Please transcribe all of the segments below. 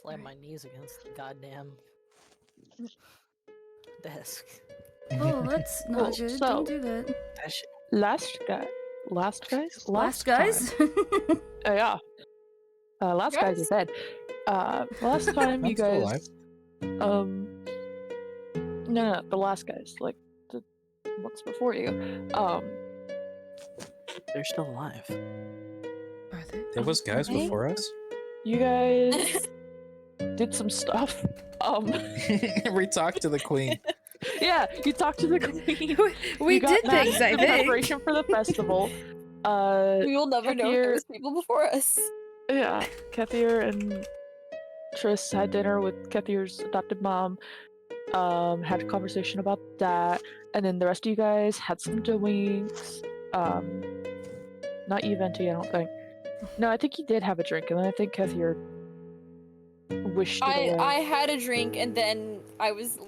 slam my knees against the goddamn desk. Oh, that's not good. So- Don't do that. That shit. Last guys. Last time. guys? Yeah. Last guys is dead. Last time you I'm still guys. No, the last guys, like the ones before you. They're still alive. Are they? There was guys Okay. before us. You guys did some stuff. We talked to the queen. Yeah, you talked to the queen. We You got did things, I in think. preparation for the festival. We will never know if there Kathir- was people before us. Yeah, Kathir and Triss had dinner with Kathir's adopted mom. Had a conversation about that, and then the rest of you guys had some doings. Not you, Venti, I don't think. No, I think you did have a drink, and then I think Kathir wished it away. I had a drink and then I was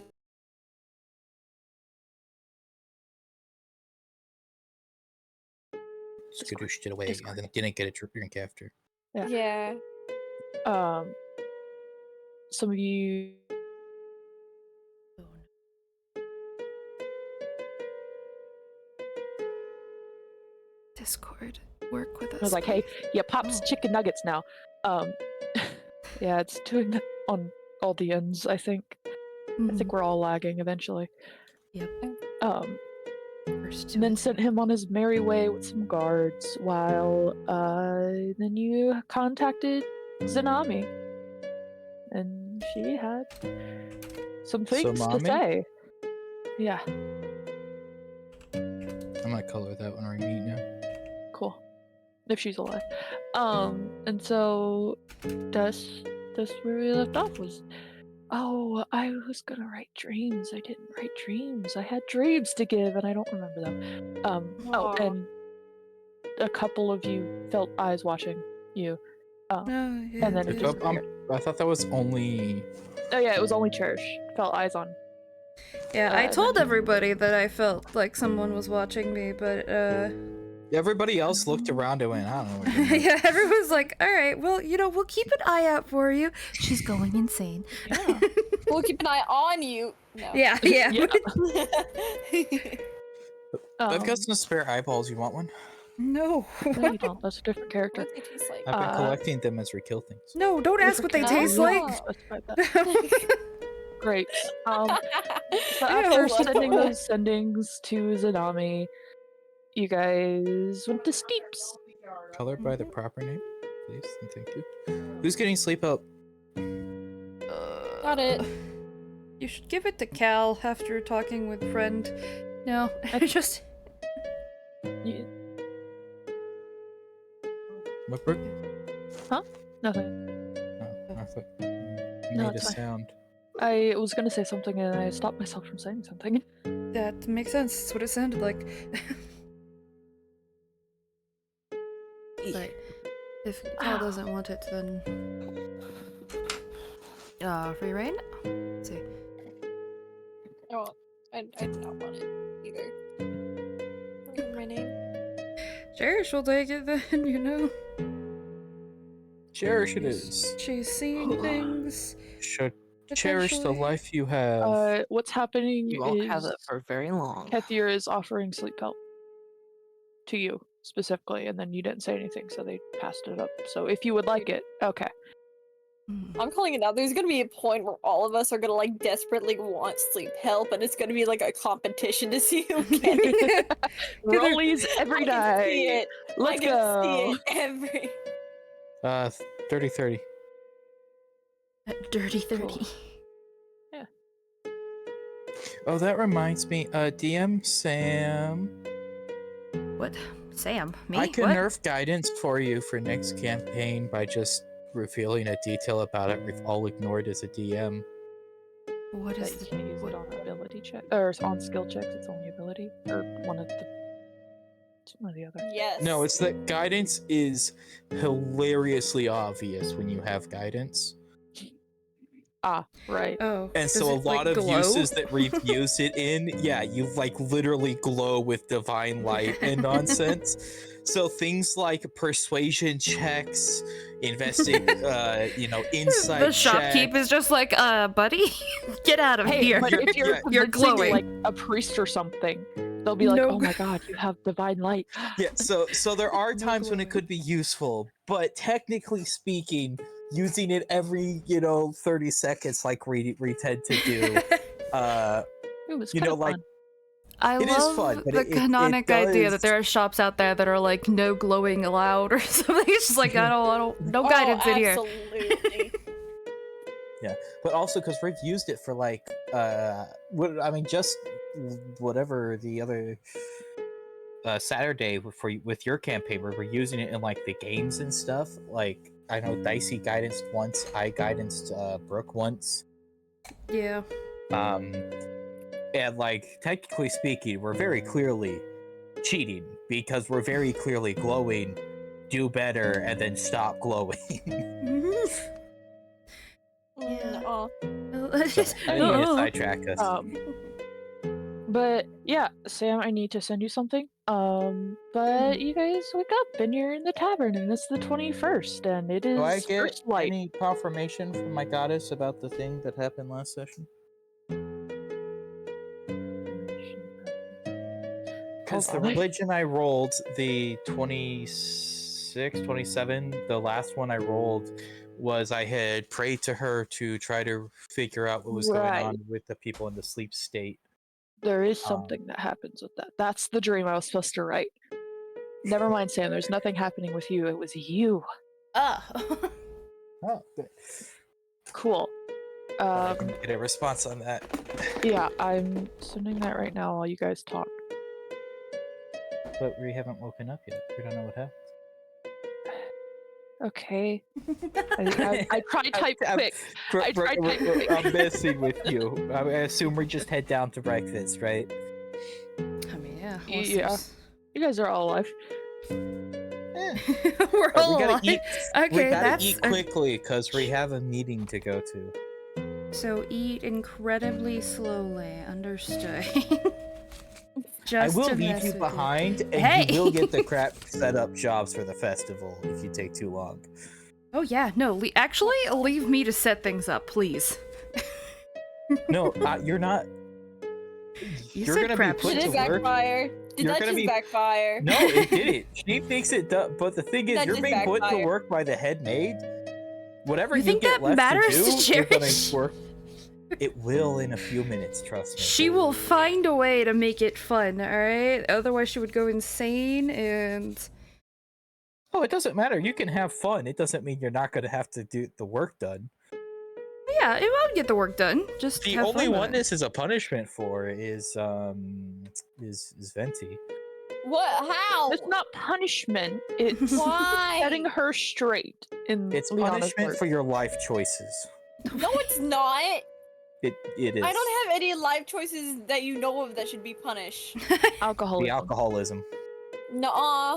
Skadooshed it away and then didn't get a drink after. yeah. Some of you Discord, work with us. I was like, hey, yeah, Pop's Oh. chicken nuggets now. Yeah, it's doing that on all the ends, I think. I think we're all lagging eventually. Yep. First And then sent him on his merry way with some guards while then you contacted Zanami. And she had some things to Somami? say. Yeah, I'm gonna color that when we meet now. cool. If she's alive. And so that's where we left off was, oh, I was gonna write dreams. I didn't write dreams. I had dreams to give and I don't remember them. Oh, Aw. and a couple of you felt eyes watching you. Oh, yeah. And then I it thought, disappeared. I thought that was only. Oh yeah, it was only Cherish. Felt eyes on. Yeah, I and told then- everybody that I felt like someone was watching me, but Everybody else looked around and went, I don't know what you're doing. yeah, everyone's like, all right, well, we'll keep an eye out for you. She's going insane. Yeah. We'll keep an eye on you. No. Yeah. Yeah. I've got some spare eyeballs. You want one? No. No, you don't. That's a different character. What they taste like. I've been Uh, collecting them as we kill things. No, don't ask what they Different taste character. like. Oh. Specified that. Great. So after Ew. sending those sendings to Zanami, you guys went to Steeps. Color by the proper name, please, and thank you. Who's getting sleep out? Got it. You should give it to Cal after talking with friend. No, I just. You, What broke? nothing. Oh, I thought you No, made a it's fine. sound. I was gonna say something and I stopped myself from saying something. That makes sense. That's what it sounded like. Right. If Cal doesn't want it, then. Free reign? Let's see. Oh, I do not want it either. Remember my name? Sure, she'll take it then, Cherish it is. She's seeing things. Should cherish the potentially. life you have. What's happening You won't is have that for very long. Kethir is offering sleep help to you specifically, and then you didn't say anything, so they passed it up. So if you would like it, okay. I'm calling it out. There's gonna be a point where all of us are gonna like desperately want sleep help, and it's gonna be like a competition to see who can. Rollies every I can see night. it. Let's I can go. see it every. 30-30. Dirty 30. Oh, that reminds me. DM Sam. What? Sam? Me? I can what? nerf guidance for you for next campaign by just revealing a detail about it we've all ignored as a DM. What That is you the. can't use What? it on ability check or on skill checks. It's only ability or one of the. It's one or the other. Yes. No, it's that guidance is hilariously obvious when you have guidance. Ah, right. Oh. And does so a it, like, lot of glow? uses that we've used it in, yeah, you like literally glow with divine light and nonsense. So things like persuasion checks, investing, insight The shopkeep checks. is just like, buddy, get out of Hey, here. but if you're You're convincing, glowing. like a priest or something, they'll be like, No. "Oh my god, you have divine light." Yeah, so there are No times when it glory. could be useful, but technically speaking, using it every 30 seconds like we tend to do, It was you kind know, of like fun. I it is love fun, but the it canonic idea that does. there are shops out there that are like no glowing allowed or something. It's just like no guidance in here. Absolutely. Yeah, but also because we've used it for like just whatever the other Saturday with your campaign where we're using it in like the games and stuff. Like I know Dicey guidanced once, I guidanced Brooke once. Yeah. And like technically speaking, we're very clearly cheating because we're very clearly glowing, do better, and then stop glowing. Yeah. Oh, So I didn't mean to Oh. sidetrack us. But yeah, Sam, I need to send you something. But you guys wake up and you're in the tavern, and it's the 21st, and it Do I is get first light. any confirmation from my goddess about the thing that happened last session? Because the Hold on. religion I rolled, the 26, 27, the last one I rolled was I had prayed to her to try to figure out what was going Right. on with the people in the sleep state. There is something that happens with that. That's the dream I was supposed to write. Never mind, Sam. There's nothing happening with you. It was you. Oh. Oh, good. Cool. I didn't get a response on that. Yeah, I'm sending that right now while you guys talk. But we haven't woken up yet. We don't know what happened. Okay. I tried type quick. I tried type quick. I'm messing with you. I assume we just head down to breakfast, right? I mean, yeah. Yeah. You guys are all alive. We're We all gotta alive. eat. Okay, We gotta that's eat quickly because we have a meeting to go to. so eat incredibly slowly. Understood. I Just will to leave mess you with behind, and Hey! you will get the crap set up jobs for the festival if you take too long. Oh yeah, no. Actually, leave me to set things up, please. No, you're not. You You're said gonna crap be put did to it work. backfire? Did You're that gonna just be- backfire? No, it didn't. She thinks it does, but the thing is, That you're just being put to backfired. work by the head maid. Whatever You you, think get that left matters to to do, you're gonna Cherish? work. It will in a few minutes. Trust me. She will find a way to make it fun, alright? Otherwise she would go insane and... Oh, it doesn't matter. You can have fun. It doesn't mean you're not gonna have to do the work done. Yeah, it will get the work done. Just The have only fun with one it. this is a punishment for is Venti. What? How? It's not punishment. It's Why? setting her straight in It's Liana's punishment words. for your life choices. No, it's not. It is. I don't have any life choices that you know of that should be punished. Alcoholism. The alcoholism. Nuh-uh.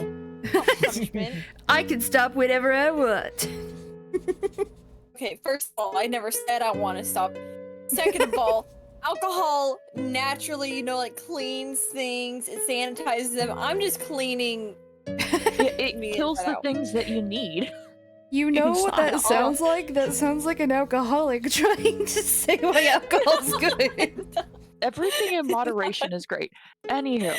Not punishment. I can stop whenever I want. Okay, first of all, I never said I want to stop. Second of all, alcohol naturally, cleans things, it sanitizes them. I'm just cleaning. It Me kills inside the out. things that you need. You know what that Inside sounds like? That sounds like an alcoholic trying to say why alcohol's good. Everything in moderation is great. Anywho,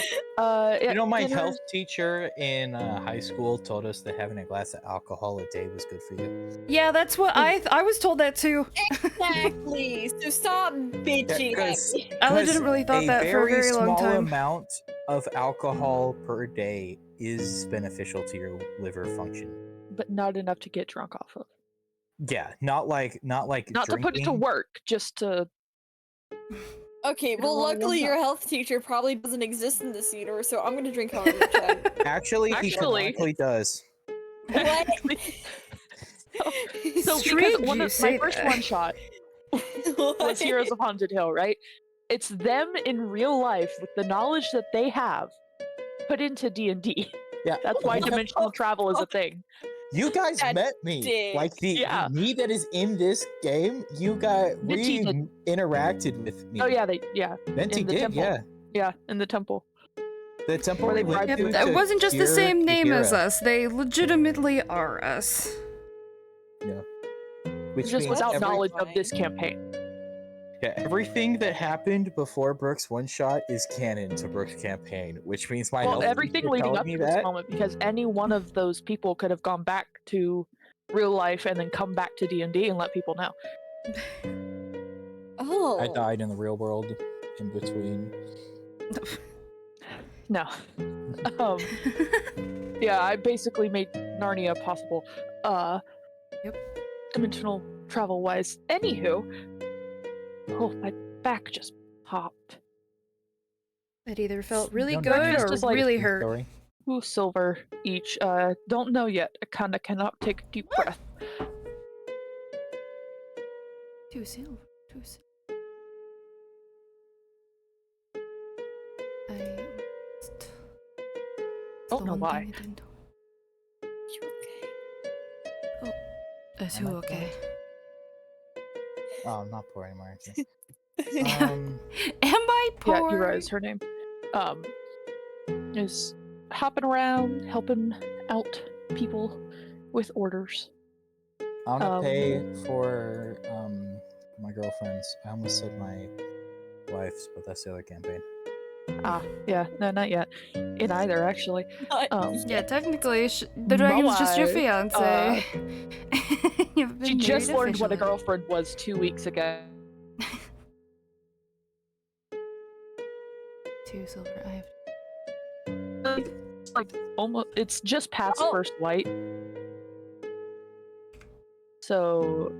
You know, my dinner- health teacher in high school told us that having a glass of alcohol a day was good for you. Yeah, that's what I was told that too. Exactly. So stop bitching at me. I legitimately thought that for a very long small time. amount of alcohol per day is beneficial to your liver function. but not enough to get drunk off of. Yeah, not like Not drinking. to put it to work, just to. Okay, don't well, wanna luckily warm your up. health teacher probably doesn't exist in this universe, so I'm gonna drink however much I Actually, he Actually- canonically does. What? So Strange because one you of say my first that. one shot was Heroes of Haunted Hill, right? It's them in real life with the knowledge that they have put into D&D. Yeah, That's why you- dimensional travel is a thing. You guys That met me. dick. Like the Yeah. me that is in this game. You guys Venti interacted with me. Oh yeah, Venti in the did. temple. Yeah. yeah, in the temple. The temple Were they linked bribed Yep, to that it? wasn't just the same name as Kira. us. They legitimately are us. Yeah. Which Just means without every- knowledge of this campaign. yeah, everything that happened before Brooks one shot is canon to Brooks' campaign, which means my Well, health everything teacher leading telling up me to this that. moment, because any one of those people could have gone back to real life and then come back to D&D and let people know. Oh. I died in the real world in between. No. Yeah, I basically made Narnia possible. Yep. Dimensional travel wise. Anywho, oh, my back just popped. It either felt really No, good breakfast or is like- really True hurt. story. 2 silver each. Don't know yet. I kinda cannot take a deep breath. 2 silver. 2 silver. Don't know why. You okay? Is Am who I okay? Oh, I'm not poor anymore. Actually. Am I poor? Yeah, Yura is her name. Is hopping around, helping out people with orders. I want to Um, pay for my girlfriend's. I almost said my wife's, but that's the other campaign. Yeah, no, not yet. In either, actually. Yeah, technically, the dragon's just your wife, fiance. You've been She just married learned what a officially. girlfriend was 2 weeks ago. 2 silver. I have. It's like almost. It's just past Oh. first light. So,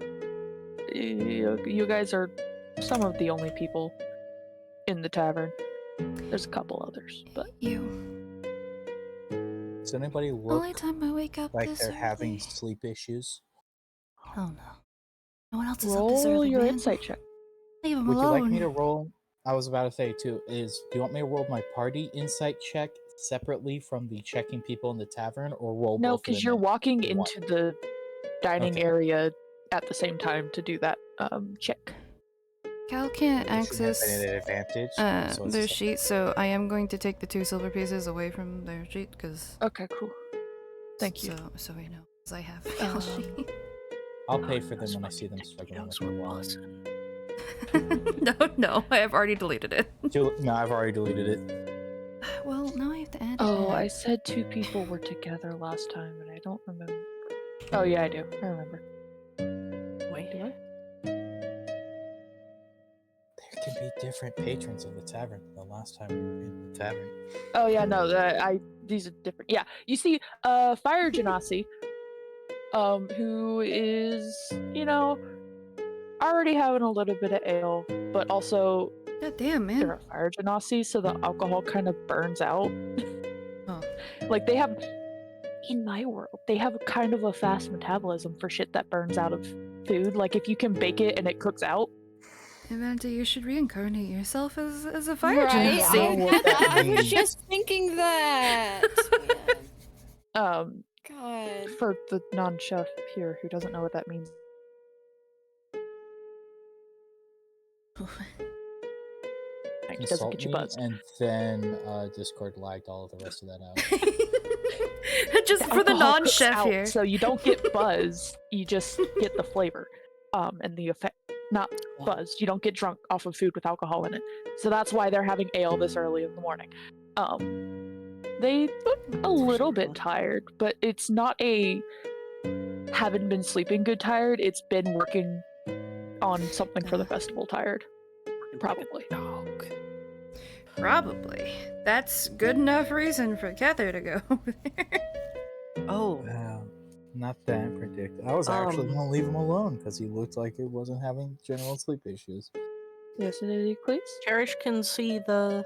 you guys are some of the only people in the tavern. There's a couple others, but You. Does anybody Only look time I wake up like this they're early. having sleep issues? Hell no. No one else is up this roll early, your man. insight check. Leave him Would you alone. like me to roll? I was about to say too. Do you want me to roll my party insight check separately from the checking people in the tavern, or roll No, both of because them you're in walking one? into the dining Okay. area at the same time to do that check. Cal can't It should have access been an advantage. So it's their a- sheet, so I am going to take the 2 silver pieces away from their sheet, because Okay, cool. Thank you. So we know, because I have Cal's Um, sheet. I'll pay for them when I see them struggling with their wallet. No, I have already deleted it. No, I've already deleted it. Well, now I have to add it Oh, I back. said 2 people were together last time, and I don't remember. Oh yeah, I do. I remember. Wait. Do I? There can be different patrons of the tavern than the last time we were in the tavern. Oh yeah, no. These are different. Yeah, you see, Fire Genasi, who is already having a little bit of ale, but also God damn, man. they're a Fire Genasi, so the alcohol kind of burns out. Oh. Like they have, in my world, they have kind of a fast metabolism for shit that burns out of food. Like if you can bake it and it cooks out. Amanda, you should reincarnate yourself as a fire Right? genasi. I don't know what that I was means. just thinking that. Man. God. For the non-chef here who doesn't know what that means. It doesn't Consult get you me, buzzed. and then Discord lagged all of the rest of that out. Just for the alcohol cooks non-chef out, here. so you don't get buzz, you just get the flavor, and the effect. Not buzzed. You don't get drunk off of food with alcohol in it. So that's why they're having ale this early in the morning. They look a little bit tired, but it's not a haven't been sleeping good tired. It's been working on something for the festival tired. Probably. Probably. That's good enough reason for Cather to go over there. Oh, Wow, not that predictable. I was actually Um, gonna leave him alone because he looked like he wasn't having general sleep issues. Yes, it is, please. Cherish can see the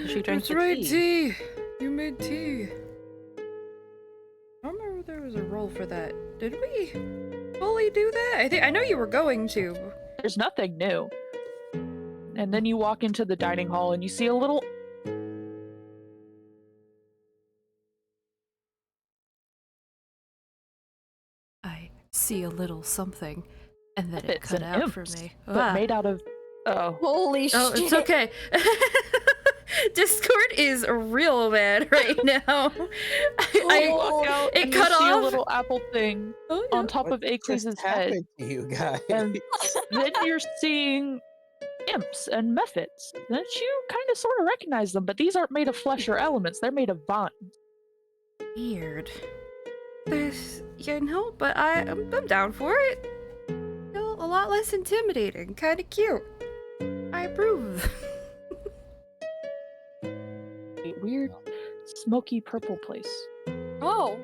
she drank That's the right, tea. tea. You made tea. I don't remember if there was a roll for that. Did we fully do that? I know you were going to. There's nothing new. And then you walk into the dining hall and you see a little. I see a little something, and then it It's cut an out imp, for me. but made out of. Oh. Holy Oh, shit. it's okay. Discord is real bad right now. You walk out it and cut you see a off. little apple thing Oh, on top What of just Acles' head, happened to you guys? and then you're seeing imps and mephits that you kind of sort of recognize them, but these aren't made of flesh or elements, they're made of vines. Weird. There's, but I'm down for it. Feel a lot less intimidating. Kind of cute. I approve. A weird, smoky purple place. Oh.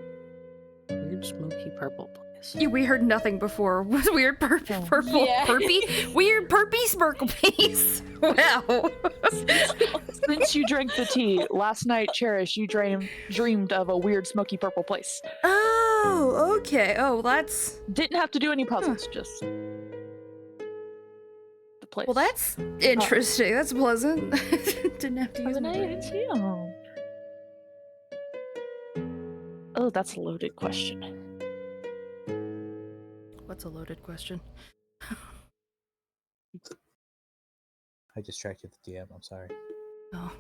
Weird smoky purple place. Yeah, we heard nothing before. Was weird Oh. purple Yeah. perpy? Weird perpy smirkle piece. Wow. Since you drank the tea last night, Cherish, you dreamed of a weird, smoky purple place. Oh, okay. Oh, that's Didn't have to do any puzzles, just the place. well. That's interesting. That's pleasant. Didn't have to use my brain. Oh, that's a loaded question. What's a loaded question? I distracted the DM. I'm sorry. Oh.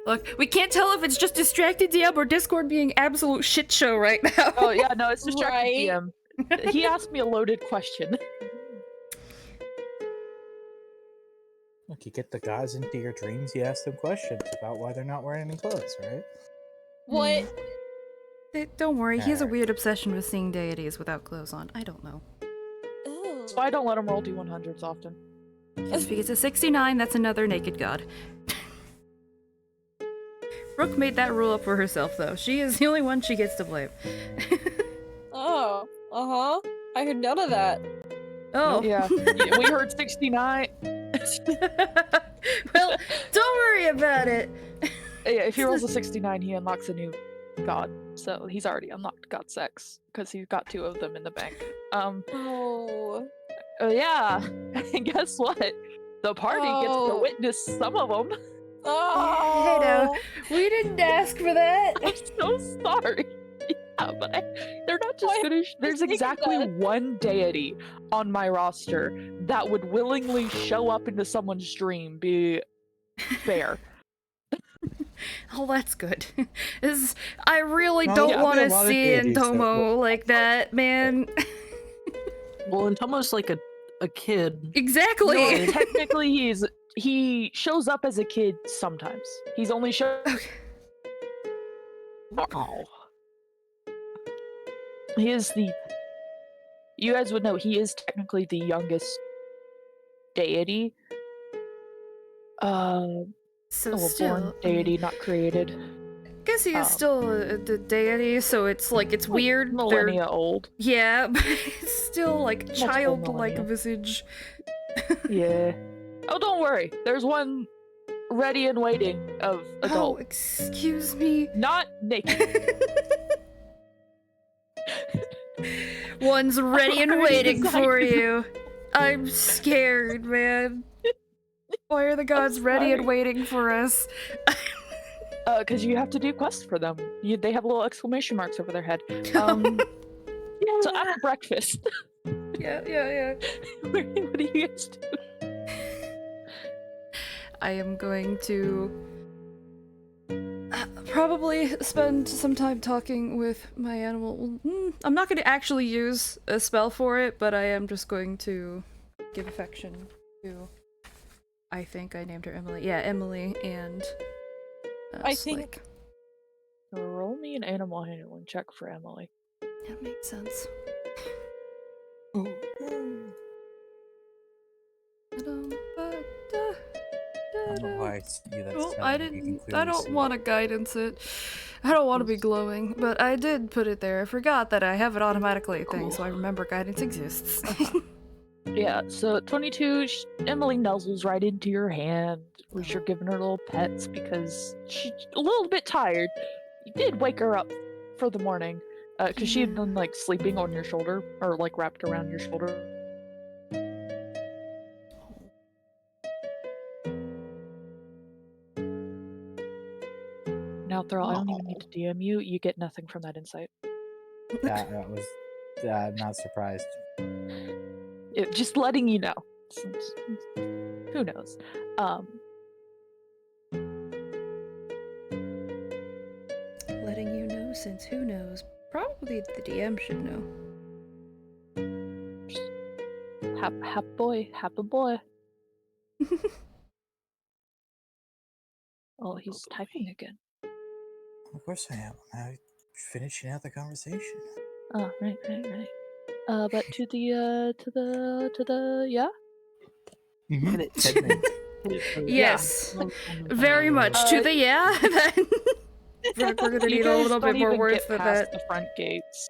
Look, we can't tell if it's just distracted DM or Discord being absolute shit show right now. Oh yeah, no, it's distracted Right. DM. He asked me a loaded question. Look, you get the gods into your dreams. You ask them questions about why they're not wearing any clothes, right? What? Don't worry, he has a Alright. weird obsession with seeing deities without clothes on. I don't know. Ooh. So I don't let him roll D100s often. If he gets a 69, that's another naked god. Brooke made that rule up for herself, though. She is the only one she gets to blame. Oh. Uh-huh. I heard none of that. Oh. Yeah, we heard 69. Well, don't worry about it. Yeah, if he rolls a 69, he unlocks a new god. So he's already unlocked God Sex because he's got 2 of them in the bank. Oh. Yeah, and guess what? The party gets to Oh. witness some of them. Oh. Hey, now, we didn't ask for that. I'm so sorry. Yeah, but they're not just Why gonna. There's think of exactly that? one deity on my roster that would willingly show up into someone's dream. Be fair. Oh, that's good. I really Well, don't yeah, want there are to a lot of see deities that Intomo like that, man. Well, and almost like a kid. Exactly. No, technically, he shows up as a kid sometimes. He's only show. Okay. Oh. He is the. You guys would know he is technically the youngest deity. So Well, still, born deity, not created. I guess he is still the deity, so it's like it's Like weird. millennia old. Yeah, but it's still like Multiple childlike millennia. visage. Yeah. Oh, don't worry. There's one ready and waiting of Oh, adult. excuse me. Not naked. One's ready and Already waiting for decided. you. I'm scared, man. Why are the gods ready and sorry. waiting for us? Because you have to do quests for them. They have little exclamation marks over their head. So after breakfast, Yeah. what do you guys do? I am going to probably spend some time talking with my animal. I'm not going to actually use a spell for it, but I am just going to give affection to. I think I named her Emily. Yeah, Emily, and I think- Roll me an animal handling check for Emily. that makes sense. I don't know why I see that. Well, sound, I but you can didn't. I clearly don't see want to guidance it. I don't want to be glowing, but I did put it there. I forgot that I have it automatically thing, so I remember guidance exists. Yeah, so at 22, Emily nuzzles right into your hand, which you're giving her little pets because she's a little bit tired. You did wake her up for the morning, because she had been like sleeping on your shoulder or like wrapped around your shoulder. Now, Thurl, I don't even need to DM you. You get nothing from that insight. that was. I'm not surprised. Just letting you know. since who knows? Letting you know since who knows? Probably the DM should know. Happy boy, happy boy. Oh, he's typing again. Of course I am. I'm finishing out the conversation. Oh, right. But to the yeah. Mhm. it. Segment. Yes, very much to the yeah. we're gonna You need a guys little bit don't more even words get than past that. the front gates.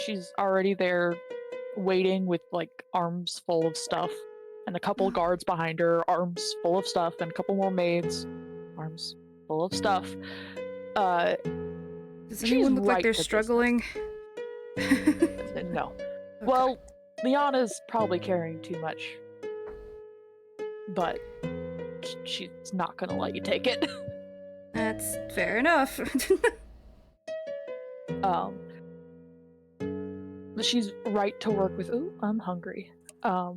She's already there, waiting with like arms full of stuff, and a couple guards behind her, arms full of stuff, and a couple more maids, arms full of stuff. Does She's anyone look like right they're to business. struggling? No. Okay. Well, Liana's probably carrying too much, but she's not gonna let you take it. That's fair enough. She's right to work with. Ooh, I'm hungry. Oh,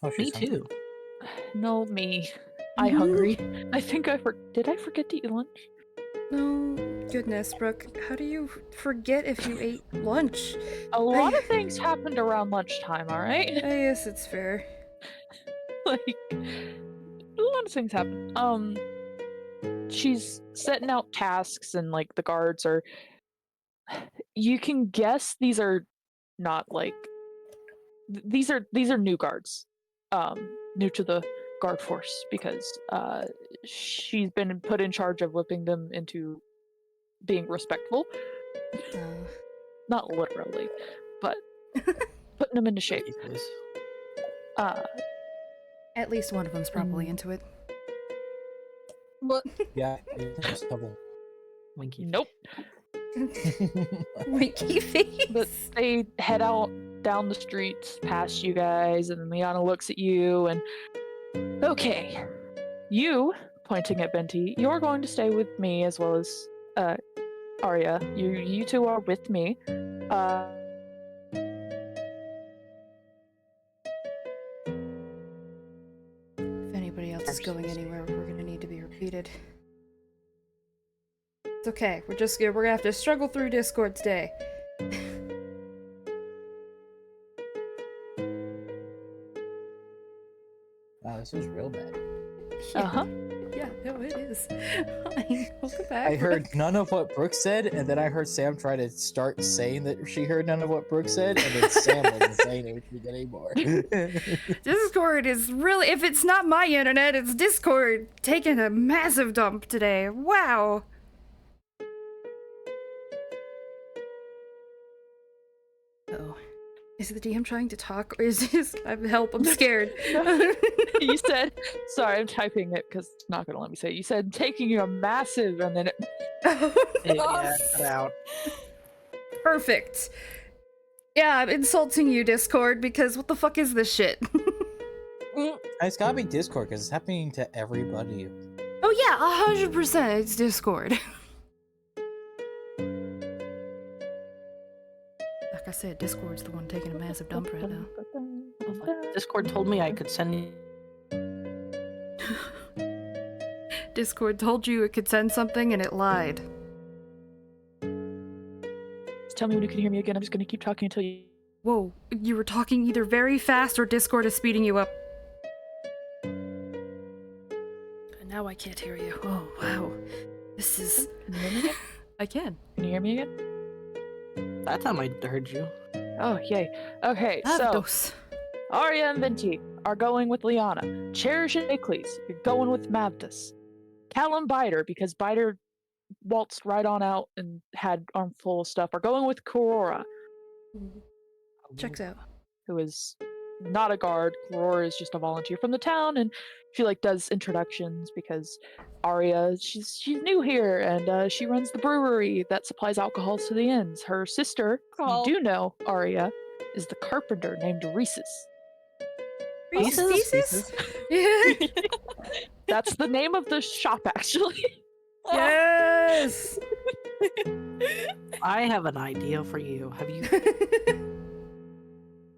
Me she's hungry. too. No, me. I hungry. I think did I forget to eat lunch? No, goodness, Brooke. How do you forget if you ate lunch? A lot of things happened around lunchtime, alright? I guess it's fair. Like, a lot of things happen. She's setting out tasks, and like the guards are. You can guess these are not like. These are new guards, new to the guard force because she's been put in charge of whipping them into being respectful. Not literally, but putting them into shape. At least one of them's probably into it. What? Yeah, it's double. Winky. Nope. Winky face. But they head out down the streets past you guys, and then Liana looks at you and okay, you, pointing at Benti, you're going to stay with me as well as Arya. You two are with me. If anybody else is going anywhere, we're gonna need to be repeated. It's okay. We're gonna have to struggle through Discord today. Wow, this was real bad. Uh-huh. Yeah, no, it is. Hi, welcome back. I heard none of what Brooke said, and then I heard Sam try to start saying that she heard none of what Brooke said, and then Sam wasn't saying anything anymore. Discord is really, if it's not my internet, it's Discord taking a massive dump today. Wow. Oh. Is the DM trying to talk, or is this, help, I'm scared. You said, sorry, I'm typing it because it's not going to let me say it. You said taking a massive, and then it. Yeah, cut out. Perfect. Yeah, I'm insulting you, Discord, because what the fuck is this shit? It's gotta be Discord because it's happening to everybody. Oh yeah, 100% it's Discord. Like I said, Discord's the one taking a massive dump right now. Discord told me I could send. Discord told you it could send something and it lied. Just tell me when you can hear me again. I'm just going to keep talking until you. Whoa, you were talking either very fast or Discord is speeding you up. And now I can't hear you. Oh, wow. This is... Can you hear me again? I can. Can you hear me again? That time I heard you. Oh, yay. Okay, so Avdos. Arya and Venti are going with Liana. Cherish and Icles, you're going with Mavdus. Callum Biter, because Biter waltzed right on out and had armful of stuff, are going with Korora, Checks out. who is not a guard. Korora is just a volunteer from the town, and she like does introductions because Arya, she's new here, and she runs the brewery that supplies alcohols to the inns. Her sister, Alcohol. you do know Arya, is the carpenter named Rhesus. Reese's? Yeah. That's the name of the shop, actually. Yes! I have an idea for you. Have you?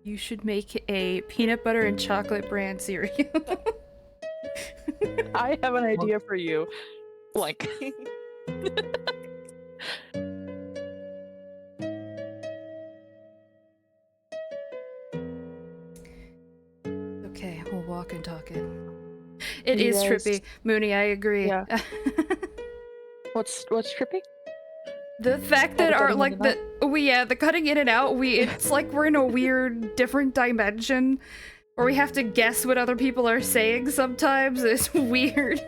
You should make a peanut butter and chocolate brand cereal. I have an idea for you. Blank. Okay, we'll walk and talk it. It You is guys- trippy. Mooney, I agree. Yeah. What's trippy? The fact Oh, that the our cutting in and the cutting in and out, it's like we're in a weird different dimension where we have to guess what other people are saying sometimes. It's weird.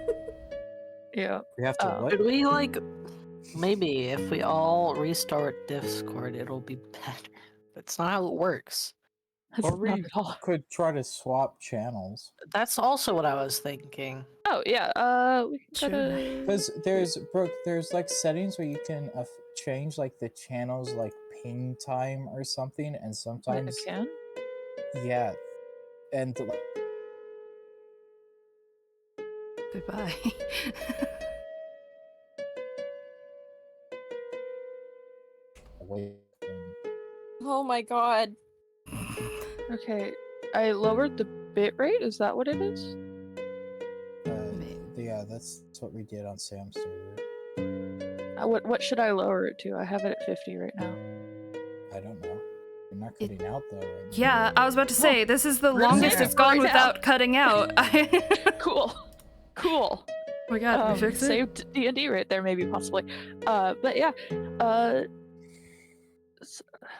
Yeah. We have to Oh. what? Could we, like, maybe if we all restart Discord, it'll be better. That's not how it works. That's Or not we at all. could try to swap channels. That's also what I was thinking. Oh yeah. We can Sure. try to. Because there's like settings where you can change like the channels like ping time or something, and Wait, sometimes I can. yeah, and Goodbye. wait, Oh my god. Okay. I lowered the bit rate. Is that what it is? yeah, that's what we did on Sam's server. What should I lower it to? I have it at 50 right now. I don't know. You're not cutting out though, right? Yeah, I was about to say, this is the We're longest there it's gone right now. without cutting out. Cool. Cool. Oh my god, we fixed it? Saved D&D right there, maybe, possibly. But yeah.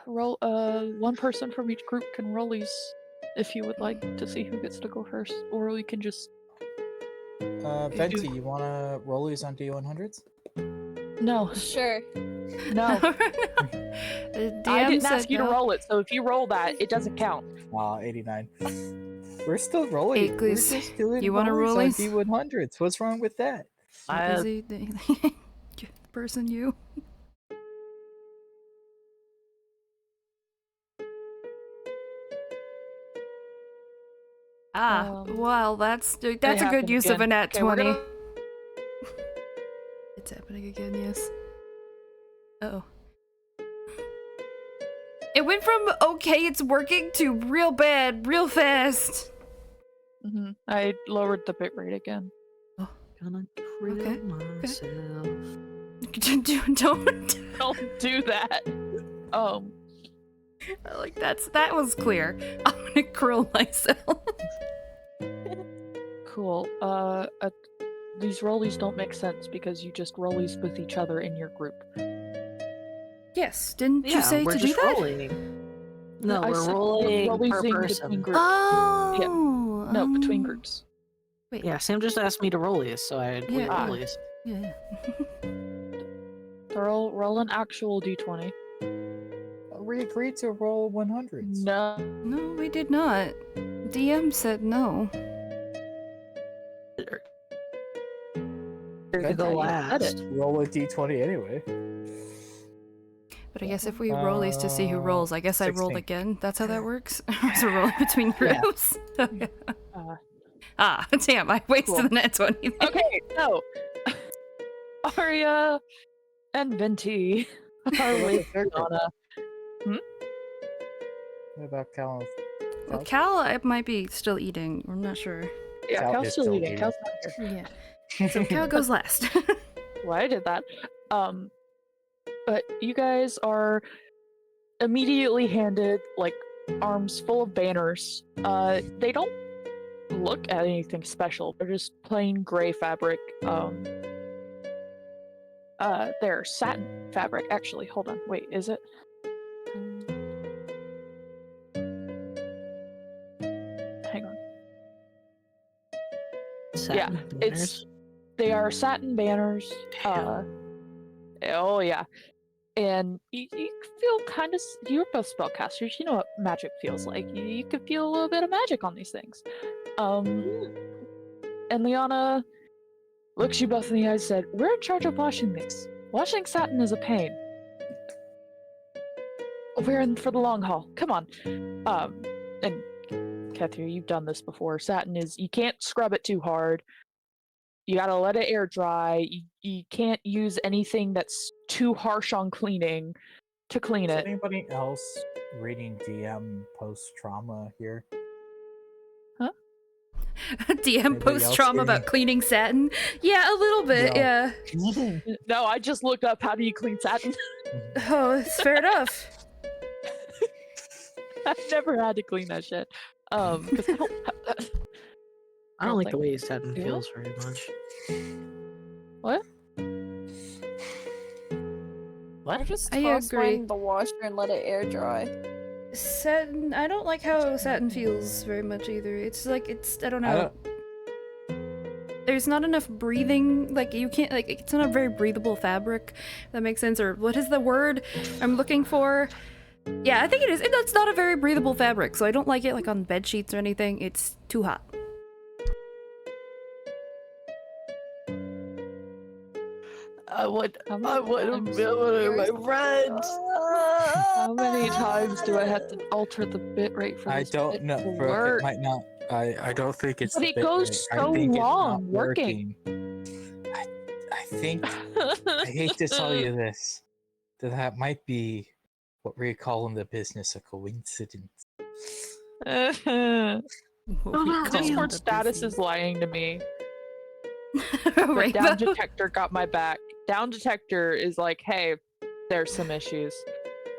Roll. One person from each group can roll these if you would like to see who gets to go first, or we can just. Venti, you wanna roll these on D100s? No. Sure. No. DM I didn't said ask you to no. roll it, so if you roll that, it doesn't count. 89. We're still rolling. We're Iglis, just doing you wanna rollies roll on D100s. What's wrong with that? I- Busy person, you. Well, that's a good happened use of a again. nat Okay, we're 20. gonna- It's happening again, yes. Uh-oh. It went from okay, it's working to real bad, real fast. I lowered the bit rate again. Gonna kill Okay, myself. Don't. Don't do that. Like that was clear. I'm gonna krill myself. Cool. These rollies don't make sense because you just rollies with each other in your group. Yes, didn't you Yeah, say we're to do just that? rolling. No, I we're said rolling per rollies person. between groups. Oh. No, between groups. Wait. Yeah, Sam just asked me to roll these, so I Yeah. roll these. Yeah. So roll an actual d20. We agreed to roll 100s. No. No, we did not. DM said no. You're gonna go Yeah, you said last. Roll a D20 anyway. But I guess if we roll these to see who rolls, I guess I rolled 16. again. That's how that works. So rolling between Yeah. groups. Uh, Damn! I wasted Cool. the net 20. Okay, so Arya and Venti are with Donna. What about Cal? Well, Cal, I might be still eating. I'm not sure. Yeah, Cal Cal's is still still eating. eating. Cal's not here. Yeah. So Cal goes last. Why I did that. But you guys are immediately handed like arms full of banners. They don't look at anything special. They're just plain gray fabric. They're satin fabric. Actually, hold on. Wait, is it? Hang on. Satin It's they are satin banners. Oh yeah, and you feel kind of. You're both spellcasters. You know what magic feels like. You can feel a little bit of magic on these things. And Liana looks you both in the eyes and said, "We're in charge of washing these. Washing satin is a pain. We're in for the long haul. Come on." And Kathy, you've done this before. Satin is you can't scrub it too hard. You gotta let it air dry. You can't use anything that's too harsh on cleaning to clean Is it. anybody else reading DM post trauma here? DM Anybody post else trauma reading? about cleaning satin. Yeah, a little bit. Yeah. Yeah. No, I just looked up how do you clean satin. Oh, it's fair enough. I've never had to clean that shit. Because I don't. I don't like the think- way satin Yeah? feels very much. What? What? I just I toss mine agree. in the washer and let it air dry. Satin. I don't like how satin feels very much either. It's like I don't know. There's not enough breathing. Like you can't. Like it's not a very breathable fabric. If that makes sense. Or what is the word I'm looking for? Yeah, I think it is. It's not a very breathable fabric, so I don't like it like on bed sheets or anything. It's too hot. I would How my many friends. How many times do I have to alter the bit rate for I this don't bit know, to bro. work? It might not. I don't think it's. But the it bit goes rate. so I think long it's not working. I think. I hate to tell you this, that might be what we call in the business a coincidence. Discord status is lying to me. Rainbow. But Down Detector got my back. Down Detector is like, hey, there's some issues.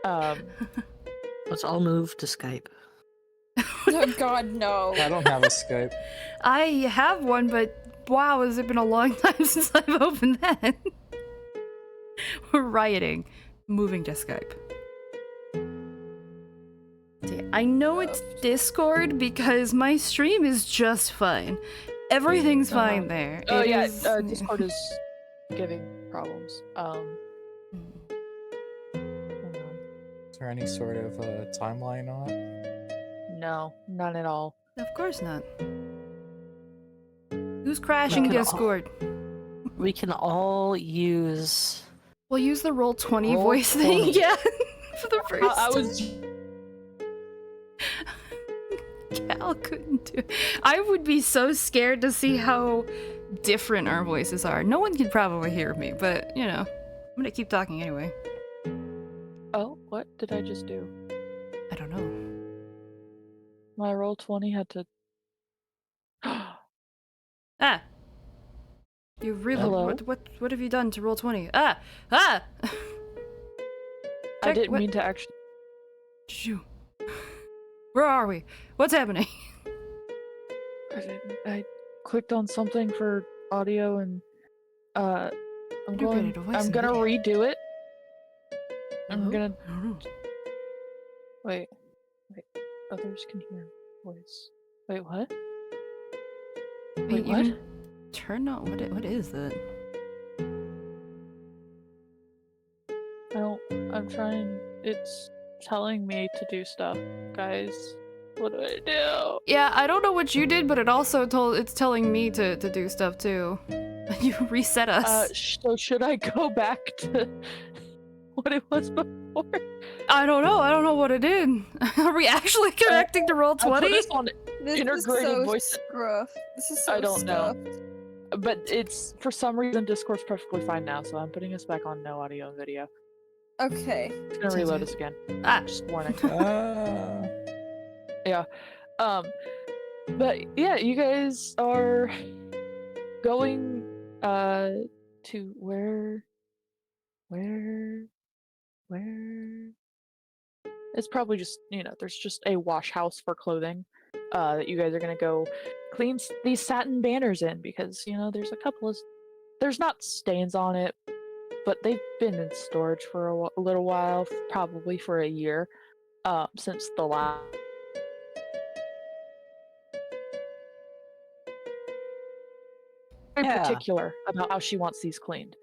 Let's all move to Skype. Oh god, no. I don't have a Skype. I have one, but wow, has it been a long time since I've opened that? We're rioting. Moving to Skype. See, I know it's Discord because my stream is just fine. Everything's fine there. Oh It yeah, is- Discord is giving problems. Hold on. Is there any sort of timeline on it? No, none at all. Of course not. Who's crashing can all- Discord? We can all use. We'll use the Roll20 Roll20. voice thing, yeah. For the first I was. Cal couldn't do it. I would be so scared to see how different our voices are. No one can probably hear me, but, you know, I'm gonna keep talking anyway. Oh, what did I just do? I don't know. My Roll20 had to. Ah! You really- Hello? what have you done to Roll20? Ah! Ah! I Check- didn't what- mean to actually. Shoo. Where are we? What's happening? I clicked on something for audio and I'm Integrated voice I'm and gonna video. redo it. I'm Hello? gonna I don't know. wait. Others can hear voice. Wait, what? Wait, Wait, you what? can turn on what is that? I'm trying. It's telling me to do stuff, guys. What do I do? Yeah, I don't know what you did, but it's telling me to do stuff too. You reset us. So should I go back to what it was before? I don't know. I don't know what it did. Are we actually connecting to I put Roll20? this on, This Integrated is so voice- scruff. This is so I don't know. stuffed. but it's for some reason Discord's perfectly fine now, so I'm putting us back on no audio and video. Okay. It's gonna reload us again. Ah. Just warning. Ah. But yeah, you guys are going to where it's probably just, there's just a wash house for clothing that you guys are gonna go clean these satin banners in, because there's a couple of there's not stains on it, but they've been in storage for a little while, probably for a year, since the last. Very Yeah. particular about how she wants these cleaned.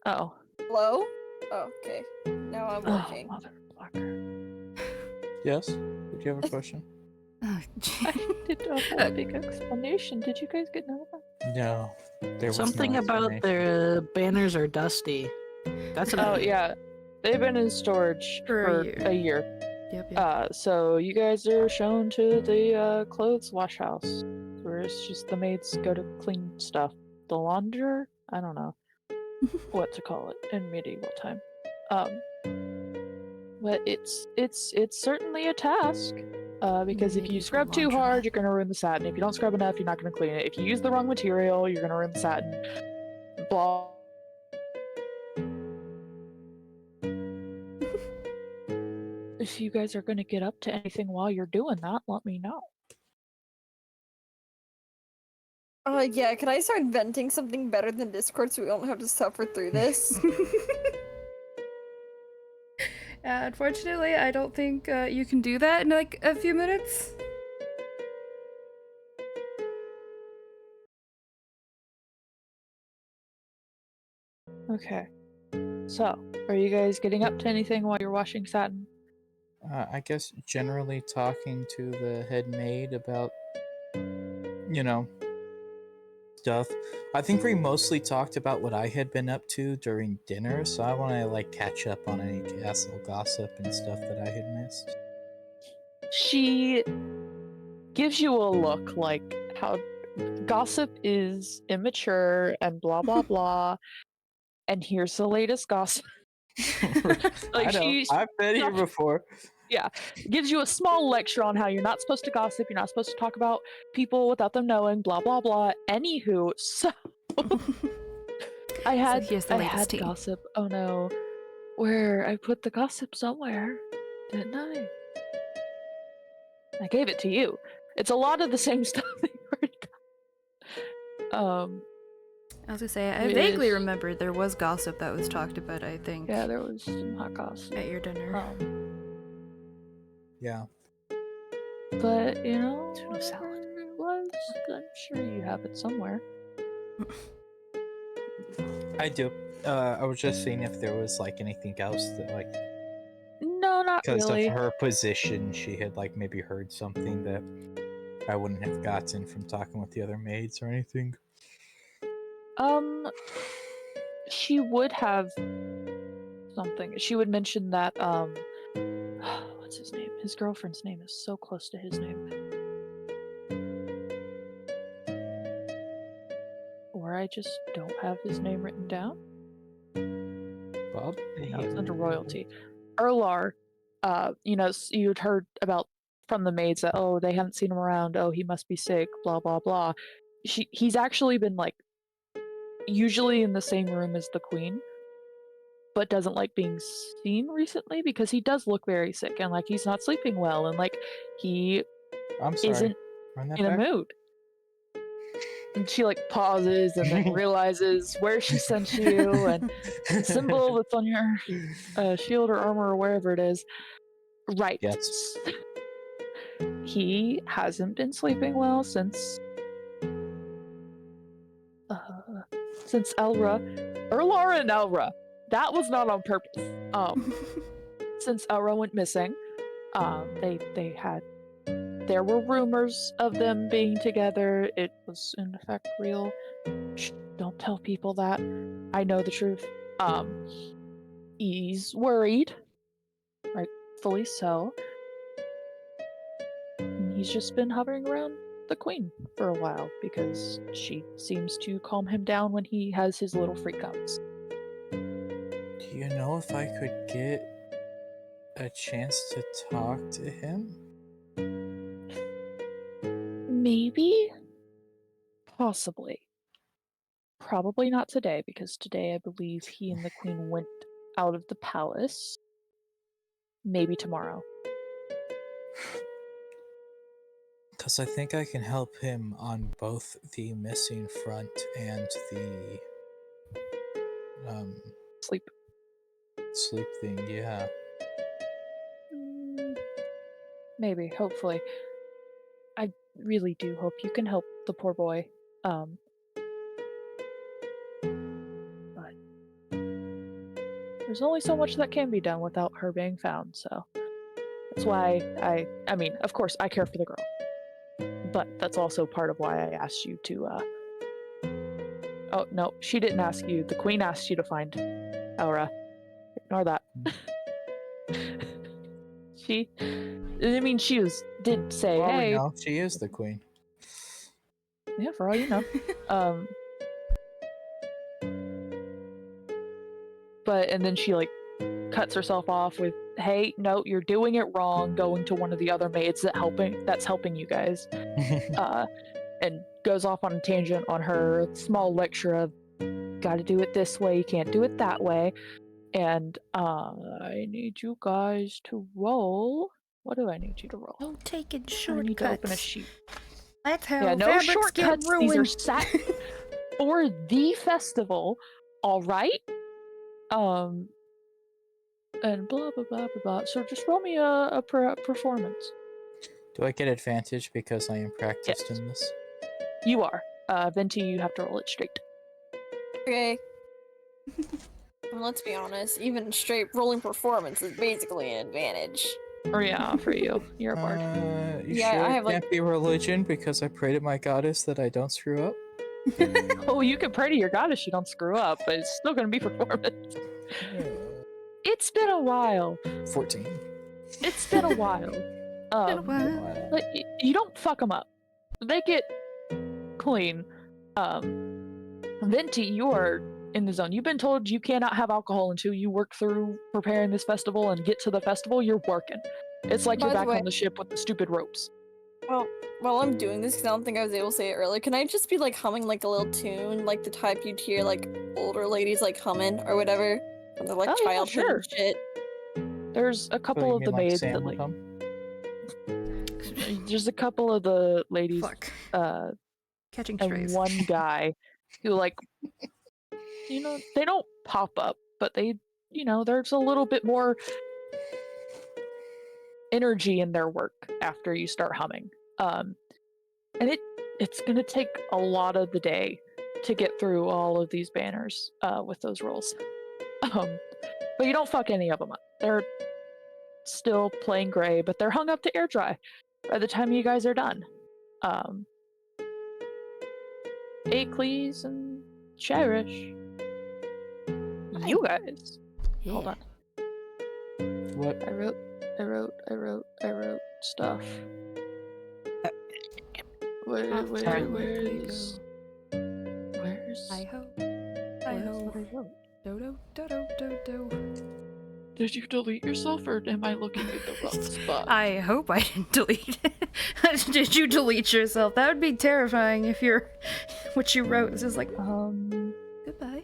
Oh. Hello? Oh, okay. Now I'm Oh, working. motherfucker. Yes. Did you have a question? Oh, I did a whole big explanation. Did you guys get none of that? No. There was Something no about explanation. their banners are dusty. That's Oh yeah, they've been in storage For for a a year. Yep. So you guys are shown to the clothes wash house, where it's just the maids go to clean stuff. The launderer? I don't know what to call it in medieval time. But it's certainly a task. Because if Maybe you for scrub too laundromat. hard, you're gonna ruin the satin. If you don't scrub enough, you're not gonna clean it. If you use the wrong material, you're gonna ruin the satin. Blah. If you guys are gonna get up to anything while you're doing that, let me know. Yeah, can I start inventing something better than Discord so we don't have to suffer through this? Unfortunately, I don't think you can do that in like a few minutes. Okay. So, are you guys getting up to anything while you're washing satin? I guess generally talking to the head maid about, stuff. I think we mostly talked about what I had been up to during dinner, so I want to like catch up on any castle gossip and stuff that I had missed. She gives you a look like how gossip is immature and blah blah blah. And here's the latest gossip. Like I know. I've been here before. gives you a small lecture on how you're not supposed to gossip, you're not supposed to talk about people without them knowing, blah blah blah. Anywho, so I had here's the latest had tea. gossip. Oh no, where I put the gossip somewhere, didn't I? I gave it to you. It's a lot of the same stuff that you already got. I was gonna say, I It vaguely is- remembered there was gossip that was talked about, I think, Yeah, there was some hot gossip. at your dinner. Yeah. But Tuna whatever salad. it was, I'm sure you have it somewhere. I do. I was just seeing if there was like anything else that like, No, not because really. of her position, she had like maybe heard something that I wouldn't have gotten from talking with the other maids or anything. She would have something. She would mention that what's his name? His girlfriend's name is so close to his name. Or I just don't have his name written down. Bob? No, it's under royalty. Erlar, you'd heard about from the maids that, oh, they haven't seen him around, oh, he must be sick, blah blah blah. He's actually been like usually in the same room as the queen, but doesn't like being seen recently because he does look very sick and like he's not sleeping well and like he I'm sorry. isn't Run that in a back. mood. And she like pauses and then realizes where she sent you and the symbol that's on your shield or armor or wherever it is. Right. Yes. He hasn't been sleeping well since Elra. Erlara and Elra. That was not on purpose. Since Elra went missing, there were rumors of them being together. It was in fact real. Shh, don't tell people that. I know the truth. He's worried, rightfully so. And he's just been hovering around the queen for a while because she seems to calm him down when he has his little freakouts. Do you know if I could get a chance to talk to him? Maybe? Possibly. Probably not today, because today I believe he and the queen went out of the palace. Maybe tomorrow. Because I think I can help him on both the missing front and the Sleep. sleep thing, yeah. Maybe, hopefully. I really do hope you can help the poor boy. But there's only so much that can be done without her being found, so that's why I mean, of course, I care for the girl. But that's also part of why I asked you to, Oh, no, she didn't ask you. The queen asked you to find Elra. Ignore that. She did say, Well, hey. no, she is the queen. Yeah, for all you know. And then she like cuts herself off with, hey, no, you're doing it wrong, going to one of the other maids that's helping you guys. And goes off on a tangent on her small lecture of gotta do it this way, you can't do it that way. And I need you guys to roll. What do I need you to roll? No taking I need to open a shortcuts. sheet. That's how Yeah, no fabrics get shortcuts. These are ruined. sat for the festival. All right. And blah blah blah blah blah. So just roll me a performance. Do I get advantage because I am practiced Yes. in this? You are. Venti, you have to roll it straight. Okay. Well, let's be honest, even straight rolling performance is basically an advantage. Or yeah, for you. You're a bard. You Yeah, sure I it have, like- can't be religion because I pray to my goddess that I don't screw up? Oh, you can pray to your goddess you don't screw up, but it's still gonna be performance. It's been a while. 14. It's been a while. But you don't fuck them up. They get clean. Venti, you are in the zone. You've been told you cannot have alcohol until you work through preparing this festival and get to the festival. You're working. It's like you're By the back way- on the ship with the stupid ropes. Well, while I'm doing this, because I don't think I was able to say it earlier, can I just be like humming like a little tune, like the type you'd hear like older ladies like humming or whatever? When they're like Oh, yeah, childhood sure. and shit. There's a So couple you of the mean like maids Sam that would like. hum? There's a couple of the ladies, Fuck. Catching and strays. one guy who like, they don't pop up, but they, there's a little bit more energy in their work after you start humming. And it's gonna take a lot of the day to get through all of these banners with those rolls. But you don't fuck any of them up. They're still plain gray, but they're hung up to air dry by the time you guys are done. Acles and Cherish. You guys. Hold on. What? I wrote stuff. Where's Hi ho. Hi where's ho. what I wrote? Do do do do do. Did you delete yourself, or am I looking at the wrong spot? I hope I didn't delete it. Did you delete yourself? That would be terrifying if you're what you wrote is just like goodbye.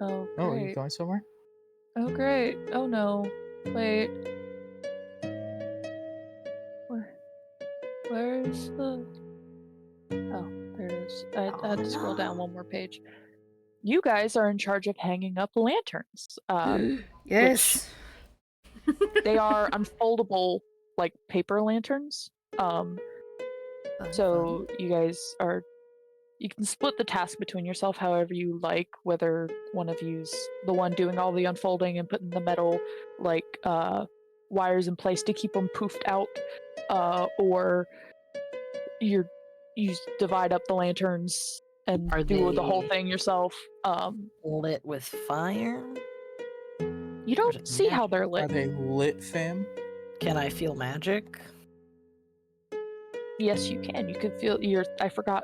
Oh, Oh, are you great. going somewhere? Oh, great. Oh, no. Wait. Where's the... Oh, there it is. I had to scroll down one more page. You guys are in charge of hanging up lanterns. Yes. They are unfoldable, like, paper lanterns. So you guys are... You can split the task between yourself however you like, whether one of you's the one doing all the unfolding and putting the metal, like, wires in place to keep them poofed out, or you divide up the lanterns and Are do the whole they- thing yourself. Lit with fire? You Or is don't it see how magic? they're Are lit. they lit, fam? Can I feel magic? Yes, you can. You can feel I forgot.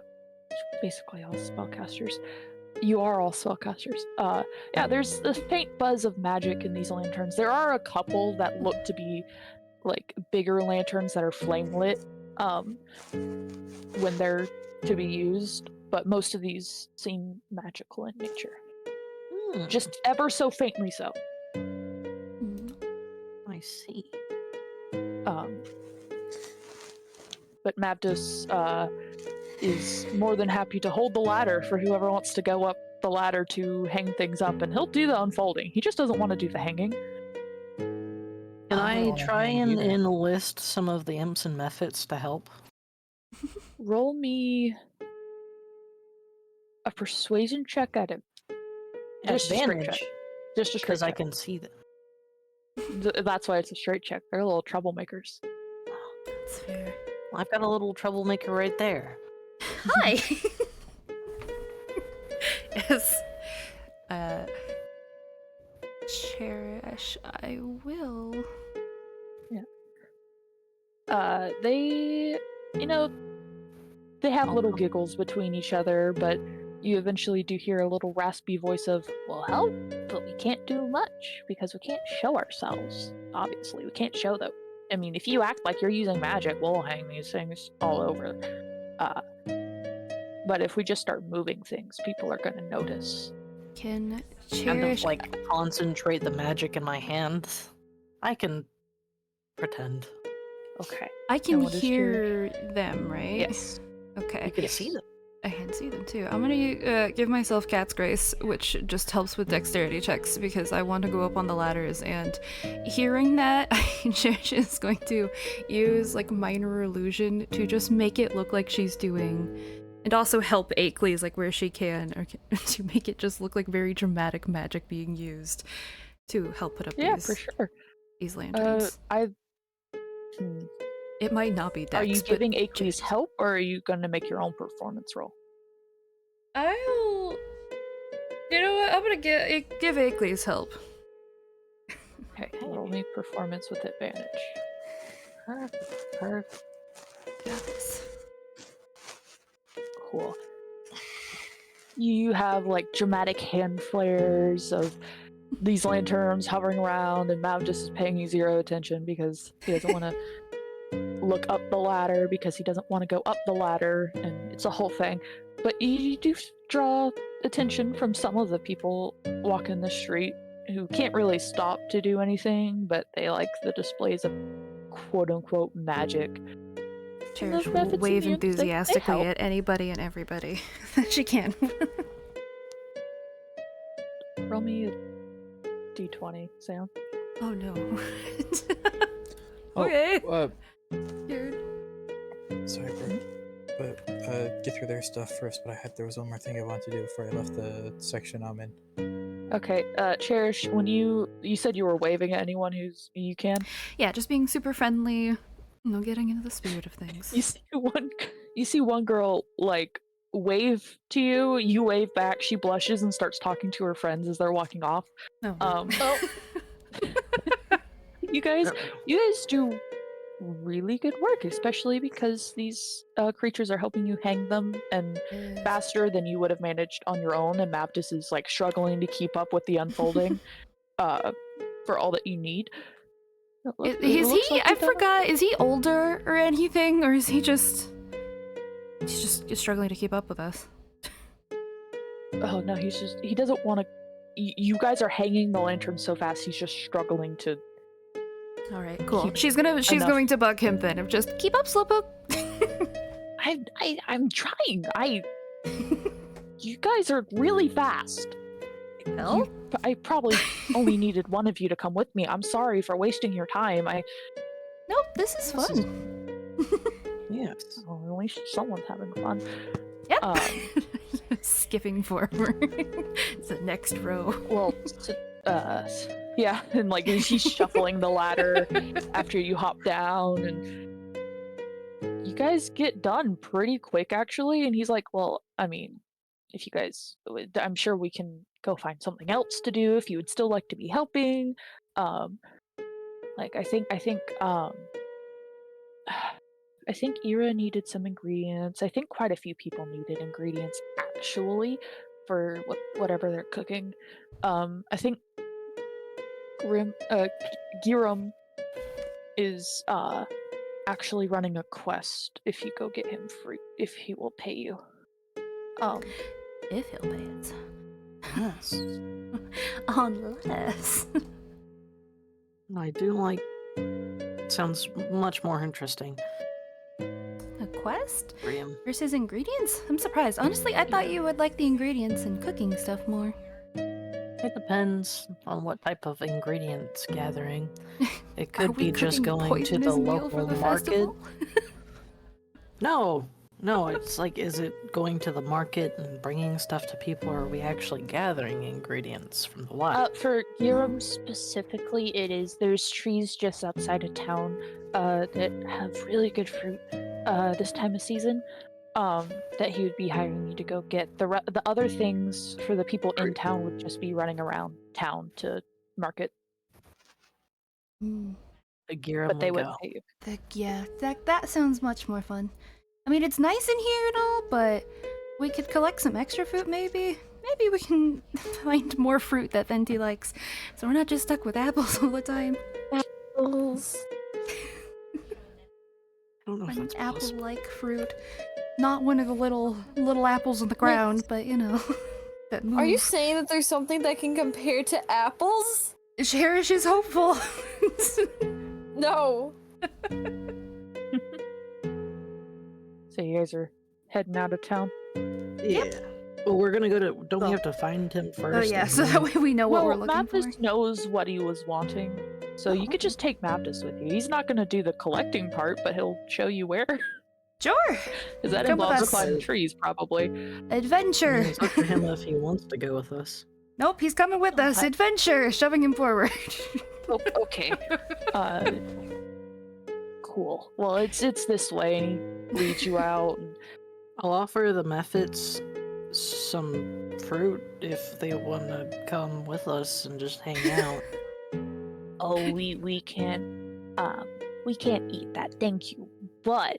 Basically all spellcasters. You are all spellcasters. Yeah, there's a faint buzz of magic in these lanterns. There are a couple that look to be like bigger lanterns that are flame lit when they're to be used, but most of these seem magical in nature. Just ever so faintly so. I see. But Mabdus is more than happy to hold the ladder for whoever wants to go up the ladder to hang things up, and he'll do the unfolding. He just doesn't want to do the hanging. Can I wanna try hang and either. enlist some of the imps and methods to help? Roll me a persuasion check at him. Just a straight check. Advantage, Just a straight because I check. can see them. That's why it's a straight check. They're little troublemakers. That's fair. Well, I've got a little troublemaker right there. Hi. Yes. Cherish, I will. They, they have little giggles between each other, but you eventually do hear a little raspy voice of, "We'll help, but we can't do much because we can't show ourselves. Obviously, we can't show them. I mean, if you act like you're using magic, we'll hang these things all over. Uh, but if we just start moving things, people are going to notice." Can Kind of Cherish... like concentrate the magic in my hands. I can pretend. Okay. I can And what is hear them, right? Yes. Okay. You can see them. I can see them too. I'm gonna give myself Cat's Grace, which just helps with dexterity checks because I want to go up on the ladders. And hearing that, Cherish is going to use like minor illusion to just make it look like she's doing, and also help Akeley's like where she can, or to make it just look like very dramatic magic being used to help put up For sure. these lanterns. It might not be dex. Are you but giving Akeley's Cherish- help, or are you going to make your own performance roll? I'll. You know what? I'm gonna give Akeley's help. Okay, roll me performance with advantage. Perfect. Got this. Cool. You have like dramatic hand flares of these lanterns hovering around, and Mav just is paying you zero attention because he doesn't want to look up the ladder because he doesn't want to go up the ladder, and it's a whole thing. But you do draw attention from some of the people walking the street who can't really stop to do anything, but they like the displays of quote-unquote magic. Cherish Those will methods wave immune, they enthusiastically help. at anybody and everybody that she can. Roll me a d20, Sam. Oh no. Oh, Okay. uh, Dude. sorry, bro. But get through their stuff first. But there was one more thing I wanted to do before I left the section I'm in. Okay, Cherish, when you said you were waving at anyone you can, Yeah, just being super friendly, you know, getting into the spirit of things. you see one girl like wave to you, you wave back, she blushes and starts talking to her friends as they're walking off. No. You guys do really good work, especially because these creatures are helping you hang them and faster than you would have managed on your own, and Maptis is like struggling to keep up with the unfolding for all that you need. Is he? I forgot. Is he older or anything, or is he just? He's just struggling to keep up with us. Oh no, he doesn't want to. You guys are hanging the lantern so fast, he's just struggling to. All right, cool. She's going to bug him then. Of just keep up, Slowpoke. I'm trying. You guys are really fast. Well, I probably only needed one of you to come with me. I'm sorry for wasting your time. nope. This is fun. Yes. Well, at least someone's having fun. Yep. Skipping forward. It's the next row. Well, yeah, and like he's shuffling the ladder after you hop down, and you guys get done pretty quick actually. And he's like, "Well, I mean, if you guys, I'm sure we can go find something else to do if you would still like to be helping. Like I think I think Ira needed some ingredients. I think quite a few people needed ingredients actually for whatever they're cooking. I think Giram is actually running a quest if you go get him free, if he will pay you. If he'll pay it. Yes. Unless. I do like. Sounds much more interesting. A quest? Graham. Versus ingredients? I'm surprised. Honestly, I thought you would like the ingredients and cooking stuff more. It depends on what type of ingredients gathering. It Are could we be just cooking a going to the poisonous meal for local the market. festival? No, it's like, is it going to the market and bringing stuff to people, or are we actually gathering ingredients from the wild? For Giram specifically, there's trees just outside of town that have really good fruit this time of season. That he would be hiring you to go get. The other things for the people in town would just be running around town to market, The Gira but they would wouldn't go. pay you. Yeah, that sounds much more fun. I mean, it's nice in here and all, but we could collect some extra fruit, maybe? Maybe we can find more fruit that Venti likes, so we're not just stuck with apples all the time. Apples. I don't know if An that's possible. apple-like fruit. Not one of the little apples on the ground, but you know, that move. Are you saying that there's something that can compare to apples? Cherish is hopeful. No. So you guys are heading out of town. Yeah. Well, we're gonna go to. Don't we have to find him first? Oh yeah, and so then- that way we know what we're looking for. Mathis knows what he was wanting, so you could just take Mathis with you. He's not going to do the collecting part, but he'll show you where. Sure. Because that Come with involves us. climbing trees, probably. I mean, Adventure. it's up to him if he wants to go with us. Nope, he's coming with us. Adventure. Shoving him forward. Oh, okay. Cool. Well, it's this way, and he leads you out. And I'll offer the Mephits some fruit if they want to come with us and just hang out. oh, we can't eat that. Thank you. But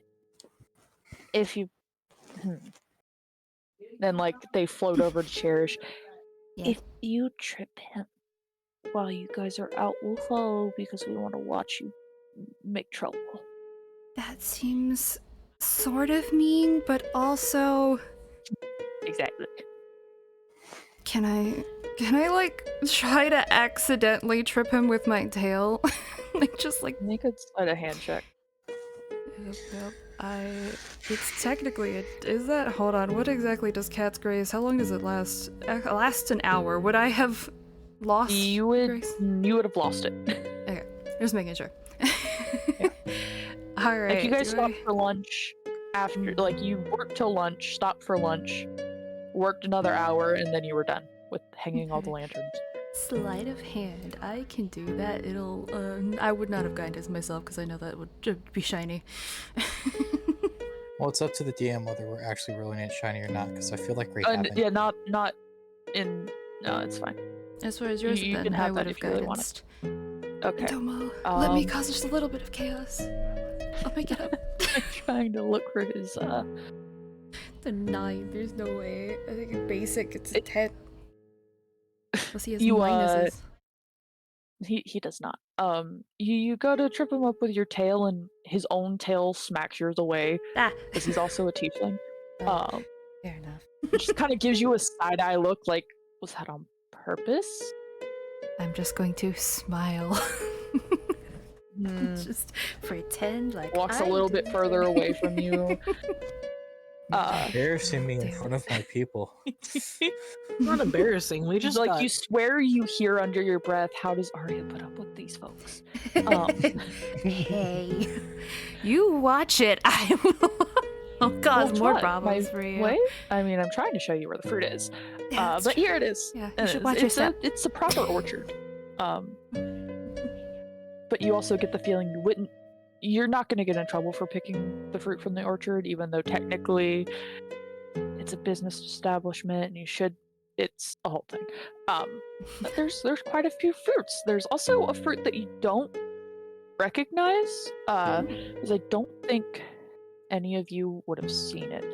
if you, then like they float over to Cherish. Yeah. If you trip him while you guys are out, we'll follow because we want to watch you make trouble. That seems sort of mean, but also Exactly. can I like try to accidentally trip him with my tail? Like just like Make a sleight of hand check. Yep. It's technically is that hold on, what exactly does Cat's Grace? How long does it last? Lasts an hour. Would I have lost You would Grace? have lost it. Okay. Just making sure. Yeah. Alright. If you guys do stopped I- for lunch after, like you worked till lunch, stopped for lunch, worked another hour, and then you were done with hanging all the lanterns. Sleight of hand. I can do that. It'll. I would not have guided myself because I know that would be shiny. Well, it's up to the DM whether we're actually rolling it shiny or not, because I feel like we haven't. Yeah, not in. No, it's fine. As far as yours, You then can I have would that have if you really want guided. Okay. Tomo, let me Um, cause just a little bit of chaos. I'll make it up. I'm trying to look for his. The 9. There's no way. I think in basic it's a 10. Plus he has You, minuses. He does not. You go to trip him up with your tail, and his own tail smacks yours away Ah. because he's also a tiefling. Fair enough. Just kind of gives you a side eye look, like, was that on purpose? I'm just going to smile. Hmm. Just pretend like Walks a I little bit didn't further do away it. from you. Embarrassing me in damn. front of my people. Not embarrassing. We just like got... you swear you hear under your breath, how does Arya put up with these folks? Hey, you watch it. I will. I'll cause Well, more what? problems for you. Wait, I mean, I'm trying to show you where the fruit is. Yeah, that's But true. here it is. Yeah, you And should it's- watch your it's step. it's a proper orchard. But you also get the feeling you're not going to get in trouble for picking the fruit from the orchard, even though technically it's a business establishment and it's a whole thing. But there's quite a few fruits. There's also a fruit that you don't recognize, because I don't think any of you would have seen it.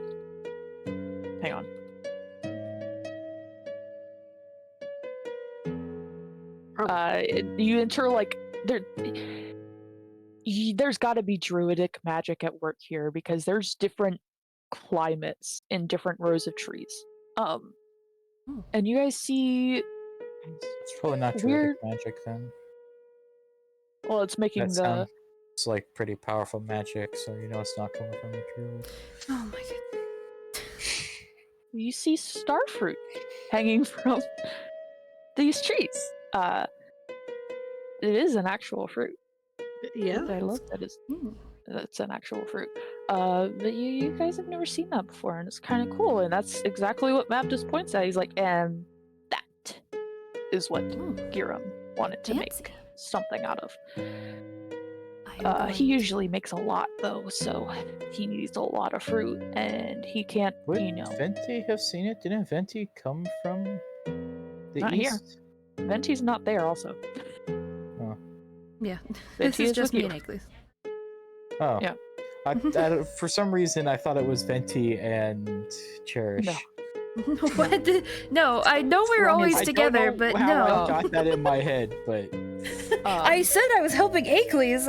Hang on. You enter like there's got to be druidic magic at work here because there's different climates in different rows of trees. And you guys see, It's probably not Weird- druidic magic then. well, it's making That the sounds like pretty powerful magic, so you know it's not coming from a druid. Oh my god. you see starfruit hanging from these trees. It is an actual fruit. Yeah. I love that it's an actual fruit. But you guys have never seen that before, and it's kind of cool. And that's exactly what Map just points at. He's like, and that is what Giram wanted to Fancy. make something out of. I'm He going usually makes a lot though, so he needs a lot of fruit, and he can't, Would you know. Venti have seen it? Didn't Venti come from the Not here. east? Venti's not there, also. Yeah. This Venti is is just with me you. and Iglis. Oh. Yeah. For some reason, I thought it was Venti and Cherish. No. What? No, I know we're Wrong always as- I together, don't know but how no. I got that in my head, but I said I was helping Acles.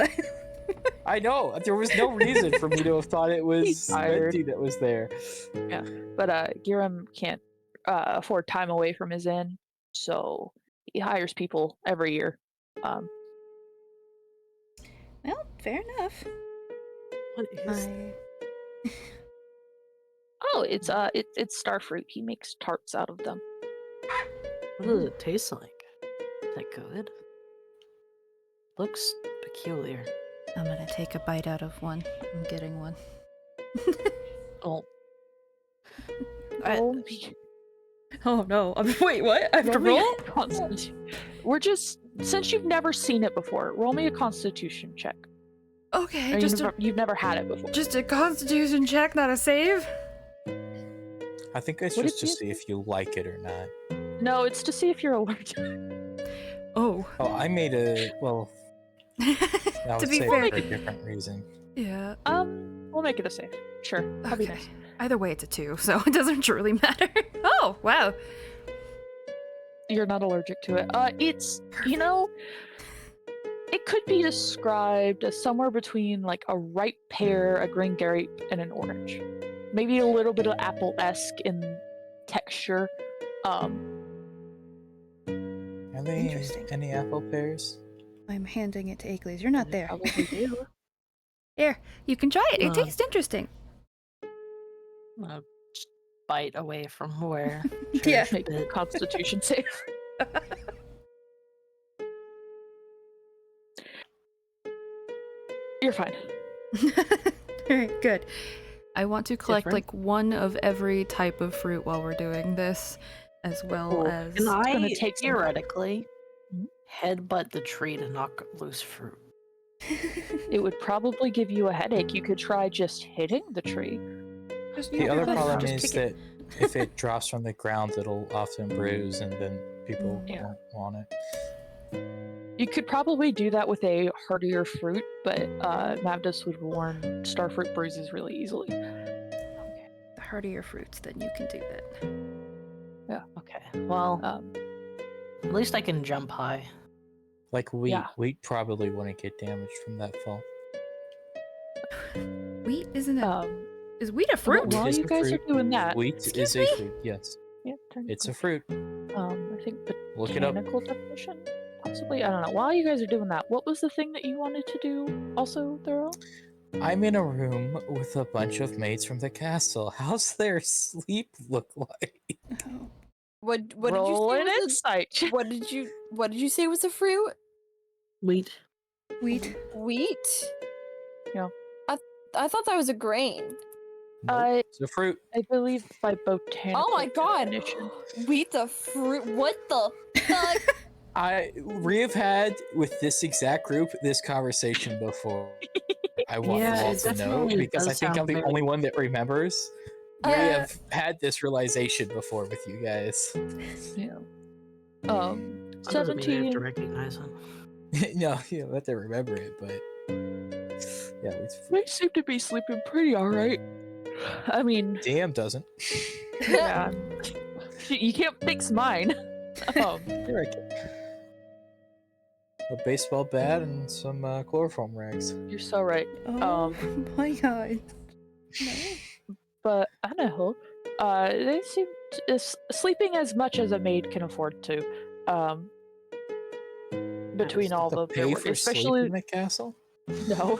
I know there was no reason for me to have thought it was He's tired. Venti that was there. But Giram can't afford time away from his inn, so he hires people every year. Well, fair enough. What is It's starfruit. He makes tarts out of them. What does it taste like? Is that good? Looks peculiar. I'm gonna take a bite out of one. I'm getting one. Oh, Roll Oh no! Wait, what? I have to me a roll? Constitution. We're just since you've never seen it before. Roll me a Constitution check. Okay, Or just you've never had it before. just a Constitution check, not a save. I think it's What just if to you- see if you like it or not. No, it's to see if you're allergic. Oh. Oh, I made a well. I To would be say fair, for a different reason. yeah. We'll make it a save. Sure. I'll be Okay. nice. Either way, it's a 2, so it doesn't truly matter. Oh, wow. You're not allergic to it. It's it could be described as somewhere between like a ripe pear, a green grape, and an orange. Maybe a little bit of apple-esque in texture. Are there Interesting. any apple pears? I'm handing it to Acles. You're not there. Probably do. Here, you can try it. It Uh. tastes interesting. just bite away from where. Yeah. Cherish Make a bit. Constitution save. You're fine. Alright, good. I want to collect Different. like one of every type of fruit while we're doing this, as well Cool. as. Can I gonna take some time. theoretically Mhm. headbutt the tree to knock loose fruit? It would probably give you a headache. You could try just hitting the tree. The other problem just is kick it. that if it drops from the ground, it'll often bruise, and then people Yeah. won't want it. You could probably do that with a hardier fruit, but Mavdus would warn starfruit bruises really easily. The hardier fruits, then you can do that. Okay. Well, at least I can jump high. Like wheat, Yeah. wheat probably wouldn't get damaged from that fall. Wheat isn't a. Um, Is wheat a but fruit? Wheat while is you a guys fruit. are doing that, Wheat Excuse is a me? fruit. Yes, yeah, turn it's a your- fruit. I think Look it up. botanical definition, possibly. I don't know. While you guys are doing that, what was the thing that you wanted to do? Also, Thorough. I'm in a room with a bunch of maids from the castle. How's their sleep look like? Oh. What did Roll you say an was insight. what did you say was a fruit? Wheat. Wheat. Wheat? Yeah. I thought that was a grain. Nope, it's a fruit. I believe by botanical. Oh my god! definition. Wheat the fruit? What the fuck? We have had with this exact group this conversation before. I want Yeah, you all it to know definitely because I does think I'm sound the very- only one that remembers. We Yeah. have had this realization before with you guys. Yeah. That doesn't mean I have 17. to recognize it. No, you don't have to remember it, but yeah, They seem to be sleeping pretty alright. I mean, damn doesn't. yeah. You can't fix mine. You're right. A baseball bat and some chloroform rags. You're so right. Oh my god. No. But I don't know. They seem sleeping as much as a maid can afford to. Between all To of their pay work, for sleep especially in the castle. no,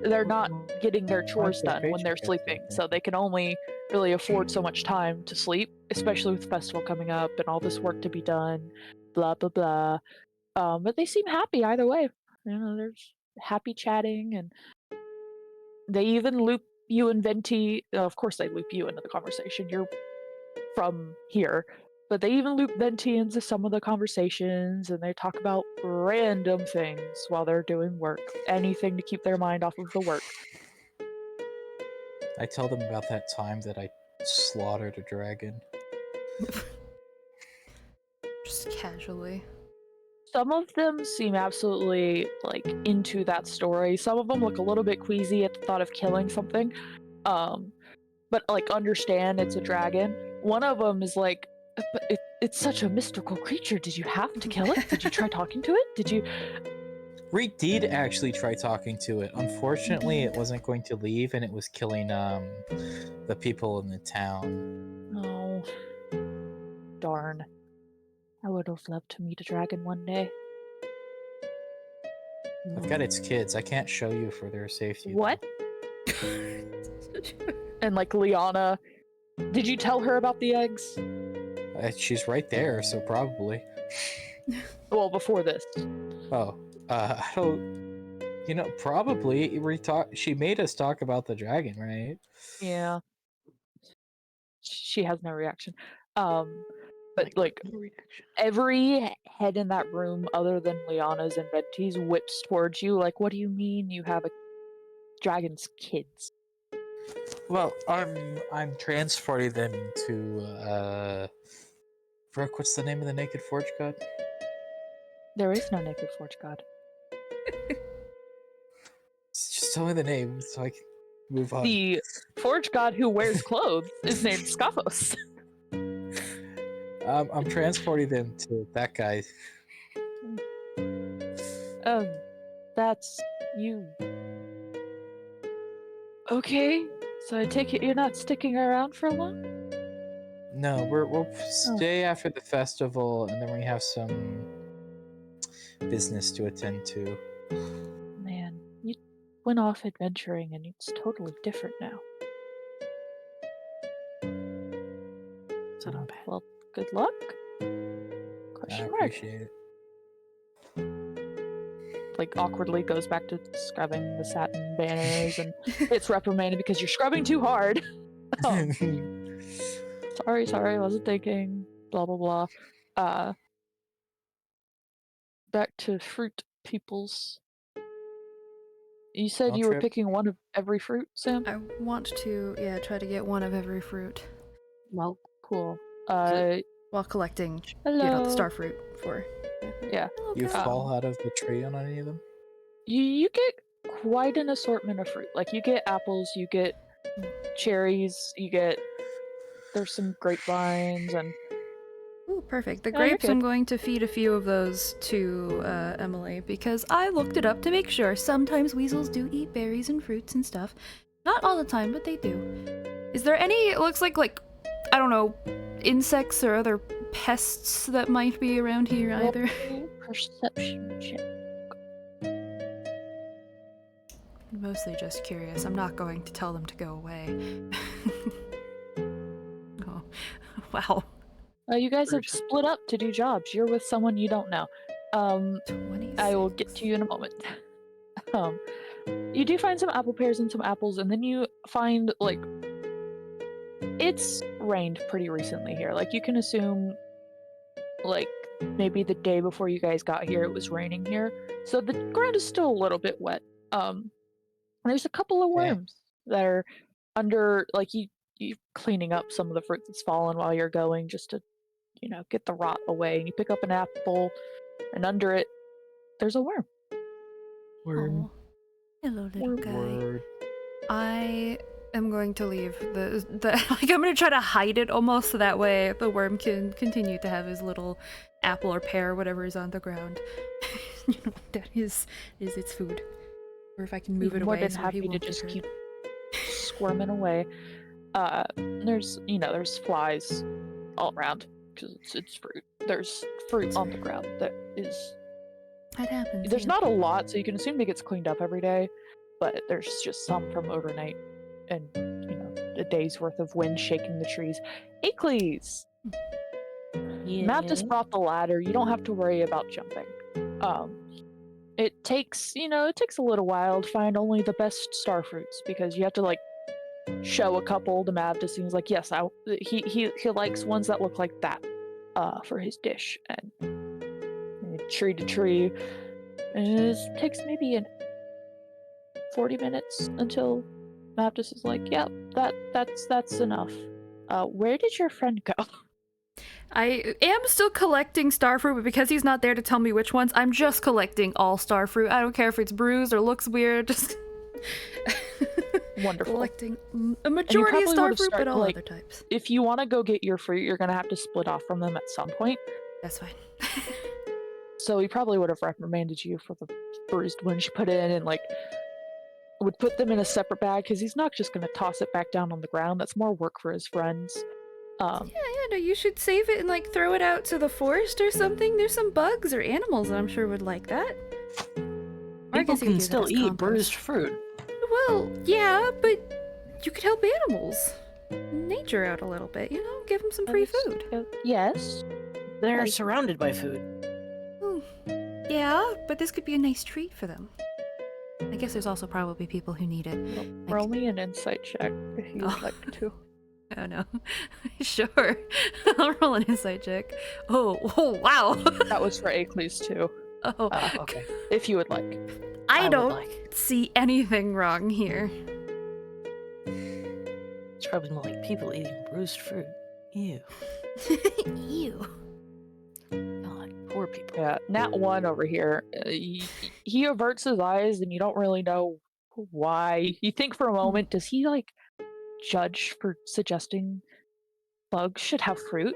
they're not getting their chores their done when they're paycheck, sleeping, okay. so they can only really afford so much time to sleep, especially with the festival coming up and all this work to be done. Blah blah blah. But they seem happy either way. You know, there's happy chatting, and they even loop you and Venti. Of course, they loop you into the conversation. You're from here, but they even loop Venti into some of the conversations, and they talk about random things while they're doing work. Anything to keep their mind off of the work. I tell them about that time that I slaughtered a dragon. Just casually. Some of them seem absolutely like into that story. Some of them look a little bit queasy at the thought of killing something. But like understand it's a dragon. One of them is like, but it's such a mystical creature. Did you have to kill it? Did you try talking to it? Did you? Reed did actually try talking to it. Unfortunately, it wasn't going to leave, and it was killing the people in the town. Oh, darn. I would have loved to meet a dragon one day. I've got its kids. I can't show you for their safety. though. What? And like Liana, did you tell her about the eggs? She's right there, so probably. Well, before this. Oh, I don't. You know, probably she made us talk about the dragon, right? Yeah. She has no reaction. But like no reaction. every head in that room other than Liana's and Venti's whips towards you like, what do you mean you have a dragon's kids? Well, I'm transporting them to Brooke, what's the name of the naked forge god? There is no naked forge god. Just tell me the name so I can move on. The forge god who wears clothes is named Scaphos. I'm transporting them to that guy. That's you. Okay, so I take it you're not sticking around for long? No, we'll stay after the festival, and then we have some business to attend to. Man, you went off adventuring and it's totally different now. So not bad. Well, good luck? I Question mark. appreciate it. Like awkwardly goes back to scrubbing the satin banners and it's reprimanded because you're scrubbing too hard. Oh, sorry, wasn't thinking. Blah blah blah. Back to fruit peoples. You said Don't you were trip. picking one of every fruit, Sam? I want to, yeah, try to get one of every fruit Well, cool. while collecting, Hello. the star fruit for. Yeah. You Okay. fall out of the tree on any of them? You get quite an assortment of fruit. Like you get apples, you get cherries, there's some grapevines and Ooh, perfect. The Oh, you're grapes, I'm good. going to feed a few of those to Emily because I looked it up to make sure. Sometimes weasels do eat berries and fruits and stuff. Not all the time, but they do. Is there any, it looks like, I don't know, insects or other pests that might be around here either? Roll perception check. Mostly just curious. I'm not going to tell them to go away. Oh, wow. You guys have split up to do jobs. You're with someone you don't know. 26. I will get to you in a moment. You do find some apple pears and some apples, and then you find like it's rained pretty recently here. Like you can assume, like maybe the day before you guys got here, it was raining here, so the ground is still a little bit wet. There's a couple of Okay. worms that are under, like you cleaning up some of the fruit that's fallen while you're going, just to get the rot away. And you pick up an apple, and under it, there's a worm. Oh, hello, little guy. Word. I am going to leave the like I'm gonna try to hide it almost so that way the worm can continue to have his little apple or pear or whatever is on the ground. That is its food. Or if I can move it More away than so he happy to won't just get keep hurt. squirming away. There's flies all around because it's fruit. There's fruit on the ground that is. That happens. There's yeah. not a lot, so you can assume it gets cleaned up every day, but there's just some from overnight and a day's worth of wind shaking the trees. Aicles! Matt just brought the ladder. You don't have to worry about jumping. It takes a little while to find only the best star fruits because you have to show a couple to Mavdis. He's like, yes, he likes ones that look like that for his dish, and tree to tree. And it takes maybe 40 minutes until Mavdis is like, yep, that's enough. Where did your friend go? I am still collecting starfruit, but because he's not there to tell me which ones, I'm just collecting all starfruit. I don't care if it's bruised or looks weird, just Wonderful. collecting a majority of probably would've starfruit, but all like, other types. If you want to go get your fruit, you're gonna have to split off from them at some point. That's fine. So he probably would have reprimanded you for the bruised ones you put in, and like would put them in a separate bag because he's not just gonna toss it back down on the ground. That's more work for his friends. Yeah, no, you should save it and like throw it out to the forest or something. There's some bugs or animals that I'm sure would like that. Or I People guess you could can use it still as eat compost. bruised fruit. Well, yeah, but you could help animals. Nature out a little bit, you know? Give them some free food. Yes. They're Like- surrounded by food. Oh, yeah, but this could be a nice treat for them. I guess there's also probably people who need it. Like- Roll me an insight check if you would Oh. like to. Oh no. Sure. I'll roll an insight check. Oh wow. That was for Acles too, Oh, Okay. if you would like. I would don't like. see anything wrong here. It's probably more like people eating bruised fruit. Ew. Ew. God, poor people. Yeah, Nat 1 over here. He averts his eyes, and you don't really know why. You think for a moment, does he like judge for suggesting bugs should have fruit?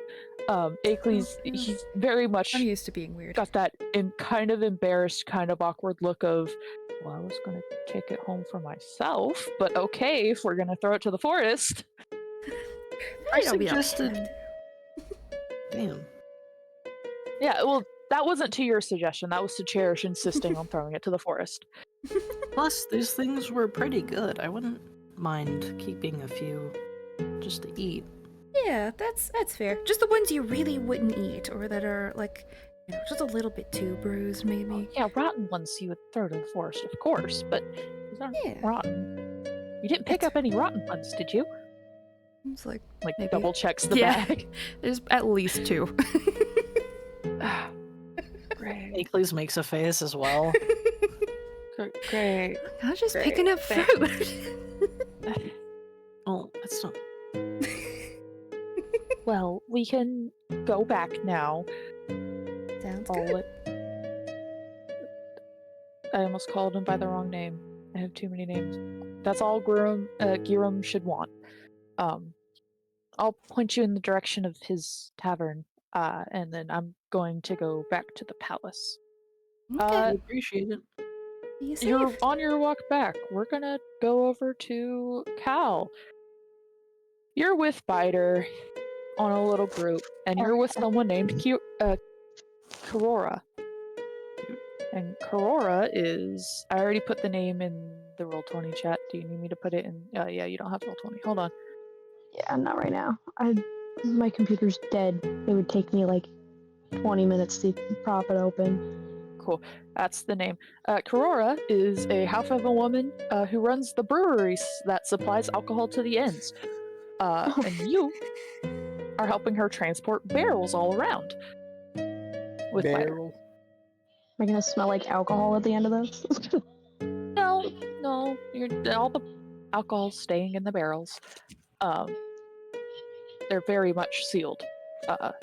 Acles, he's very much I'm used to being weird. got that kind of embarrassed, kind of awkward look of, well, I was gonna take it home for myself, but okay, if we're gonna throw it to the forest. I don't be suggested- upset. Damn. Yeah, well, that wasn't to your suggestion. That was to Cherish insisting on throwing it to the forest. Plus, these things were pretty good. I wouldn't mind keeping a few just to eat. Yeah, that's fair. Just the ones you really wouldn't eat, or that are like, you know, just a little bit too bruised, maybe. Yeah, rotten ones you would throw to the forest, of course, but these aren't Yeah. rotten. You didn't pick up any rotten ones, did you? It's like Like, Maybe. double checks the Yeah. bag. there's at least 2. Great. Acles makes a face as well. Great. I was just Great, picking up thank fruit. Oh, that's not. Well, we can go back now. Sounds I'll good. I almost called him by the wrong name. I have too many names. That's all Giram should want. I'll point you in the direction of his tavern, and then I'm going to go back to the palace. Okay. I appreciate it. Be safe. You're on your walk back. We're gonna go over to Cal. You're with Biter on a little group, and you're with someone named Karora. And Karora is... I already put the name in the Roll20 chat. Do you need me to put it in? Yeah, you don't have Roll20. Hold on. Yeah, not right now. My computer's dead. It would take me like 20 minutes to prop it open. Cool. That's the name. Karora is a half of a woman who runs the brewery that supplies alcohol to the inns. And you are helping her transport barrels all around. With Biter. Barrel. Am I gonna smell like alcohol at the end of this? No, all the alcohol's staying in the barrels. They're very much sealed.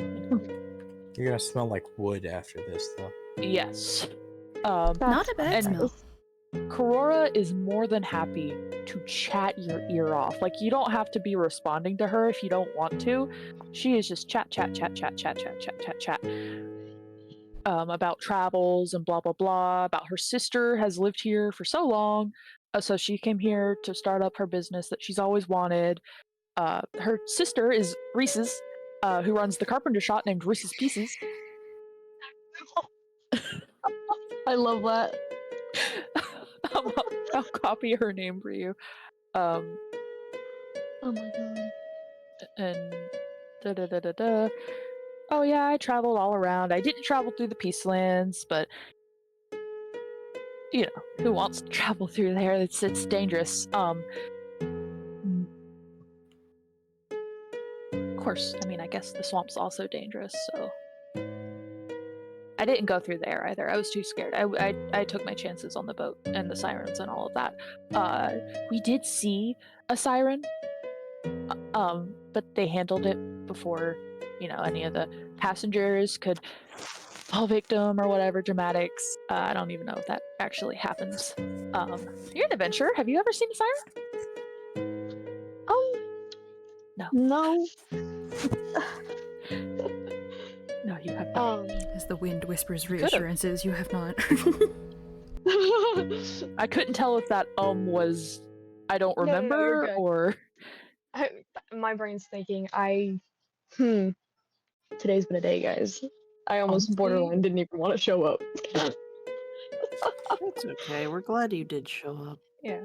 You're gonna smell like wood after this, though. Yes. Not a bad and- smell. Karora is more than happy to chat your ear off. Like, you don't have to be responding to her if you don't want to. She is just chat. About travels and blah blah blah. About her sister has lived here for so long, so she came here to start up her business that she's always wanted. Her sister is Reese's, who runs the carpenter shop named Reese's Pieces. I love that. I'll copy her name for you. Oh my god. And oh yeah, I traveled all around. I didn't travel through the Peacelands, but you know, who wants to travel through there? It's dangerous. Of course, I mean, I guess the swamp's also dangerous, so I didn't go through there either. I was too scared. I took my chances on the boat and the sirens and all of that. We did see a siren, but they handled it before any of the passengers could fall victim or whatever dramatics. I don't even know if that actually happens. You're an adventurer. Have you ever seen a siren? No. No. No, you have not. As the wind whispers could've. reassurances, you have not. I couldn't tell if that was I don't No, you're remember good. or My brain's thinking. Today's been a day, guys. I almost Honestly- borderline didn't even want to show up. It's okay. We're glad you did show up. yeah.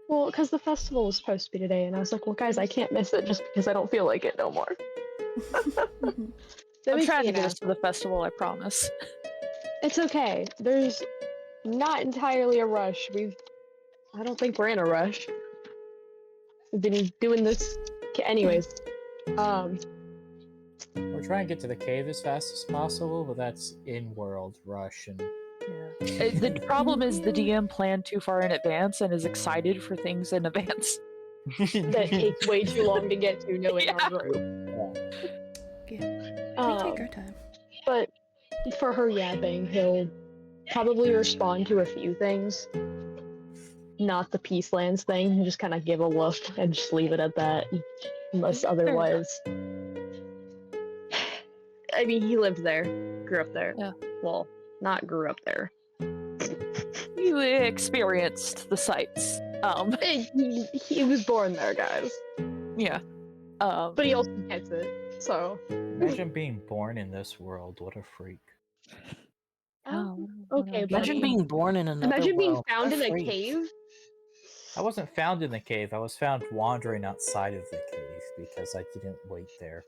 Well, because the festival was supposed to be today, and I was like, well, guys, I can't miss it just because I don't feel like it no more. That I'm makes trying me to an get us to the festival, I promise. It's okay. There's not entirely a rush. I don't think we're in a rush. We've been doing this. Anyways, We're trying to get to the cave as fast as possible, but that's in-world rush and The problem is the DM planned too far in advance and is excited for things in advance. that takes way too long to get to knowing Yeah. our group. We take Um, our time. but for her yapping, he'll probably respond to a few things. Not the Peacelands thing. He'll just kind of give a look and just leave it at that. Unless otherwise. I mean, he lived there. Grew up there. Yeah. Well, not grew up there. You experienced the sights. He was born there, guys. Yeah. But he also gets it, so. imagine being born in this world. What a freak. Okay, Imagine buddy. being born in another Imagine being world. found What in a freak. cave. I wasn't found in the cave. I was found wandering outside of the cave because I didn't wait there.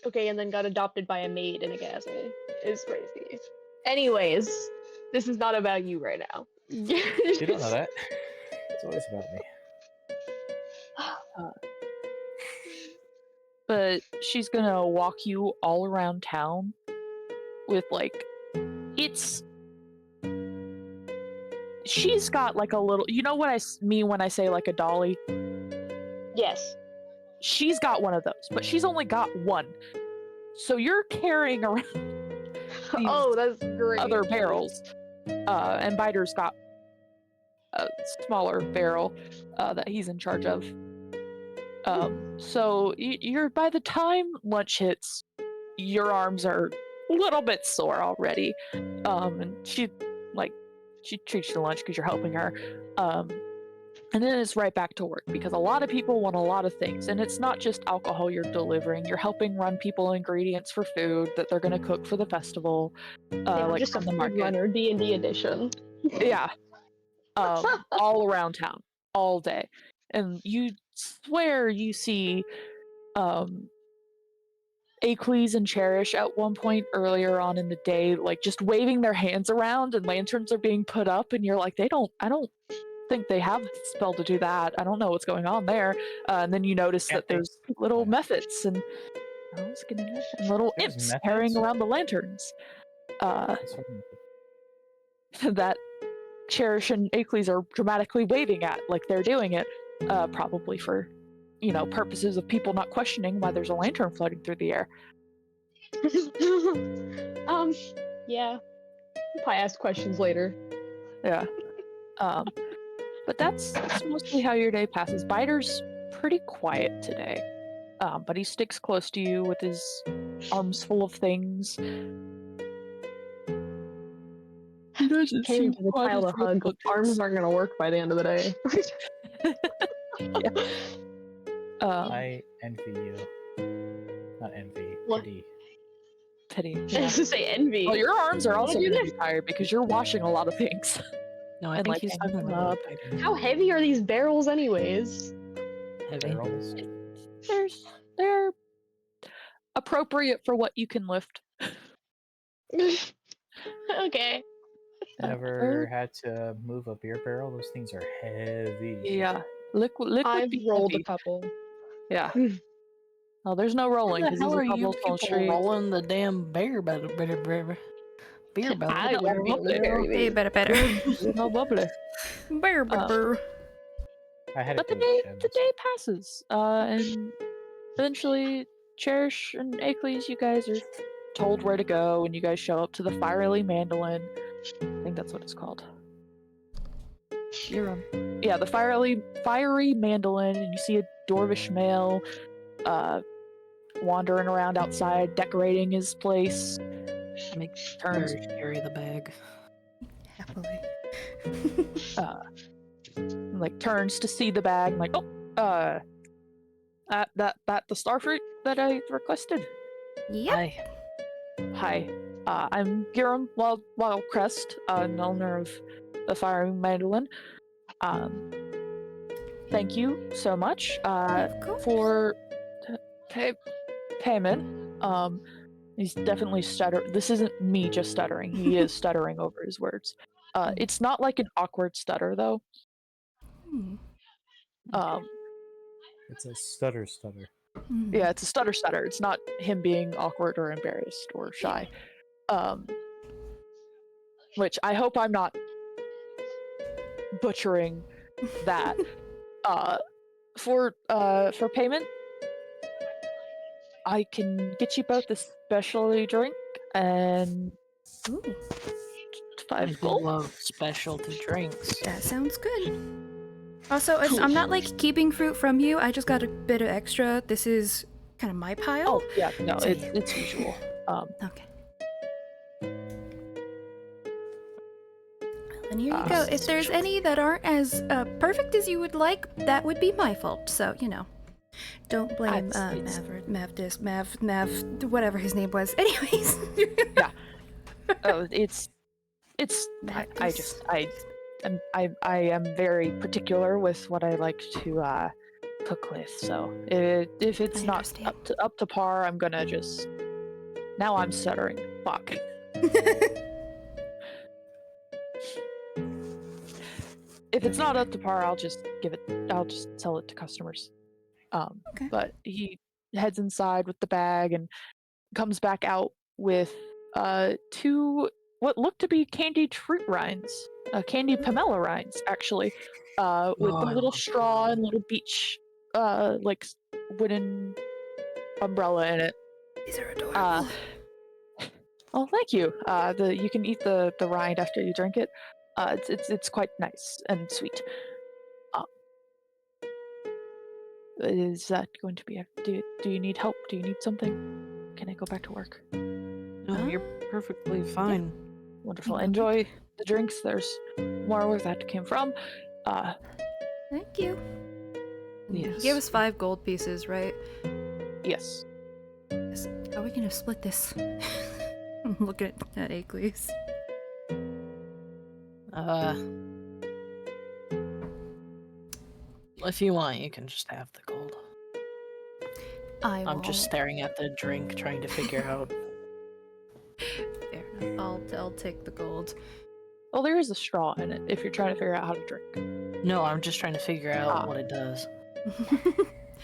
Okay, and then got adopted by a maid in a castle. It's crazy. Anyways, this is not about you right now. You don't know that. It's always about me. But she's gonna walk you all around town with she's got like a little, you know what I mean when I say like a dolly? Yes. She's got one of those, but she's only got one. So you're carrying around these Oh, that's great. other barrels. And Biter's got a smaller barrel that he's in charge of. So you're by the time lunch hits, your arms are a little bit sore already. And she treats you to lunch because you're helping her. And then it's right back to work because a lot of people want a lot of things, and it's not just alcohol you're delivering. You're helping run people ingredients for food that they're going to cook for the festival, like just from the a market. runner D&D edition. Yeah, all around town, all day, and you swear you see Acles and Cherish at one point earlier on in the day, like just waving their hands around, and lanterns are being put up, and you're like, I don't think they have the spell to do that. I don't know what's going on there. And then you notice that there's little methods and little There's imps methods? carrying around the lanterns. That Cherish and Acles are dramatically waving at, like they're doing it, probably for, purposes of people not questioning why there's a lantern floating through the air. Yeah. I'll probably ask questions later. Yeah. But that's mostly how your day passes. Biter's pretty quiet today, but he sticks close to you with his arms full of things. He doesn't Can't even give a child a hug. Arms aren't gonna work by the end of the day. Yeah. I envy you. Not envy. What? Pity. Pity. I Yeah. was to say envy. Well, your arms are also Don't do going to be tired because you're washing a lot of things. No, I And, think like, he's hang talking them about up. fighting. How heavy are these barrels anyways? Heavy. Barrels. They're appropriate for what you can lift. Okay. Ever had to move a beer barrel? Those things are heavy. Yeah. Liquid I've be rolled heavy. a couple. Yeah. Well, there's no rolling Where the because hell these are are you cobblestone people streets. rolling the damn beer barrel? Beer barrel. I Yeah, wouldn't be able to carry Hey, these. better. There's no bubbly. Brr. I had But to the do day passes, and eventually Cherish and Akeley, you guys are told where to go, and you guys show up to the Fiery Mandolin. I think that's what it's called. Yeah, the fiery mandolin, and you see a dwarvish male wandering around outside, decorating his place. Make Turns, her carry the bag. Happily. like turns to see the bag, like, oh, that the starfruit that I requested. Yep. Hi, I'm Giram Wildcrest, an owner of the Fiery Mandolin. Thank you so much Of course. for payment. He's definitely stuttering. This isn't me just stuttering. He is stuttering over his words. It's not like an awkward stutter though. Hmm. It's a stutter. Yeah, it's a stutter. It's not him being awkward or embarrassed or shy. Which I hope I'm not butchering that. For payment, I can get you both a specialty drink and Ooh, 5 I do gold. love specialty drinks. that sounds good. Also, Cool. I'm not like keeping fruit from you. I just got a bit of extra. This is kind of my pile. Oh yeah, no, So, it's usual. Okay. And here you go. If there's any that aren't as perfect as you would like, that would be my fault. So, don't blame It's- Mav, whatever his name was. Anyways. Oh, it's I am very particular with what I like to cook with. So if it's I not understand. up to par, I'm gonna just now I'm stuttering. Fuck. If it's not up to par, I'll just sell it to customers. Okay. But he heads inside with the bag and comes back out with 2 what look to be candied fruit rinds, candied pomelo rinds actually, with Oh, a I little love straw and little beach like wooden umbrella in it. These are adorable. Oh, thank you. You can eat the rind after you drink it. It's quite nice and sweet. Is that going to be? Do you need help? Do you need something? Can I go back to work? No, you're perfectly fine. Wonderful. Okay. Enjoy the drinks. There's more where that came from. Thank you. Yes. He gave us 5 gold pieces, right? Yes. How are we gonna split this? I'm looking at Akeley's. If you want, you can just have the gold. I'm just won't. staring at the drink, trying to figure out. Fair enough. I'll take the gold. Well, there is a straw in it if you're trying to figure out how to drink. No, I'm just trying to figure out Ah. what it does.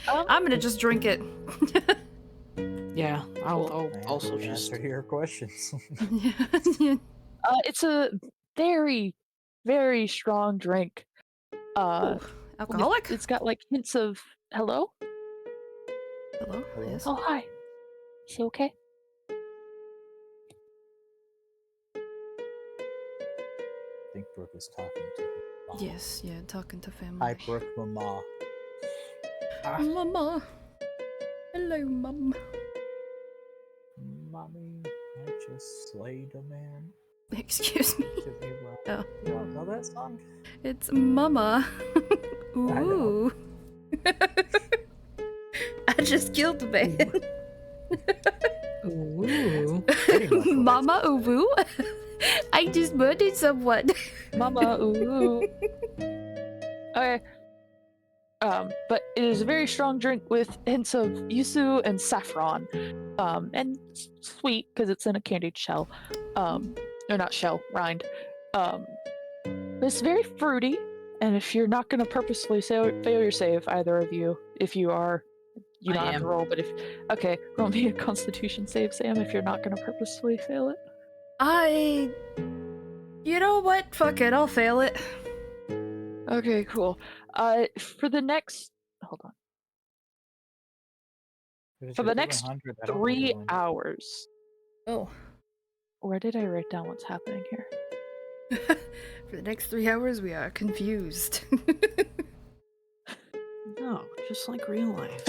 I'm gonna just drink it. Yeah, I'll And also we just. answer your questions. It's a very, very strong drink. Ooh, alcoholic? It's got like hints of hello. Hello? Hello? Yes. Oh, hi. Is he okay? I think Brooke is talking to her mom. Yes, yeah, talking to family. Hi, Brooke, mama. Mama. Hello, Mum. Mommy, I just slayed a man. Excuse me. To be right. Oh. You don't know that song? It's Mama. I know. Ooh. I just killed a man. Ooh. Pretty much what I Mama said. Uwu. I just murdered someone. Mama, ooh. Okay. But it is a very strong drink with hints of yuzu and saffron. And sweet because it's in a candied shell. Or not shell, rind. It's very fruity, and if you're not gonna purposefully fail your save, either of you, if you are, you I don't have am. to roll, but okay, roll me a Constitution save, Sam, if you're not gonna purposefully fail it. You know what? Fuck it, I'll fail it. Okay, cool. For the next, hold on. If it's For your the next 700, I don't 3 really want- hours. Oh. Where did I write down what's happening here? For the next 3 hours, we are confused. No, just like real life.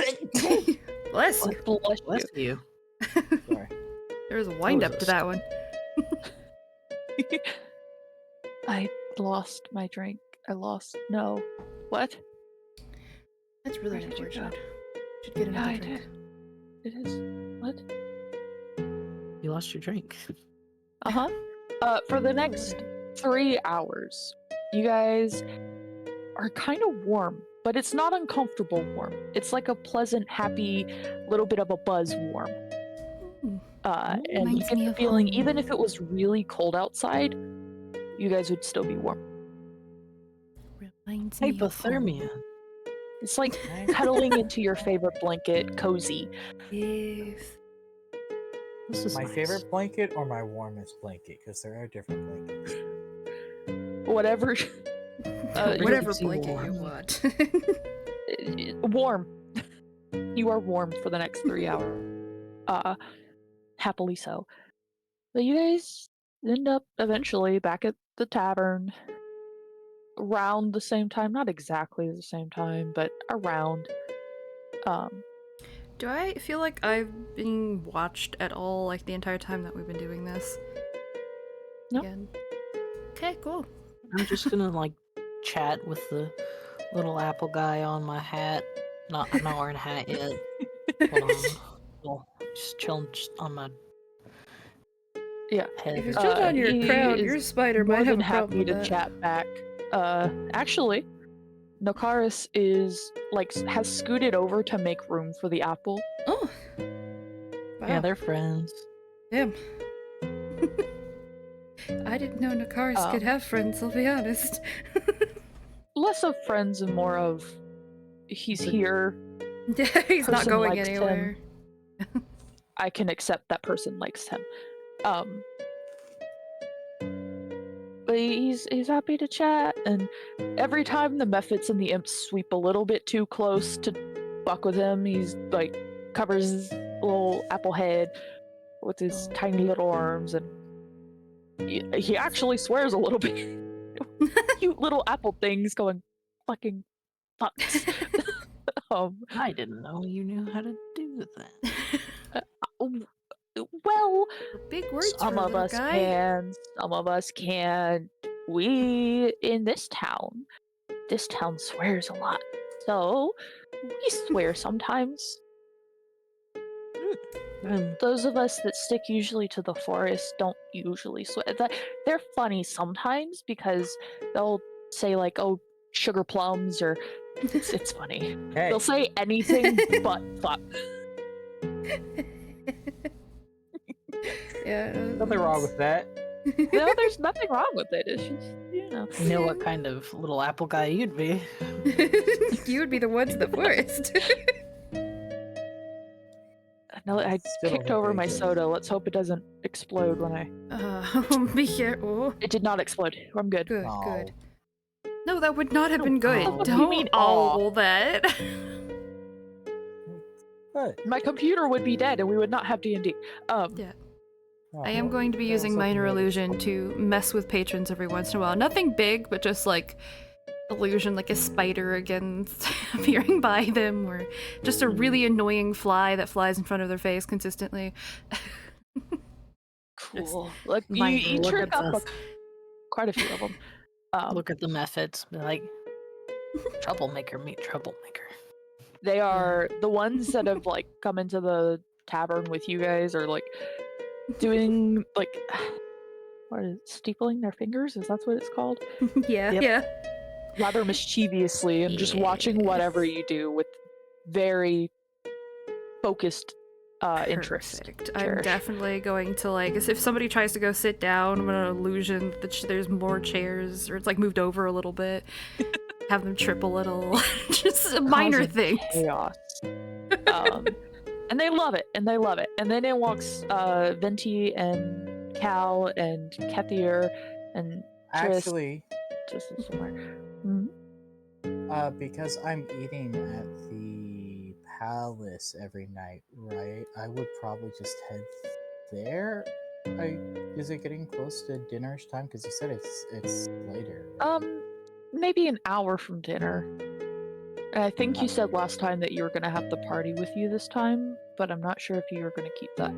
Bless you. Bless Bless you. Sorry. There was a wind up to Toast. that one. I lost my drink. No. What? That's really Where did you unfortunate. go? Should get Yeah, another I drink. did. It is. What? You lost your drink. Uh-huh. For the next 3 hours, you guys are kind of warm, but it's not uncomfortable warm. It's like a pleasant, happy, little bit of a buzz warm. Hmm. And you Reminds get me the of feeling, home. even if it was really cold outside, you guys would still be warm. Reminds me of home. Hypothermia. It's like cuddling into your favorite blanket, cozy. Yes. This is My nice. favorite blanket or my warmest blanket? Because there are different blankets. Whatever. Whatever keeps you blanket you warm. want. Warm. You are warm for the next 3 hours. Happily so. But you guys end up eventually back at the tavern around the same time. Not exactly the same time, but around. Do I feel like I've been watched at all, like the entire time that we've been doing this? No. Again. Okay, cool. I'm just gonna like chat with the little apple guy on my hat. I'm not wearing a hat yet. Hold on. Well, just chilling just on my Yeah. head. If it's just on your he crown, is your spider more might have than a problem happy with to that. chat back. Actually, Nokaris is like has scooted over to make room for the apple. Oh. Wow. Yeah, they're friends. Damn. I didn't know Nakaris could have friends, I'll be honest. Less of friends and more of he's here. Yeah, he's not Person going likes him. anywhere. I can accept that person likes him. But he's happy to chat, and every time the Mephits and the Imps sweep a little bit too close to fuck with him, he's like covers his little apple head with his tiny little arms, and he actually swears a little bit. Cute little apple things going fucking fucks. I didn't know you knew how to do that. Well, Big words some for a of little us guy. can, some of us can't. We in this town swears a lot, so we swear sometimes. Those of us that stick usually to the forest don't usually swear. They're funny sometimes because they'll say like, "Oh, sugar plums," or it's funny. Hey. They'll say anything but fuck. Yeah. Nothing wrong with that. No, there's nothing wrong with it. It's just, you know. You know what kind of little apple guy you'd be. You would be the ones in the forest. No, I Still don't kicked think over they my exist. soda. Let's hope it doesn't explode when I. Be careful. It did not explode. I'm good. Good, Aw. good. No, that would not have been good. What do you Don't mean, all that. What? My computer would be dead, and we would not have D&D. Yeah. Oh, I am going to be there was using something minor that illusion exploded. to mess with patrons every once in a while. Nothing big, but just like illusion, like a spider again appearing by them, or just a really annoying fly that flies in front of their face consistently. Cool. Look, Minor, you look turned at up this. quite a few of them. Look at the methods. Be like, troublemaker meet troublemaker. They are the ones that have like come into the tavern with you guys, are like doing like what is it, steepling their fingers? Is that what it's called? Yeah, Yep. yeah. Rather mischievously, and just watching whatever Yes. you do with very focused interest. Perfect. I'm Cherish. definitely going to, like, if somebody tries to go sit down, I'm gonna illusion that there's more chairs, or it's like moved over a little bit. Have them trip a little. Just minor Causing things. chaos. And they love it, and they love it. And then in walks Venti and Cal and Kethier and Tris. Actually, Just somewhere. because I'm eating at the palace every night, right? I would probably just head there. Is it getting close to dinner's time? Because you said it's later. Maybe an hour from dinner. And I think you said last time that you were gonna have the party with you this time, but I'm not sure if you were gonna keep that.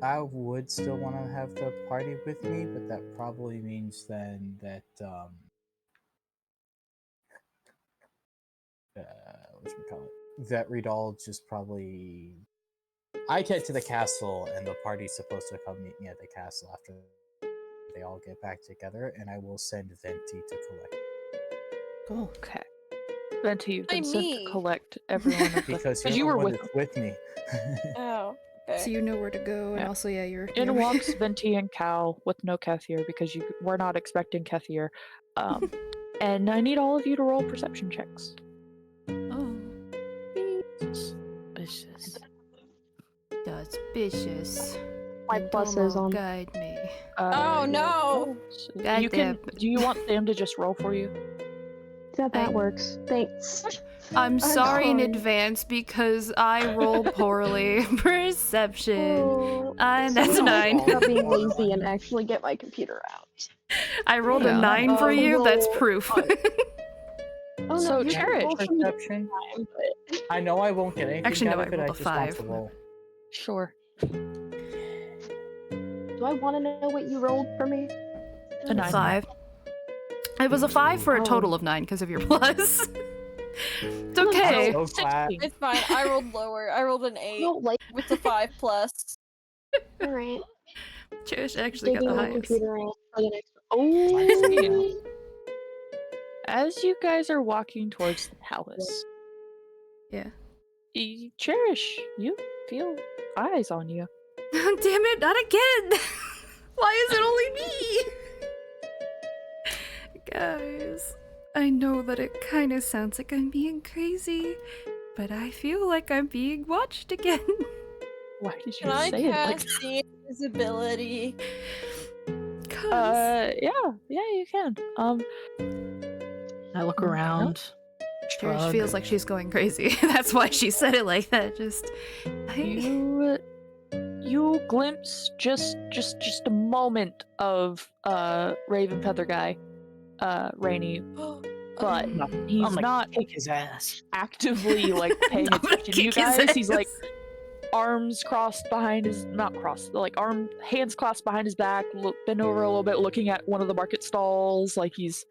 I would still want to have the party with me, but that probably means then that that Redall just probably. I get to the castle, and the party's supposed to come meet me at the castle after they all get back together, and I will send Venti to collect. Oh, Okay. Venti, you've been Why sent to me? collect everyone of the... Because you you're were the one with that's with me. Oh, okay. So you know where to go, and Yeah. also, yeah, you're. In walks Venti and Cal with no Kethier because you were not expecting Kethier. And I need all of you to roll perception checks. Oh, suspicious. suspicious. My And plus Domo is on. guide me. Oh, Yeah. no! God You can. damn. Do you want Sam to just roll for you? That works. Thanks. I'm sorry in sorry. advance because I rolled poorly. Perception. Oh, That's a someone 9. stop being lazy and actually get my computer out. I rolled a Yeah. 9 for you. That's Roll proof. on- Oh no, So, you can Cherish, roll for me this Perception. time, but I know I won't get anything Actually, out no, of I it. rolled I a just want to 5. roll. Sure. do I want to know what you rolled for me? A 9. 5. It was a 5 for a Oh. total of 9 because of your plus. It's Well, okay. I'm so glad. It's fine. I rolled lower. I rolled an 8 No, like, with the 5 plus. alright. Cherish actually got Digging the my highest. computer out for the next. seeing. Oh, As you guys are walking towards the palace, Yeah. Cherish, you feel eyes on you. Damn it, not again! Why is it only me? Guys, I know that it kind of sounds like I'm being crazy, but I feel like I'm being watched again. Why did you Can I say it like cast see invisibility? yeah, you can. I look around. Cherish Shrug. feels like she's going crazy. That's why she said it like that. You glimpse just a moment of Raven Feather Guy, Rainy, but he's I'm gonna not kick his ass. actively like paying I'm gonna attention to you kick his guys. He's like ass. arms crossed behind his hands clasped behind his back, bend over a little bit, looking at one of the market stalls, like he's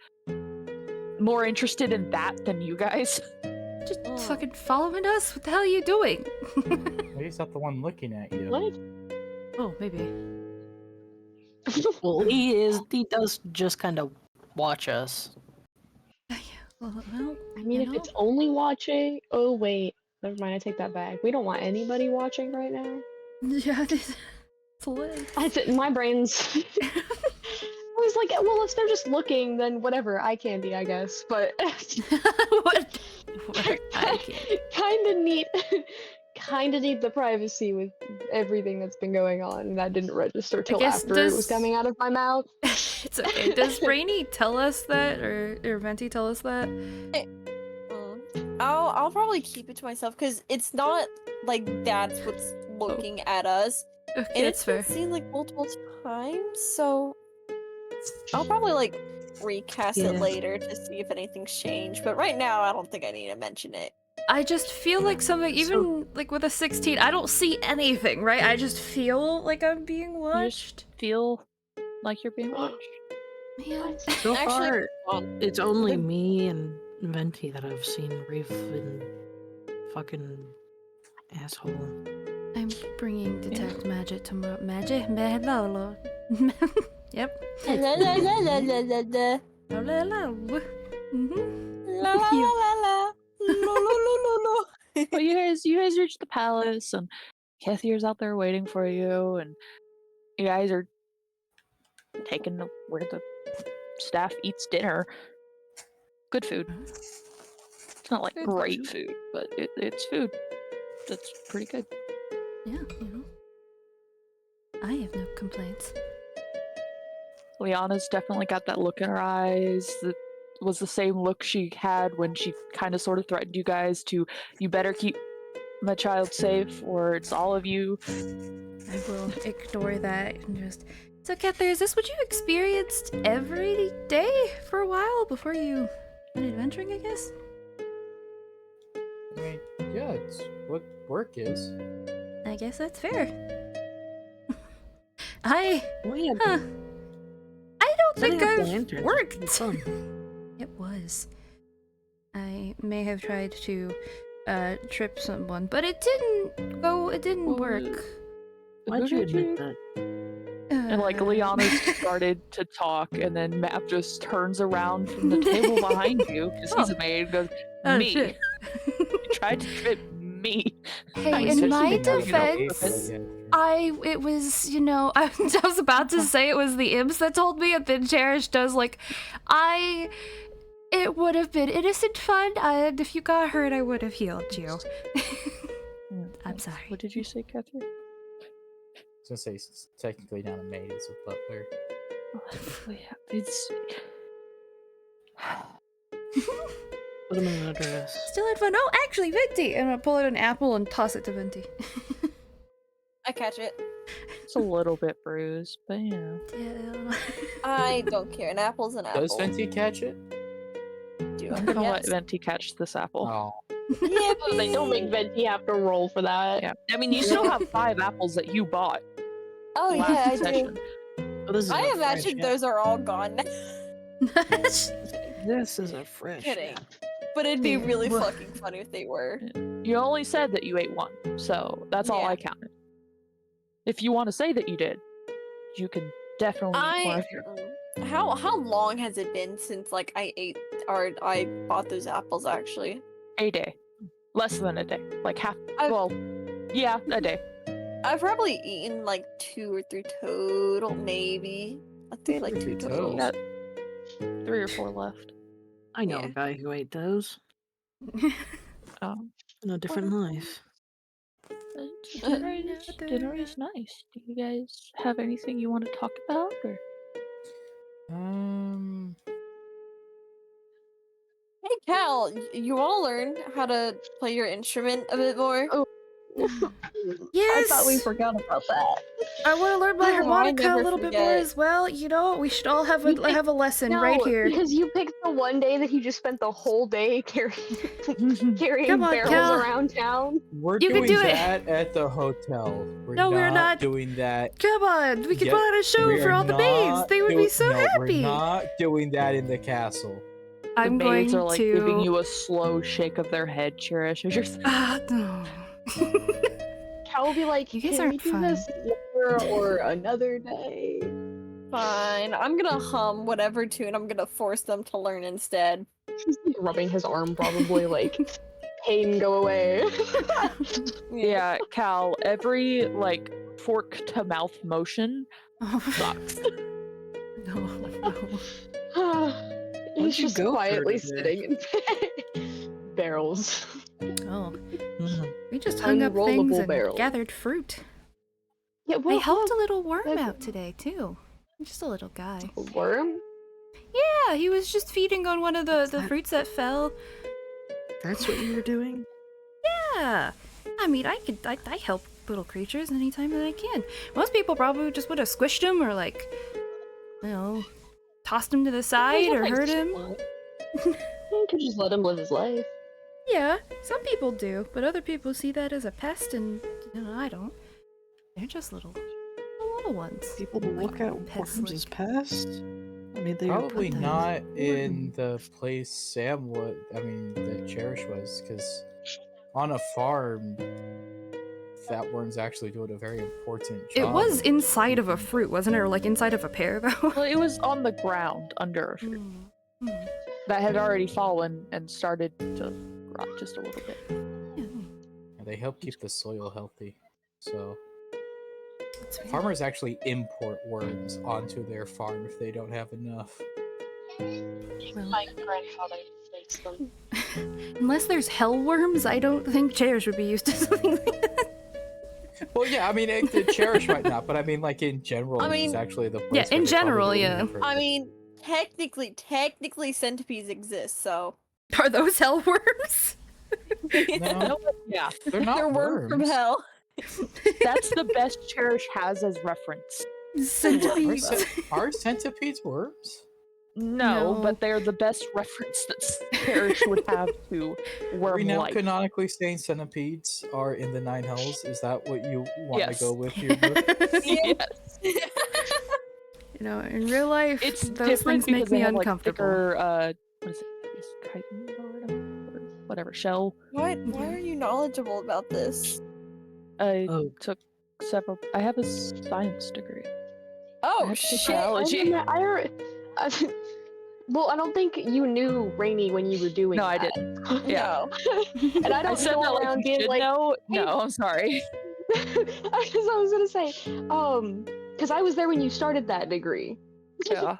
more interested in that than you guys. Just fucking following us? What the hell are you doing? Well, he's not the one looking at you. what? Oh, maybe. Well, he does just kind of watch us. Well, I mean, if it's only watching. Oh wait, never mind. I take that back. We don't want anybody watching right now. yeah, it's lit. I said my brain's. I was like, well, if they're just looking, then whatever. Eye candy, I guess. But What? I can't. kind of neat. Kind of need the privacy with everything that's been going on, and that didn't register till guess after it was does- coming out of my mouth. It's okay. Does Rainy tell us that, or Venti tell us that? I'll probably keep it to myself because it's not like that's what's looking at us. Okay, And that's it's been fair. seen like multiple times, so I'll probably like recast Yeah. it later to see if anything's changed. But right now, I don't think I need to mention it. I just feel like something, even like with a 16, I don't see anything, right? I just feel like I'm being You just watched. feel like you're being watched. Man. So Actually, far, it's only me and Venti that have seen Raven fucking asshole. I'm bringing detect magic tomorrow. Magic? Yep. La la la la la la la. La la la. Mhm. La la la la la. Lo, lo, lo, lo, lo. But you guys reach the palace, and Cathier's out there waiting for you, and you guys are taking where the staff eats dinner. Good food. It's not like Good great food, but it's food. That's pretty good. Yeah, I have no complaints. Liana's definitely got that look in her eyes that was the same look she had when she kind of sort of threatened you guys to, you better keep my child safe, or it's all of you. I will ignore that and just. So, Cather, is this what you experienced every day for a while before you went adventuring, I guess? I mean, yeah, it's what work is. I guess that's fair. I We had Huh. I don't setting think up the I've lanterns was worked. pretty fun. It was. I may have tried to trip someone, but it didn't go. It didn't work. Why'd you admit that? And like Liana started to talk, and then Map just turns around from the table behind you because he's a maid and goes, Oh, "Me, shit. you tried to trip me." Hey, Especially in my now that we know defense, April it was, I was about to say it was the imps that told me, and then Cherish does, it would have been innocent fun, and if you got hurt, I would have healed you. I'm sorry. What did you say, Catherine? I was gonna say it's technically not a maid; it's a butler. Yeah, it's. Put him in a dress. Still had fun. Oh, actually, Venti! And I pull out an apple and toss it to Venti. I catch it. It's a little bit bruised, but you know. Yeah. I don't care. An apple's an apple. Does Venti catch it? Do I'm gonna let yes. Venti catch this apple. Oh, Yippee! They don't make Venti have to roll for that. Yeah, I mean, you still have 5 apples that you bought Oh yeah, last I do. session. Oh, this is I a imagine fresh those are all gone now. This is a fresh. Kidding. But it'd be Yeah. really fucking funny if they were. You only said that you ate 1, so that's all Yeah. I counted. If you want to say that you did, you can definitely eat more I of your. how long has it been since like I ate or I bought those apples actually? A day. Less than a day. Like half. I've- Well, yeah, a day. I've probably eaten like 2 or 3 total, maybe. I think like 2 3 total. You got 3 or 4 left. I know Yeah. a guy who ate those in a different life. Dinner is nice. Do you guys have anything you want to talk about? Or? Hey Cal, you want to learn how to play your instrument a bit more? Oh. I thought we Yes! forgot about that. I want to learn my Oh, I harmonica a never little bit more forget. as well. We should all have You pick- a lesson No, right here. because you picked the one day that you just spent the whole day carrying Come on, barrels Cal. around town. we're You can doing do it. that at the hotel. No, we're not. doing that. Come on, we could Yet put on a show we for are all the maids. not They would be so no, happy. We're not doing that in the castle. I'm The going maids are like to. giving you a slow shake of their head, Cherish. As you're No. Cal will be like, You guys "Can we aren't do fun." this later or another day?" Fine. I'm gonna hum whatever tune I'm gonna force them to learn instead. He's like rubbing his arm, probably like, pain go away. Yeah, Cal, every like fork to mouth motion Oh, sucks. no. He's you just go for quietly today? sitting in barrels. Oh. Mhm. We just hung up things Unrollable and barrel. gathered fruit. Yeah, I well, helped a little worm Like- out today, too. Just a little guy. a worm? Yeah, he was just feeding on one of the that? fruits that fell. That's what you were doing? Yeah. I mean, I help little creatures anytime that I can. Most people probably just would have squished him or, tossed him to the side or hurt him. You could just let him live his life. Yeah, some people do, but other people see that as a pest, and I don't. They're just little ones. People look at pests, worms as pests? I mean, they were Probably put there not as in the place Sam would. I mean, that Cherish was, because on a farm, flatworms actually doing a very important job. It was of inside of a keeping- fruit, wasn't it? Or like inside of a pear, though? Well, it was on the ground under a fruit that had already fallen and started to rot just a little bit. And they help keep the soil healthy. So That's weird. farmers actually import worms onto their farm if they don't have enough. Well, My grandfather makes them. unless there's hellworms, I don't think chairs would be used to something like that. Well, yeah, I mean, the Cherish might not, but I mean, like in general, I it's mean- actually the place. Yeah, where in they probably general, do yeah. it. I mean, technically centipedes exist, so Are those hellworms? No, Yeah, they're not They're worms from worms. hell. that's the best Cherish has as reference. Are, Centipedes. are centipedes worms? No, No. but they're the best reference that Cherish would have to Are we now worm-like. canonically saying centipedes are in the nine hells? Is that what you want to Yes. go with here, Brooke? Yes. You know, in real life, It's those different things make because they me have like uncomfortable. thicker what is it? Is chitin or whatever shell. Why are you knowledgeable about this? I Oh, took several. I have a science degree. I Oh had to take shit! biology. Well, I don't think you knew Rainy when you were doing No, I that. didn't. Yeah. No. And I I don't said go that like around you being should like, know. hey, No, I'm sorry. I was gonna say, because I was there when you started that degree. Yeah.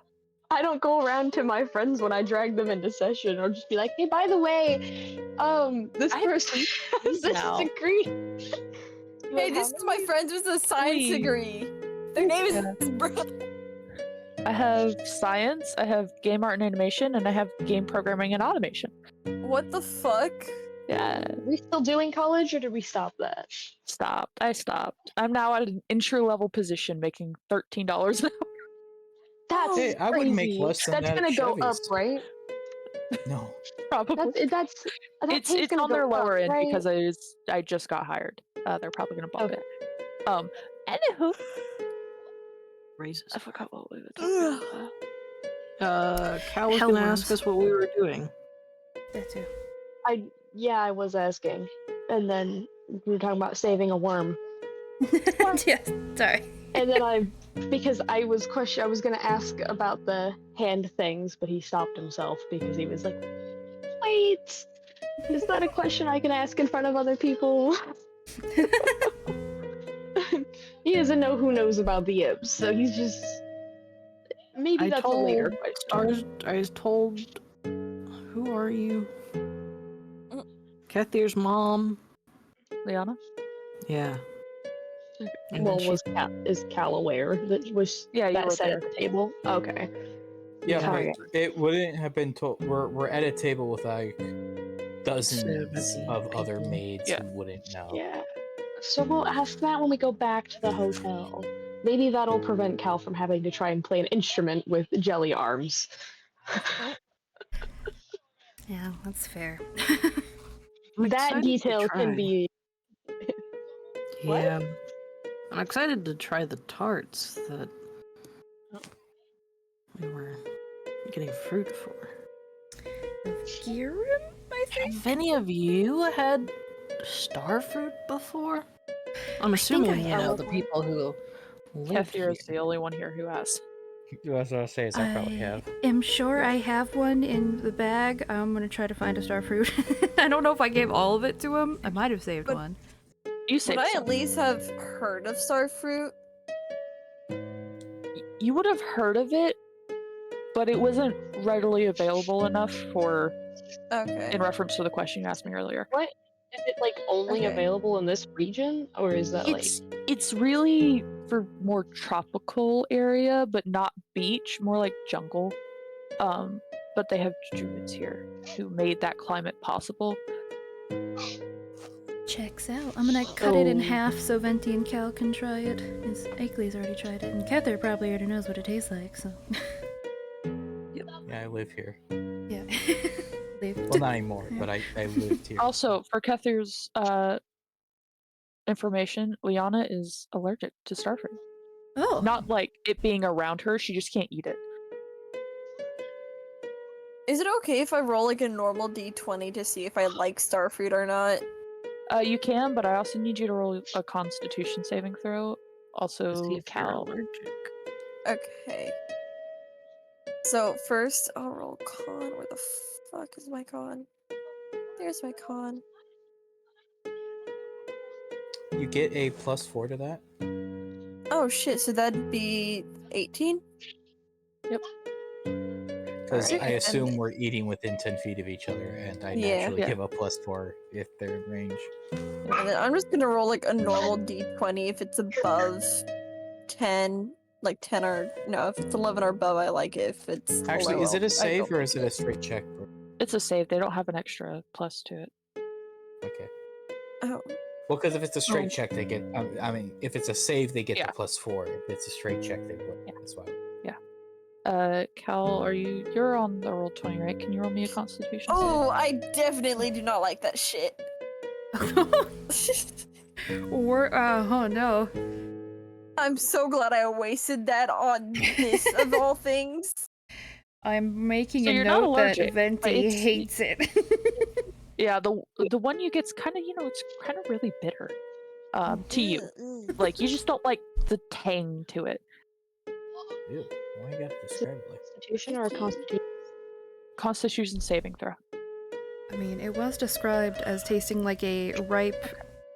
I don't go around to my friends when I drag them into session or just be like, hey, by the way, this I have person has these this now. degree. Hey, this is my friends with a science Three. degree. Their name is Yeah. Bro. I have science, I have game art and animation, and I have game programming and automation. What the fuck? Yeah. Are we still doing college or did we stop that? Stopped. I stopped. I'm now at an entry level position making $13 an hour. That's Hey, I would make crazy. less than That's that at gonna go up, Chevy's. right? No. Probably. That It's pay's gonna on go their up, lower end right? because I just got hired. They're probably gonna bump Okay. it. Anywho, raises. I forgot what we were talking about. Cal was gonna ask Hellworms. us what we were doing. That too. I was asking, and then we were talking about saving a worm, Yes, sorry. and then because I was gonna ask about the hand things, but he stopped himself because he was like, "Wait, is that a question I can ask in front of other people?" He doesn't know who knows about the Ibs, so he's just maybe I that's a later question. I was told. Who are you? Kathir's mom. Liana? Yeah. And Well, then is Cal aware that was Yeah, you that were set there. at the table? Okay. Yeah, Sorry. but it wouldn't have been told. We're at a table with like dozens 70 of other people. maids Yeah. who wouldn't know. Yeah. So we'll ask that when we go back to the hotel. Maybe that'll prevent Cal from having to try and play an instrument with jelly arms. Yeah, that's fair. I'm That excited to detail can try. be. What? Yeah. I'm excited to try the tarts that we were getting fruit for. Girim, I think? Have any of you had star fruit before? I'm assuming, I you have. know, the people who live Kathir here. is the only one here who has. That's what I was say. Is I probably have. am sure I have one in the bag. I'm gonna try to find a star fruit. I don't know if I gave all of it to him. I might have saved But- one. You Would saved I some. at least have heard of starfruit? You would have heard of it, but it wasn't readily available enough for Okay. in reference to the question you asked me earlier. What? Is it like only Okay. available in this region? Or is that like. It's really for more tropical area, but not beach, more like jungle. But they have druids here who made that climate possible. Checks out. I'm gonna cut it in So- half so Venti and Cal can try it. Because Akeley's already tried it, and Kathir probably already knows what it tastes like, so. Yeah, I live here. Yeah. Lived. Well, not anymore, but I lived here. Also, for Kethir's information, Liana is allergic to starfruit. Oh. Not like it being around her, she just can't eat it. Is it okay if I roll like a normal d20 to see if I like starfruit or not? You can, but I also need you to roll a Constitution saving throw. To Also, see if you're Cal. allergic. Okay. So first I'll roll con. Where the fuck is my con? There's my con. You get a +4 to that. Oh shit, so that'd be 18? Because Alright, I and assume we're eating within 10 feet of each other, and I Yeah. naturally Yeah. give a +4 if they're in range. And then I'm just gonna roll like a normal d20 if it's above 10. Like 10 or no, if it's 11 or above, I like it. If it's Actually, below, is it a I save don't or is it like a straight check? Bro? It's a save. They don't have an extra plus to it. Okay. Oh. Well, because if it's a straight Oh. check, they get. I mean, if it's a save, they get Yeah. the +4. If it's a straight check, they would. Yeah. That's why. Cal, you're on the roll 20, right? Can you roll me a Constitution Oh, I definitely do not like that shit. Oh no. I'm so glad I wasted that on this of all things. I'm making So a you're not note that allergic, but Venti it's- hates it. save? Yeah, the one you get's kind of, it's kind of really bitter. To you. Like, you just don't like the tang to it. Ew. Why you gotta describe it like? Constitution or a constitution? Constitution saving throw. I mean, it was described as tasting like a ripe,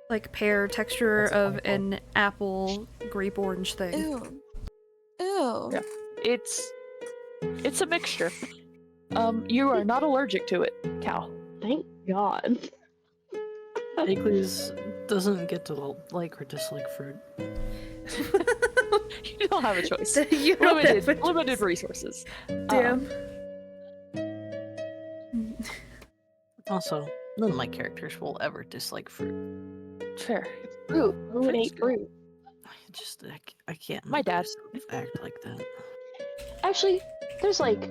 like pear texture That's a of 24. an apple grape orange thing. Ew. Ew. Yeah. It's a mixture. You are not allergic to it, Cal. Thank God. Bakley's doesn't get to like or dislike fruit. You don't have a choice. You don't have a Limited resources. Damn. Also, none of my characters will ever dislike fruit. Fair. Fruit. Who would Fruit's eat fruit? I can't. My make dad. myself act like that. Actually, there's like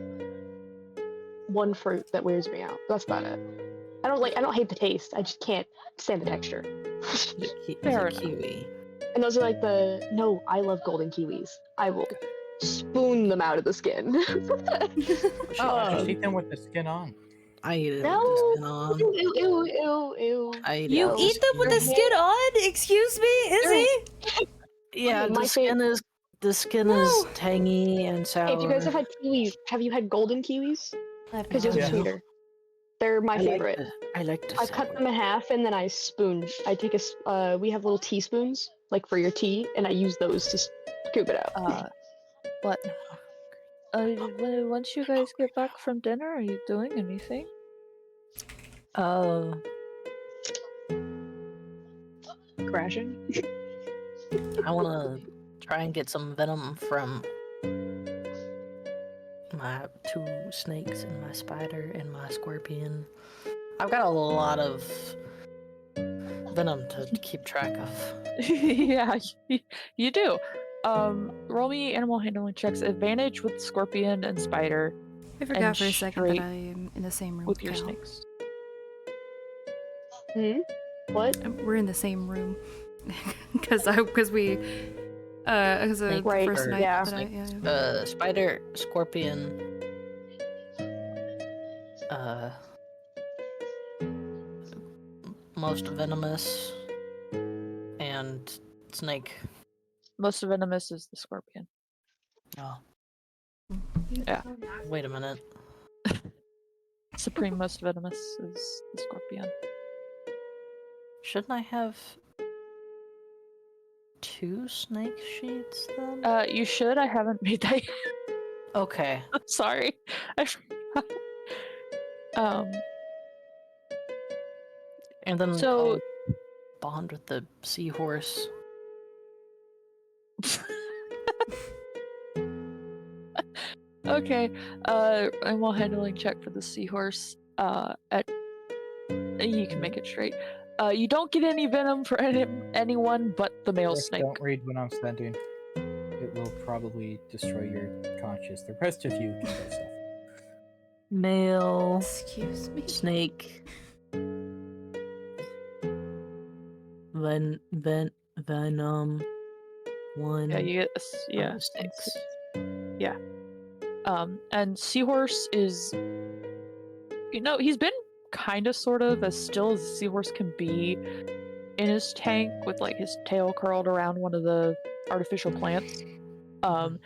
one fruit that weirds me out. That's about it. I don't hate the taste. I just can't stand the texture. Is Fair it enough. kiwi? And those are like no, I love golden kiwis. I will spoon them out of the skin. Just eat them with the skin on. I eat it No. with the skin on. Ew. I eat You it eat them with the skin on? Excuse me, Izzy? Yeah, My the skin is tangy and sour. Hey, if you guys have had kiwis, have you had golden kiwis? Because those are Yeah. sweeter. They're my favorite. I like the I cut them in half and then I spoon. I take we have little teaspoons, like for your tea, and I use those to scoop it out. But once you guys get back from dinner, are you doing anything? Crashing. I want to try and get some venom from my 2 snakes and my spider and my scorpion. I've got a lot of venom to keep track of. Yeah, you do. Roll me animal handling checks. Advantage with scorpion and spider I forgot And for a second that straight I am in the same room with your Cal. snakes. What? We're in the same room because we because the Snake Right, first or night yeah. that Spider, scorpion, most venomous, and snake. Most venomous is the scorpion. Oh, Yeah. wait a minute. Supreme most venomous is the scorpion. Shouldn't I have 2 snake sheets then? You should. I haven't made that yet. Okay. I'm sorry. I forgot. And then So- I'll bond with the seahorse. Okay. Animal handling check for the seahorse. You can make it straight. You don't get any venom for anyone but the male Just snake. don't read what I'm sending. It will probably destroy your conscience. The rest of you can go stuff. Male Excuse me. snake. Venom. 1. Yeah, you get yeah. 6. And seahorse is, he's been kind of sort of as still as a seahorse can be in his tank with like his tail curled around one of the artificial plants. But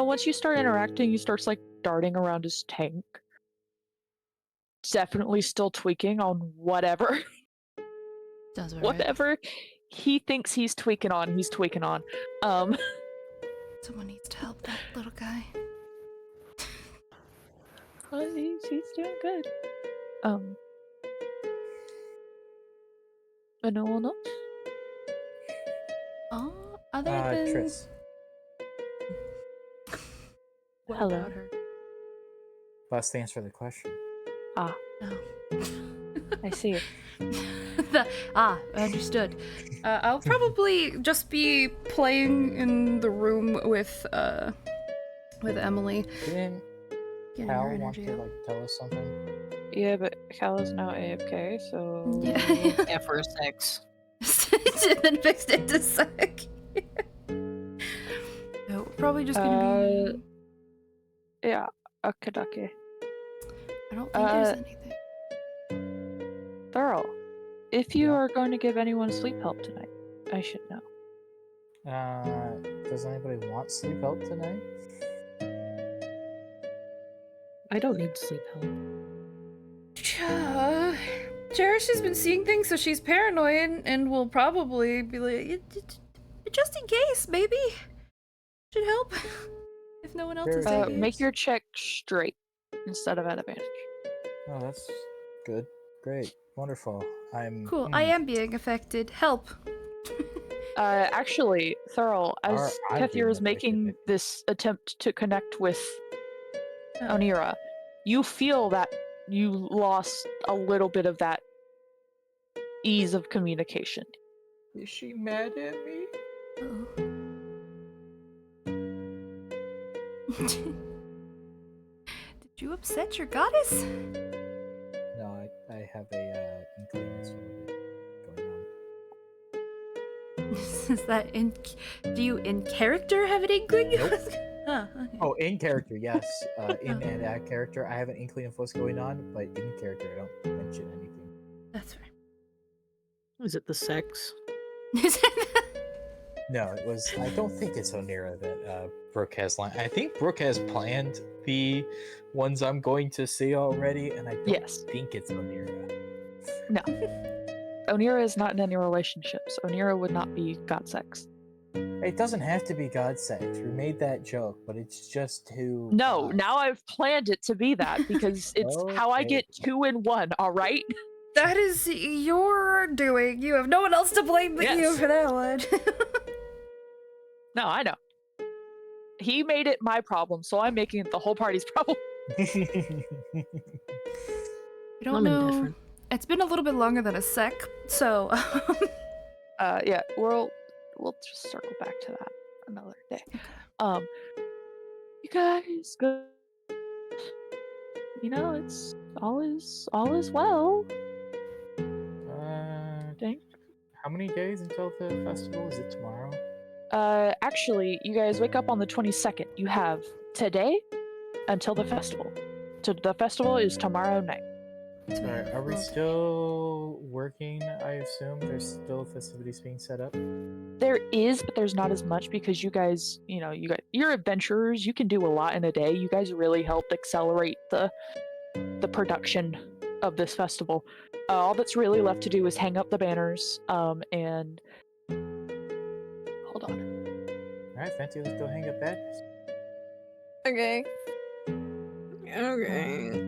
once you start interacting, he starts like darting around his tank. Definitely still tweaking on whatever. Sounds about right. Whatever he thinks he's tweaking on, he's tweaking on. Someone needs to help that little guy. Well, he's doing good. Anyone else? Oh, other than Triss. what Hello. about her? Best answer the question. Ah, Oh. I see it. Understood. I'll probably just be playing in the room with Emily. Didn't Getting Cal her want energy to up. like tell us something? Yeah, but Cal is now AFK, so Yeah. Yeah, for a sex. And then fixed it to sec. No, we're probably just gonna be. yeah, okay. I don't think there's anything. Thorough. If you Yeah. are going to give anyone sleep help tonight, I should know. Does anybody want sleep help tonight? I don't need sleep help. Cherish has been seeing things, so she's paranoid and will probably be like, just in case, maybe. Should help. If no one else is Very taking Make it. your check straight instead of at advantage. Oh, that's good. Great. Wonderful. Cool, I am being affected. Help. Actually, Thurl, as I'm Kethir being is making affected. this attempt to connect with Oh. Onira, you feel that you lost a little bit of that ease of communication. Is she mad at me? Did you upset your goddess? No, I have a inkling as to what is going on. Is that in? Do you in character have an inkling? Nope. Huh, okay. Oh, in character, yes. In and at character, I have an inkling of what's going on, but in character, I don't mention anything. That's right. Is it the sex? No, it was. I don't think it's Onira that Brooke has line. I think Brooke has planned the ones I'm going to say already, and I don't think it's Onira. No. Onira is not in any relationships. Onira would not be god sex. It doesn't have to be God sex. We made that joke, but it's just too. No, now I've planned it to be that because it's how I Okay. get 2 in 1, alright? That is your doing. You have no one else to blame but you Yes. for that one. No, I know. He made it my problem, so I'm making it the whole party's problem. I don't I'm know. indifferent. It's been a little bit longer than a sec, so. Yeah, we'll just circle back to that another day. You guys go. You know, it's all is well. Think. How many days until the festival? Is it tomorrow? Actually, you guys wake up on the 22nd. You have today until the festival. So the festival is tomorrow night. Alright, are we still working? I assume there's still festivities being set up. There is, but there's not as much because you guys, you're adventurers. You can do a lot in a day. You guys really helped accelerate the production of this festival. All that's really left to do is hang up the banners. And hold on. Alright, Fancy, let's go hang up banners. Okay. Okay.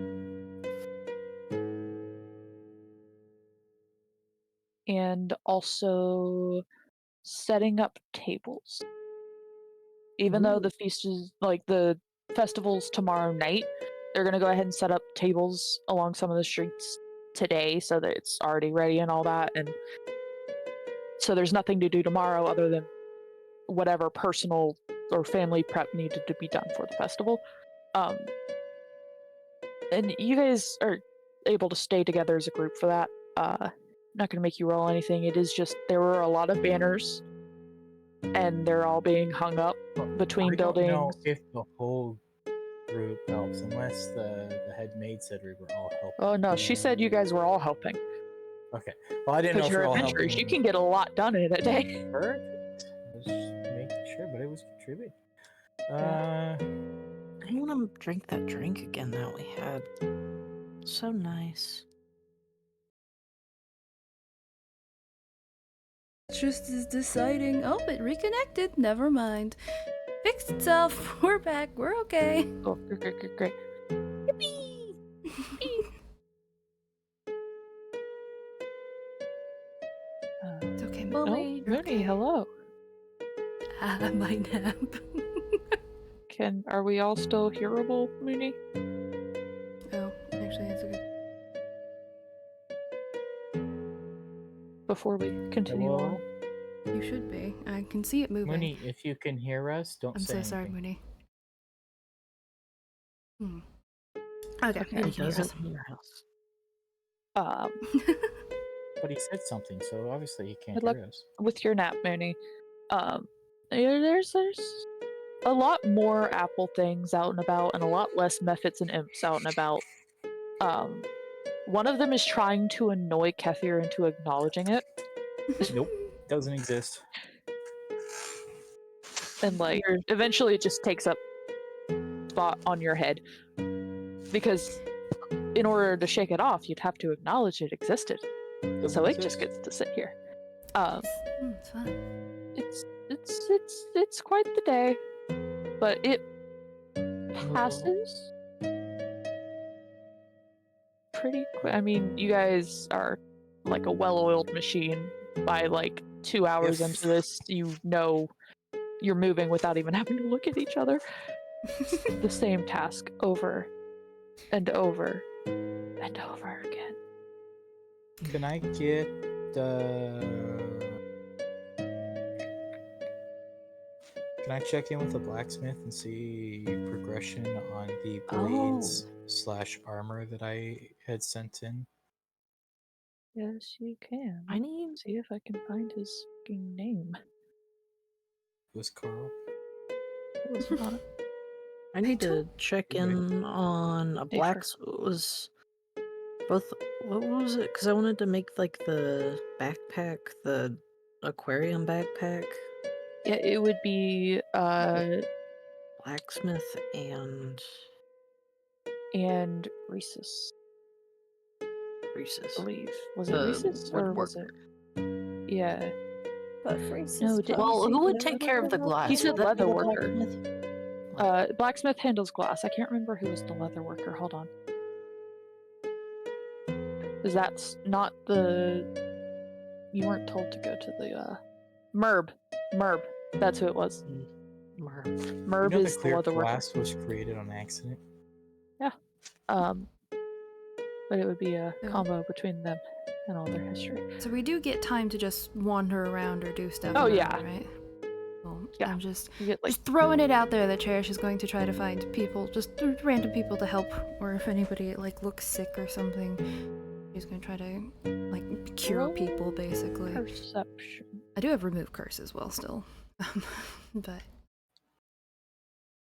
And also setting up tables. Even though the feast is like the festival's tomorrow night, they're gonna go ahead and set up tables along some of the streets today so that it's already ready and all that. And so there's nothing to do tomorrow other than whatever personal or family prep needed to be done for the festival. And you guys are able to stay together as a group for that. I'm not gonna make you roll anything. It is just there were a lot of banners and they're all being hung up between buildings. I don't know if the whole group helps, unless the head maid said we were all helping. Oh no, she said you guys were all helping. Okay. Well, I didn't know Because if you're we're all adventurers, helping. you can get a lot done in a day. Perfect. I was just making sure, but it was contributing. I want to drink that drink again that we had. So nice. Just is deciding. Oh, it reconnected. Never mind. Fixed itself. We're back. We're okay. Oh, great. Yippee! It's okay, Mooney. Oh, Mooney, hello. My nap. Are we all still hearable, Mooney? Oh, actually, that's a good. before we continue on. Hello? You should be. I can see it moving. Mooney, if you can hear us, don't I'm say so anything. sorry, Mooney. Okay, Okay. you He can hear us. doesn't hear us. But he said something, so obviously he can't Good luck hear us. with your nap, Mooney. There's a lot more Apple things out and about, and a lot less Mephits and Imps out and about. One of them is trying to annoy Kethir into acknowledging it, Nope, doesn't exist. and like eventually it just takes up spot on your head. Because in order to shake it off, you'd have to acknowledge it existed. Doesn't So it exist. just gets to sit here. It's fine. It's quite the day, but it passes pretty quick. I mean, you guys are like a well-oiled machine. By like 2 hours If- into this, you know you're moving without even having to look at each other. The same task over and over and over again. Can I get Can I check in with the blacksmith and see progression on the blades / armor that I had sent in? Yes, you can. I need. See if I can find his fucking name. It was Carl. It was not. I need to don't- check Okay. in on a Hey, blacks. Was both. What was it? Because I wanted to make like the backpack, the aquarium backpack, Yeah, it would be blacksmith, and Rhesus, Reese's. I believe. Was it The Rhesus or was woodworker. it? Yeah. But Reese's No, did- Well, who would Leather take care of the worker? glass? He said Would that be the leather worker. blacksmith? Blacksmith handles glass. I can't remember who was the leather worker. Hold on. Because that's not the. You weren't told to go to the Merb. That's who it was. Mer- Merb You know is the the clear leather worker. glass was created on accident? But it would be a Yeah. combo between them and all their history. So we do get time to just wander around or do stuff. Oh, around, yeah. Right? Well, Yeah. I'm just You get like throwing it out there that Cherish is going to try to find people, just random people to help, or if anybody like looks sick or something, she's going to try to like cure Roll people basically. perception. I do have remove curse as well still, but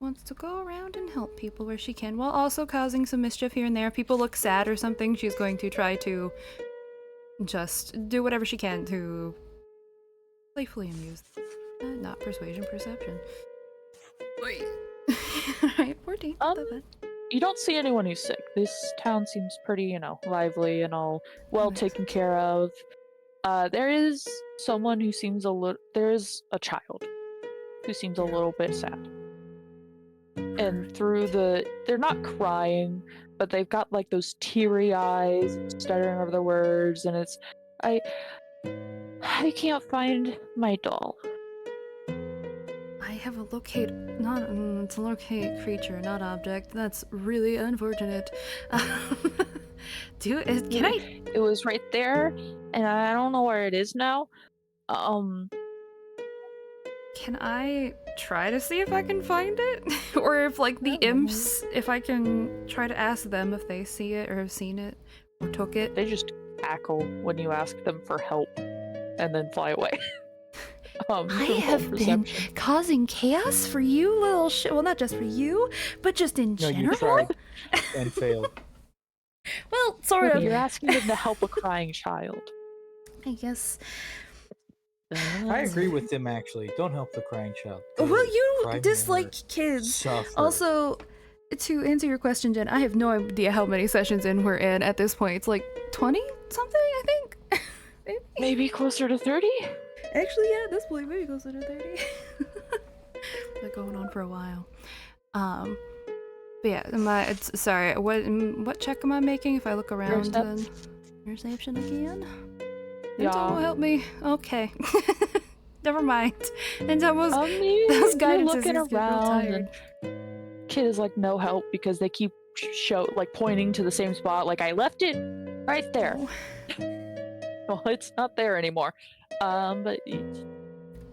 wants to go around and help people where she can, while also causing some mischief here and there. If people look sad or something, she's going to try to just do whatever she can to playfully amuse them. Not persuasion, perception. Wait. Alright, 14. Not that bad. You don't see anyone who's sick. This town seems pretty, lively and all well Nice. taken care of. There is someone who seems a little. There is a child who seems a little bit sad. And they're not crying, but they've got like those teary eyes, stuttering over the words, and it's, I can't find my doll. I have a locate, it's a locate creature, not object. That's really unfortunate. Can I? It was right there, and I don't know where it is now. Can I try to see if I can find it? Or if, like, the imps, if I can try to ask them if they see it or have seen it or took it? They just cackle when you ask them for help, and then fly away. I roll have been perception. causing chaos for you, little shit. Well, not just for you, but just in No, you general. tried and failed. Well, sort of. You're asking them to help a crying child. I guess. I agree with them, actually. Don't help the crying child. Well, you Cry dislike more, kids. suffer. Also, to answer your question, Jen, I have no idea how many sessions in we're in at this point. It's like 20 something, I think. Maybe closer to 30? Actually, yeah, at this point, maybe closer to 30. Been going on for a while. But yeah, sorry. What check am I making if I look around? Perception. Perception again. Yeah. Intel will help me. Okay. Never mind. Intel was. Those Those you're guidances looking get real around, tired. and kid is like no help because they keep pointing to the same spot. Like I left it right there. Well, it's not there anymore. But it's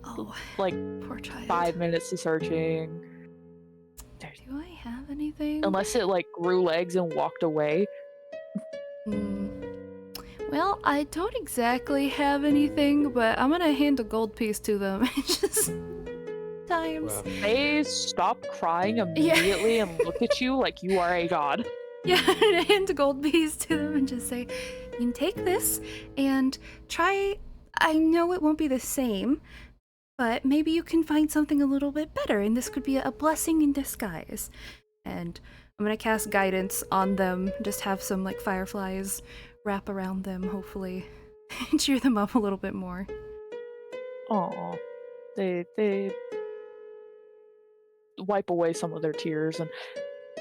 Oh, like poor child. 5 minutes of searching. Do I have anything? Unless it like grew legs and walked away. Well, I don't exactly have anything, but I'm gonna hand a gold piece to them. Just times. Well, They stop crying immediately and look at you like you are a god. Yeah, and hand a gold piece to them and just say, you can take this and try. I know it won't be the same, but maybe you can find something a little bit better, and this could be a blessing in disguise. And I'm gonna cast guidance on them, just have some like fireflies wrap around them, hopefully, and cheer them up a little bit more. Aw. They wipe away some of their tears and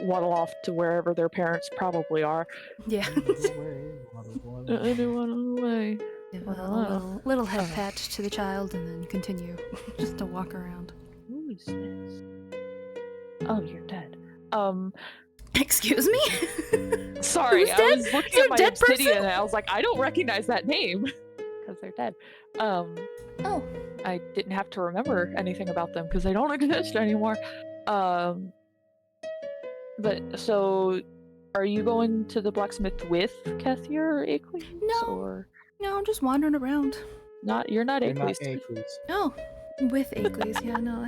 waddle off to wherever their parents probably are. Yeah. Anyone away. Give a little head pat to the child and then continue just to walk around. Who is this? Oh, you're dead. Excuse me? Sorry, Who's I dead? was Is looking there at a my dead obsidian person? and I was like, I don't recognize that name because they're dead. Oh. I didn't have to remember anything about them because they don't exist anymore. But so, are you going to the blacksmith with Kethier or Acles? No. Or No, I'm just wandering around. not? You're not you're not Acles. Acles. Oh, with Acles, yeah, no.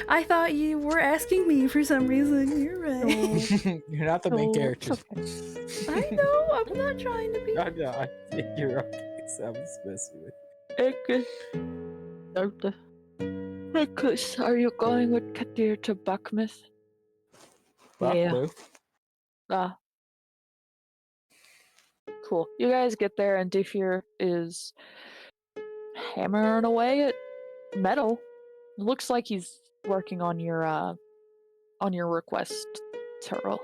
I thought you were asking me for some reason. You're right. You're not the main character. I know, I'm not trying to be. I know, I think you're okay, so I was messing with Acles. Acles, are you going with Kethier to Buckmouth? you. Yeah. Blue. Ah. Cool. You guys get there and Defier is hammering away at metal. Looks like he's working on your request, Turl.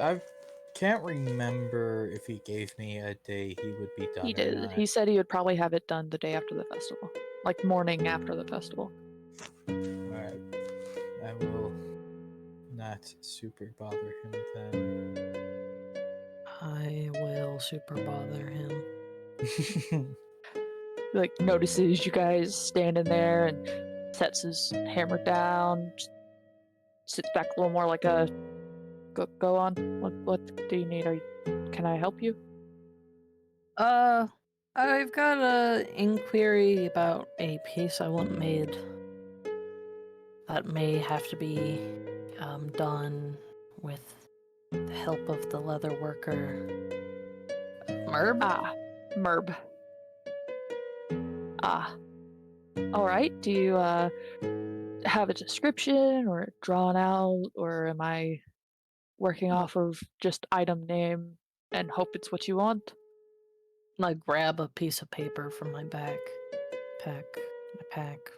I can't remember if he gave me a day he would be done. He or did. not. He said he would probably have it done the day after the festival. Like morning after the festival. Alright. I will not super bother him then. I will super bother him. Like notices you guys standing there and sets his hammer down, sits back a little more like a go on. What do you need? Can I help you? I've got a inquiry about a piece I want made that may have to be done with the help of the leather worker Merb. Merb. Alright, do you have a description or drawn out, or am I working off of just item name and hope it's what you want? I grab a piece of paper from my bag.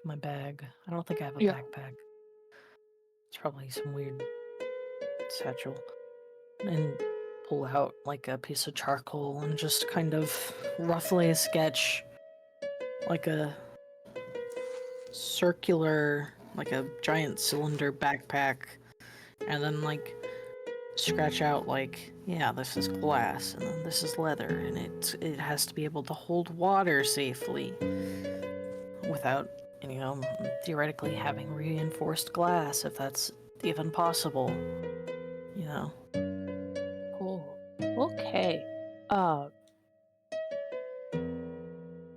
My bag. I don't think I have a Yeah. backpack. It's probably some weird satchel. And pull out like a piece of charcoal and just kind of roughly sketch like a circular, like a giant cylinder backpack, and then like scratch out like, yeah, this is glass and then this is leather, and it has to be able to hold water safely without, theoretically having reinforced glass, if that's even possible, Cool. Okay.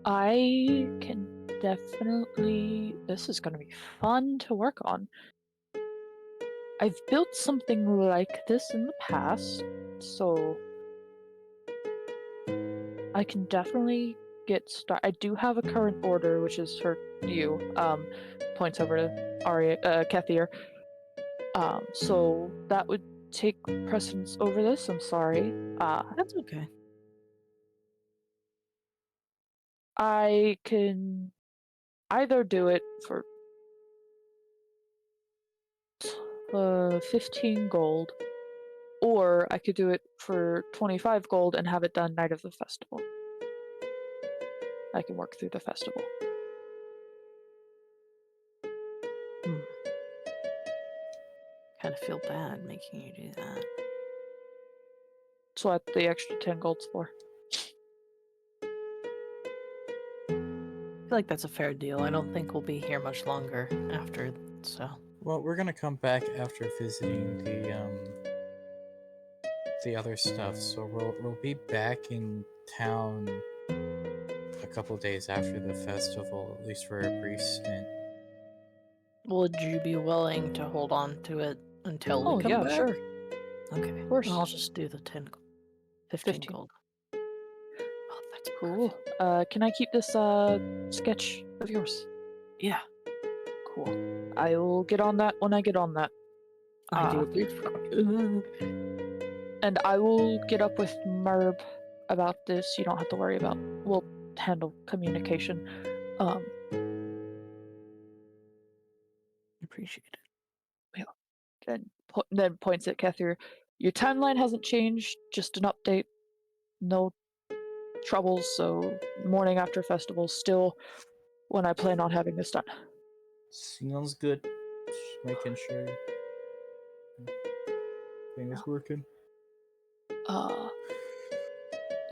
I can definitely. This is gonna be fun to work on. I've built something like this in the past, so I can definitely get started. I do have a current order, which is for you. Points over to Kethier. So that would take precedence over this. I'm sorry. That's okay. I can either do it for 15 gold, or I could do it for 25 gold and have it done night of the festival. I can work through the festival. Kind of feel bad making you do that. That's what the extra 10 gold's for. I feel like that's a fair deal. I don't think we'll be here much longer after, so. Well, we're gonna come back after visiting the other stuff, so we'll be back in town a couple days after the festival, at least for a brief stint. Would you be willing to hold on to it until we Oh, come yeah, back? sure. Okay. Of course. I'll just do the 15 15. gold. Oh, that's Cool. perfect. Can I keep this sketch of yours? Yeah, Cool. I will get on that when I get on that. I do Ah. appreciate. And I will get up with Merb about this. You don't have to worry about. We'll handle communication. Appreciate it. And then points at Kethir. Your timeline hasn't changed. Just an update. No troubles. So morning after festival, still when I plan on having this done. Sounds good. Just making sure things working.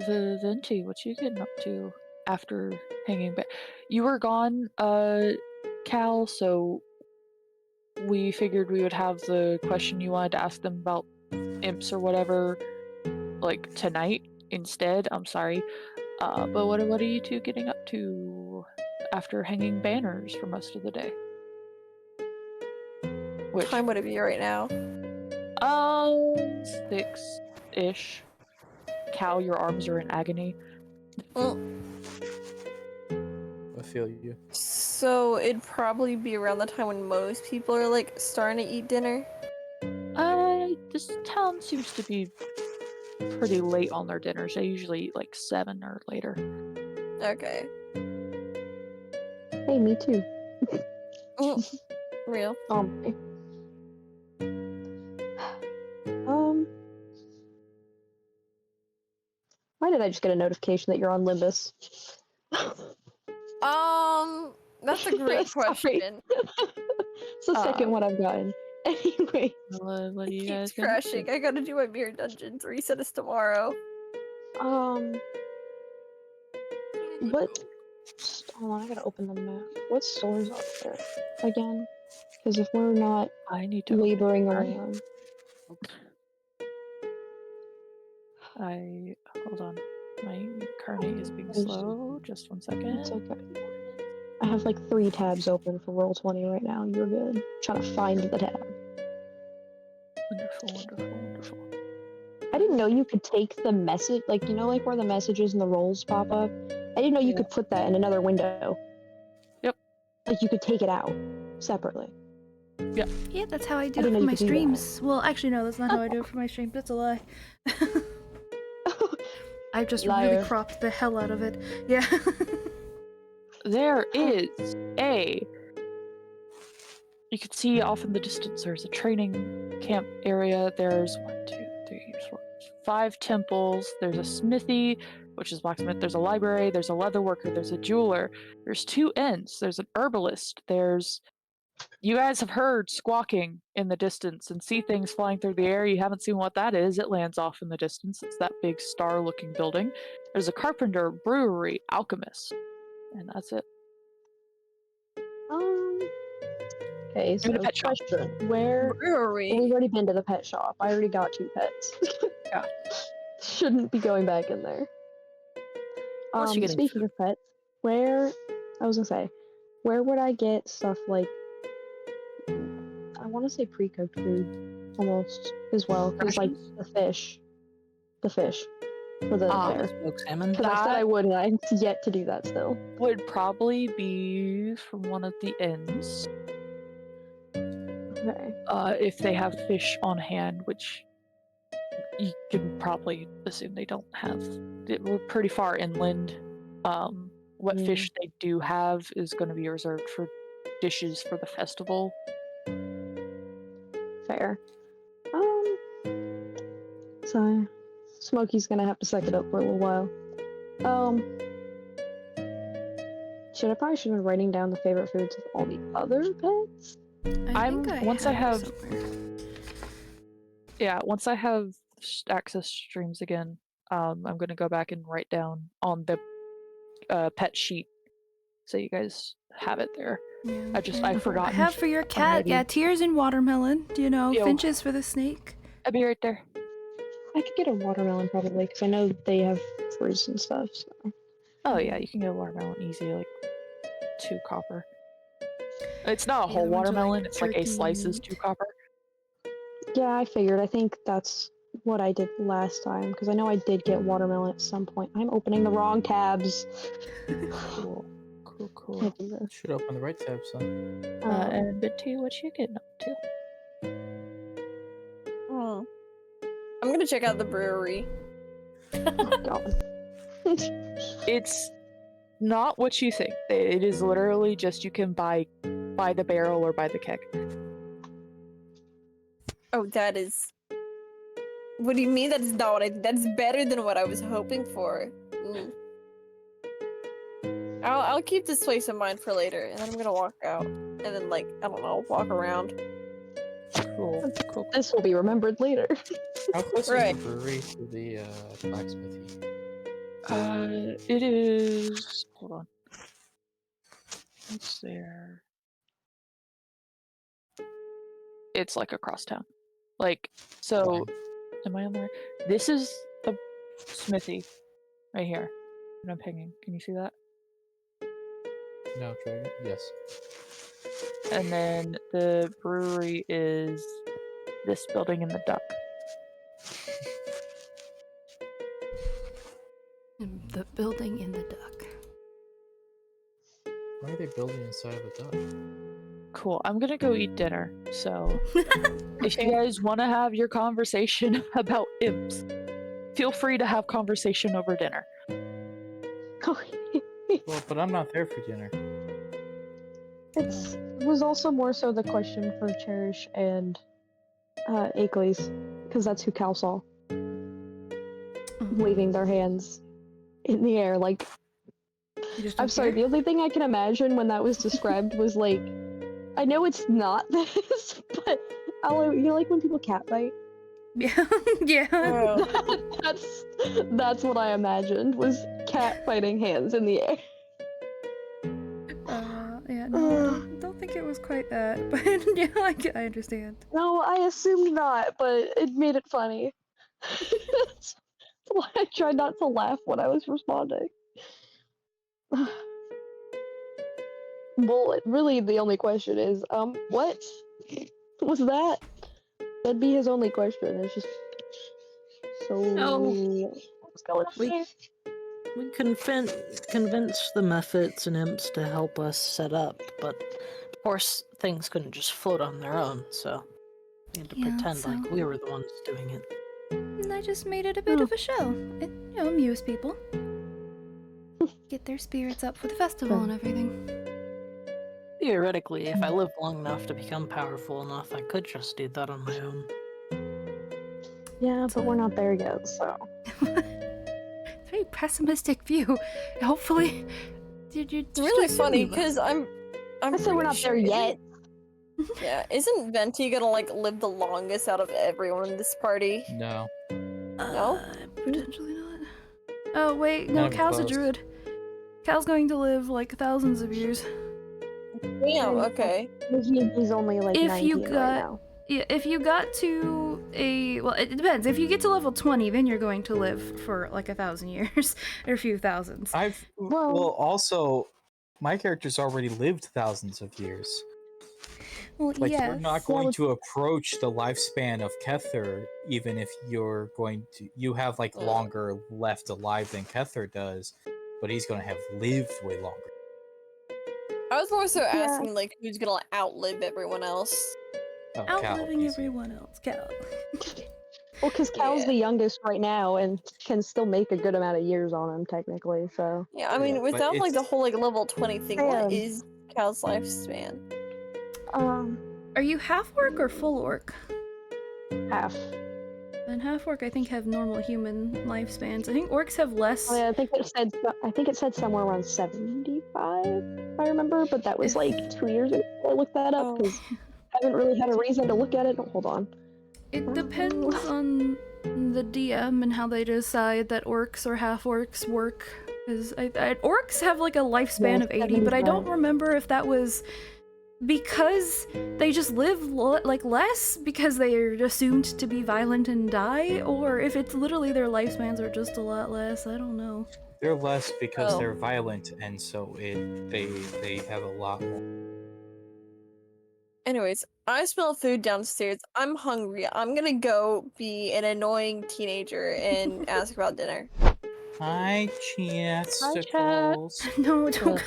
Venti, what you getting up to after hanging back? You were gone, Cal, so we figured we would have the question you wanted to ask them about imps or whatever, like, tonight instead. I'm sorry. But what are you two getting up to after hanging banners for most of the day? What time would it be right now? 6-ish. Cal, your arms are in agony. Well, I feel you. so it'd probably be around the time when most people are like starting to eat dinner. This town seems to be pretty late on their dinners. They usually eat like 7 or later. Okay. Hey, me too. Real. Why did I just get a notification that you're on Limbus? That's a great Sorry. question. It's the second one I've gotten. Anyway. What do you It guys keeps get up crashing. to? I gotta do my mirror dungeons. Reset is tomorrow. What? Hold on, I gotta open the map. What stores are there again? Because if we're not I need to open laboring your around. Hold on. My Carnate is being I just- slow. Just 1 second. It's okay. I have like 3 tabs open for Roll20 right now. You're good. Trying to find the tab. Wonderful, wonderful, wonderful. I didn't know you could take the message, like, you know, like where the messages and the rolls pop up? I didn't know you could put that in another window. Yep. Like, you could take it out separately. Yeah, that's how I do I it didn't know for you my could do that. streams. Well, actually, no, that's not how I do it for my streams. That's a lie. I've just really Liar. cropped the hell out of it. Yeah. There is you can see off in the distance there's a training camp area. There's 1, 2, 3, 4, 5 temples. There's a smithy, which is blacksmith. There's a library. There's a leather worker. There's a jeweler. There's 2 inns. There's an herbalist. You guys have heard squawking in the distance and see things flying through the air. You haven't seen what that is. It lands off in the distance. It's that big star-looking building. There's a carpenter, brewery, alchemist, and that's it. Okay, so And a pet shop. question. Where... Brewery. We've already been to the pet shop. I already got 2 pets. Yeah. Shouldn't be going back in there. Unless you're getting Speaking of pets, where... I was gonna say, where would I get stuff like... I want to say pre-cooked food, almost, as well. Because, like, the fish. For the bear. Smoked salmon. Because I said I would, and I'm yet to do that still. Would probably be from one of the inns. Okay. If they have fish on hand, which you can probably assume they don't have. We're pretty far inland. What fish they do have is going to be reserved for dishes for the festival. Fair. So, Smokey's gonna have to suck it up for a little while. I probably should have been writing down the favorite foods of all the other pets? I think once I have somewhere. Yeah, once I have access streams again, I'm gonna go back and write down on the pet sheet so you guys have it there. Yeah. I I forgot. have for your cat, yeah, tears and watermelon. You know, Yo. finches for the snake. I'll be right there. I could get a watermelon probably because I know they have fruits and stuff. So. Oh yeah, you can get a watermelon easy, like 2 copper. It's not a The whole other ones are, like, watermelon, it's like a turkey slice is meat. 2 copper. Yeah, I figured. I think that's what I did last time because I know I did get watermelon at some point. I'm opening the wrong tabs. Cool. I Cool. do this. Should open the right tab, son. And Binti, what you getting up to? I'm gonna check out the brewery. Oh, God. It's not what you think. It is literally just you can buy the barrel or buy the keg. Oh, that is. What do you mean? That is not what I. That's better than what I was hoping for. Ooh. I'll keep this place in mind for later, and then I'm gonna walk out, and then like I don't know, walk around. Cool. This will be remembered later. How close Right. is the brewery to the blacksmithy? It is. Hold on. It's there. It's like across town. Like, so. Am I on the right? This is the smithy, right here. And I'm pinging. Can you see that? No, Dragon. Yes. And then the brewery is this building in the duck. The building in the duck. Why are they building inside of a duck? Cool. I'm gonna go eat dinner. So, if you guys want to have your conversation about imps, feel free to have conversation over dinner. Well, but I'm not there for dinner. It was also more so the question for Cherish and Akeley's, because that's who Cal saw. Waving their hands in the air, like. I'm sorry, the only thing I can imagine when that was described was like, I know it's not this, but you know, like when people catfight? Yeah, yeah. That's what I imagined, was cat fighting hands in the air. Yeah, no, I don't think it was quite that, but yeah, I understand. No, I assumed not, but it made it funny. That's why I tried not to laugh when I was responding. Well, really, the only question is, what was that? That'd be his only question. It's just so. What's going on here? We convinced the Mephits and imps to help us set up, but of course things couldn't just float on their own, so we had to pretend like we were the ones doing it. And I just made it a bit of a show. It, you know, amuse people. Get their spirits up for the festival and everything. Theoretically, if I lived long enough to become powerful enough, I could just do that on my own. Yeah, but we're not there yet, so. Very pessimistic view. Hopefully, It's really funny because I'm I said we're not there yet. Yeah, isn't Venti gonna like live the longest out of everyone in this party? No. No? Potentially not. Oh wait, Not no, even Cal's a close. druid. Cal's going to live like thousands of years. Damn, okay. He's only like If 19 you right got- now. Yeah, if you got to well, it depends. If you get to level 20, then you're going to live for like 1,000 years or a few thousands. Well- Also, my character's already lived thousands of years. Well, Like, yes. you're not going to approach the lifespan of Kether, even if you have like longer left alive than Kether does, but he's going to have lived way longer. I was more so asking like who's gonna outlive everyone else. Oh, Cal, Outliving easy. everyone else, Cal. Well, because Cal's Yeah. the youngest right now and can still make a good amount of years on him, technically, so. Yeah, I mean Yeah, but without like the it's- whole like level 20 thing, what Damn. is Cal's lifespan? Are you half orc or full orc? Half. And half orc, I think, have normal human lifespans. I think orcs have less. Oh, yeah, I think it said somewhere around 75, if I remember, but that was like 2 years ago. I looked that up because I haven't really had a reason to look at it. Hold on. It depends on the DM and how they decide that orcs or half-orcs work. Because orcs have like a lifespan of 80, but I don't remember if that was because they just live like less because they are assumed to be violent and die, or if it's literally their lifespans are just a lot less. I don't know. They're less because Oh. they're violent, and so they have a lot more. Anyways, I smell food downstairs. I'm hungry. I'm gonna go be an annoying teenager and ask about dinner. Hi, Chasticles. No, don't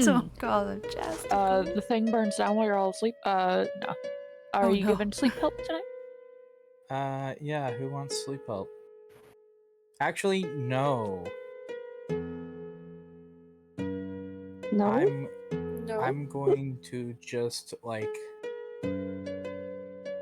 don't call them chasticles. The thing burns down while you're all asleep. No. Are you no. given sleep help tonight? Yeah, who wants sleep help? Actually, no. No? No. I'm going to just like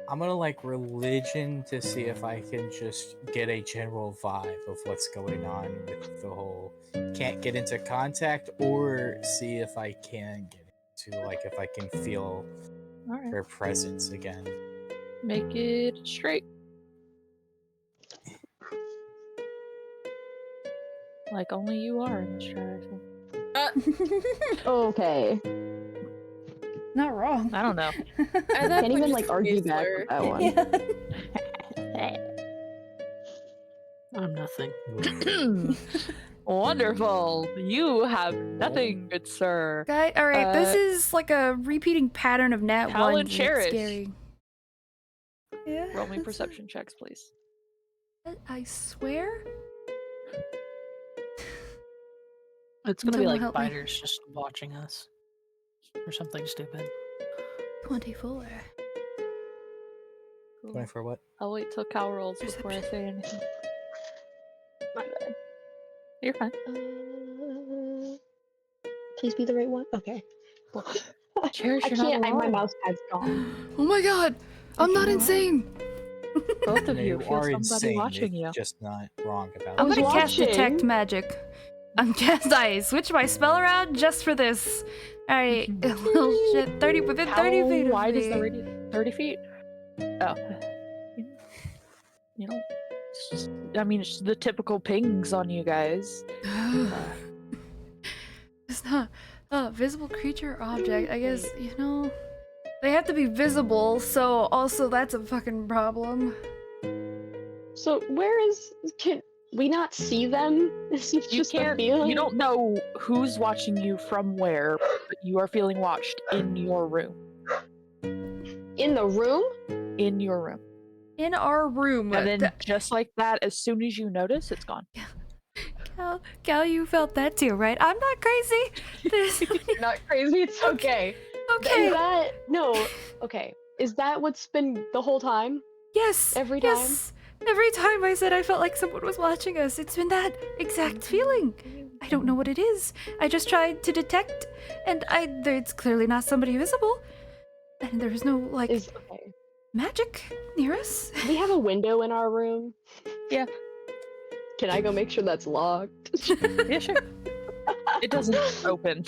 I'm gonna like religion to see if I can just get a general vibe of what's going on with the whole can't get into contact, or see if I can get into like if I can feel Alright. their presence again. Make it straight. Like only you are in this jar, I think. Okay. Not wrong. I don't know. Can't even like argue back with that one. Yeah. I'm nothing. Wonderful. You have nothing, good sir. Guy, alright, this is like a repeating pattern of nat Hal 1. and Cherish. Scary. Yeah. Roll me perception checks, please. I swear? It's gonna be Someone like help me. spiders just watching us. Or something stupid. 24. Cool. 24 what? I'll wait till Cal rolls before I say anything. My bad. You're fine. Please be the right one. Okay. Cherish, I you're not can't. My alone. mouse pad's gone. Oh my god! I'm not insane! Both of No, you you feel are somebody insane. watching You're you. just not wrong about I'm was it. gonna cast watching. detect magic. I switched my spell around just for this. Alright, little shit. 30 within How 30 feet of wide is the me. radius? 30 feet? Oh. You know, it's just, I mean, it's the typical pings on you guys. It's not visible creature or object. I guess, you know, they have to be visible, so also that's a fucking problem. So where is? Can we not see them? Is it You just a can't, feeling? you don't know who's watching you from where, but you are feeling watched in your room. In the room? In your room. In our room. And then just like that, as soon as you notice, it's gone. Cal, you felt that too, right? I'm not crazy. There's You're not crazy. It's okay. okay. Is that no? Okay. Is that what's been the whole time? Yes. Every time? Yes. Every time I said I felt like someone was watching us, it's been that exact feeling. I don't know what it is. I just tried to detect, and it's clearly not somebody visible. And there's no, like, Okay. magic near us. Do we have a window in our room? Yeah. Can I go make sure that's locked? Yeah, sure. It doesn't open.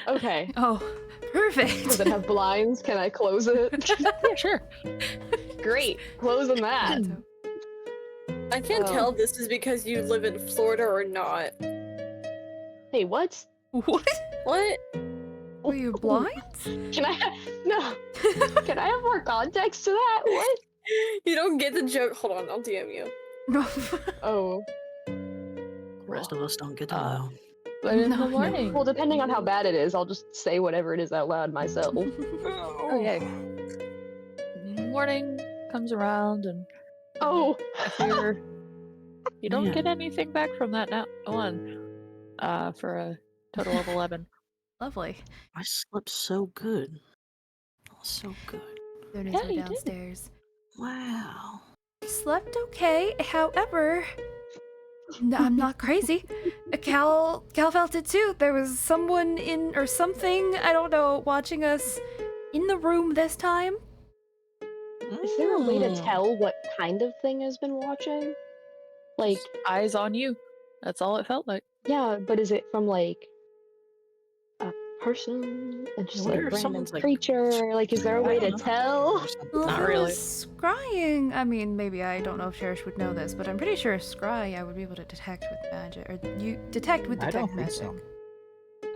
Okay. Oh, perfect. Does it have blinds? Can I close it? Yeah, sure. Great. Closing that. I can't Oh. tell if this is because you live in Florida or not. Hey, what? What? What? Were you blind? Can I no? Can I have more context to that? What? You don't get the joke. Hold on, I'll DM you. Oh. The rest of us don't get to know. But in No, the no. morning. Well, depending on how bad it is, I'll just say whatever it is out loud myself. Oh, yeah. Morning comes around and Oh. you don't Yeah. get anything back from that nat one. For a total of 11. Lovely. I slept so good. So good. Soon as Yeah, we're you did. downstairs. Wow. I slept okay. However, I'm not crazy. Cal felt it too. There was someone in or something, I don't know, watching us in the room this time. Is there a way to Mm. tell what kind of thing has been watching? Like, Just eyes on you. That's all it felt like. yeah, but is it from like a person, and just wonder like if random someone's, like, creature? Like, is there a I way don't to know. tell? Or something. Well, Not if it really. was scrying, I mean, maybe I don't know if Cherish would know this, but I'm pretty sure scry I would be able to detect with magic, or you detect with I detect don't think magic. so.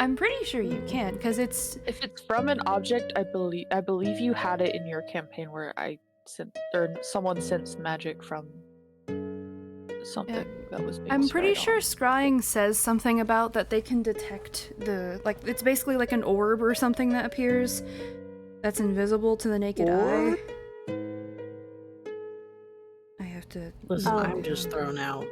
I'm pretty sure you can, because it's If it's from an object, I believe you had it in your campaign where I sent or someone sensed magic from something that was being I'm pretty scryed sure on. scrying says something about that they can detect the like it's basically like an orb or something that appears that's invisible to the naked eye. I have to Listen, I'm Um, just thrown out.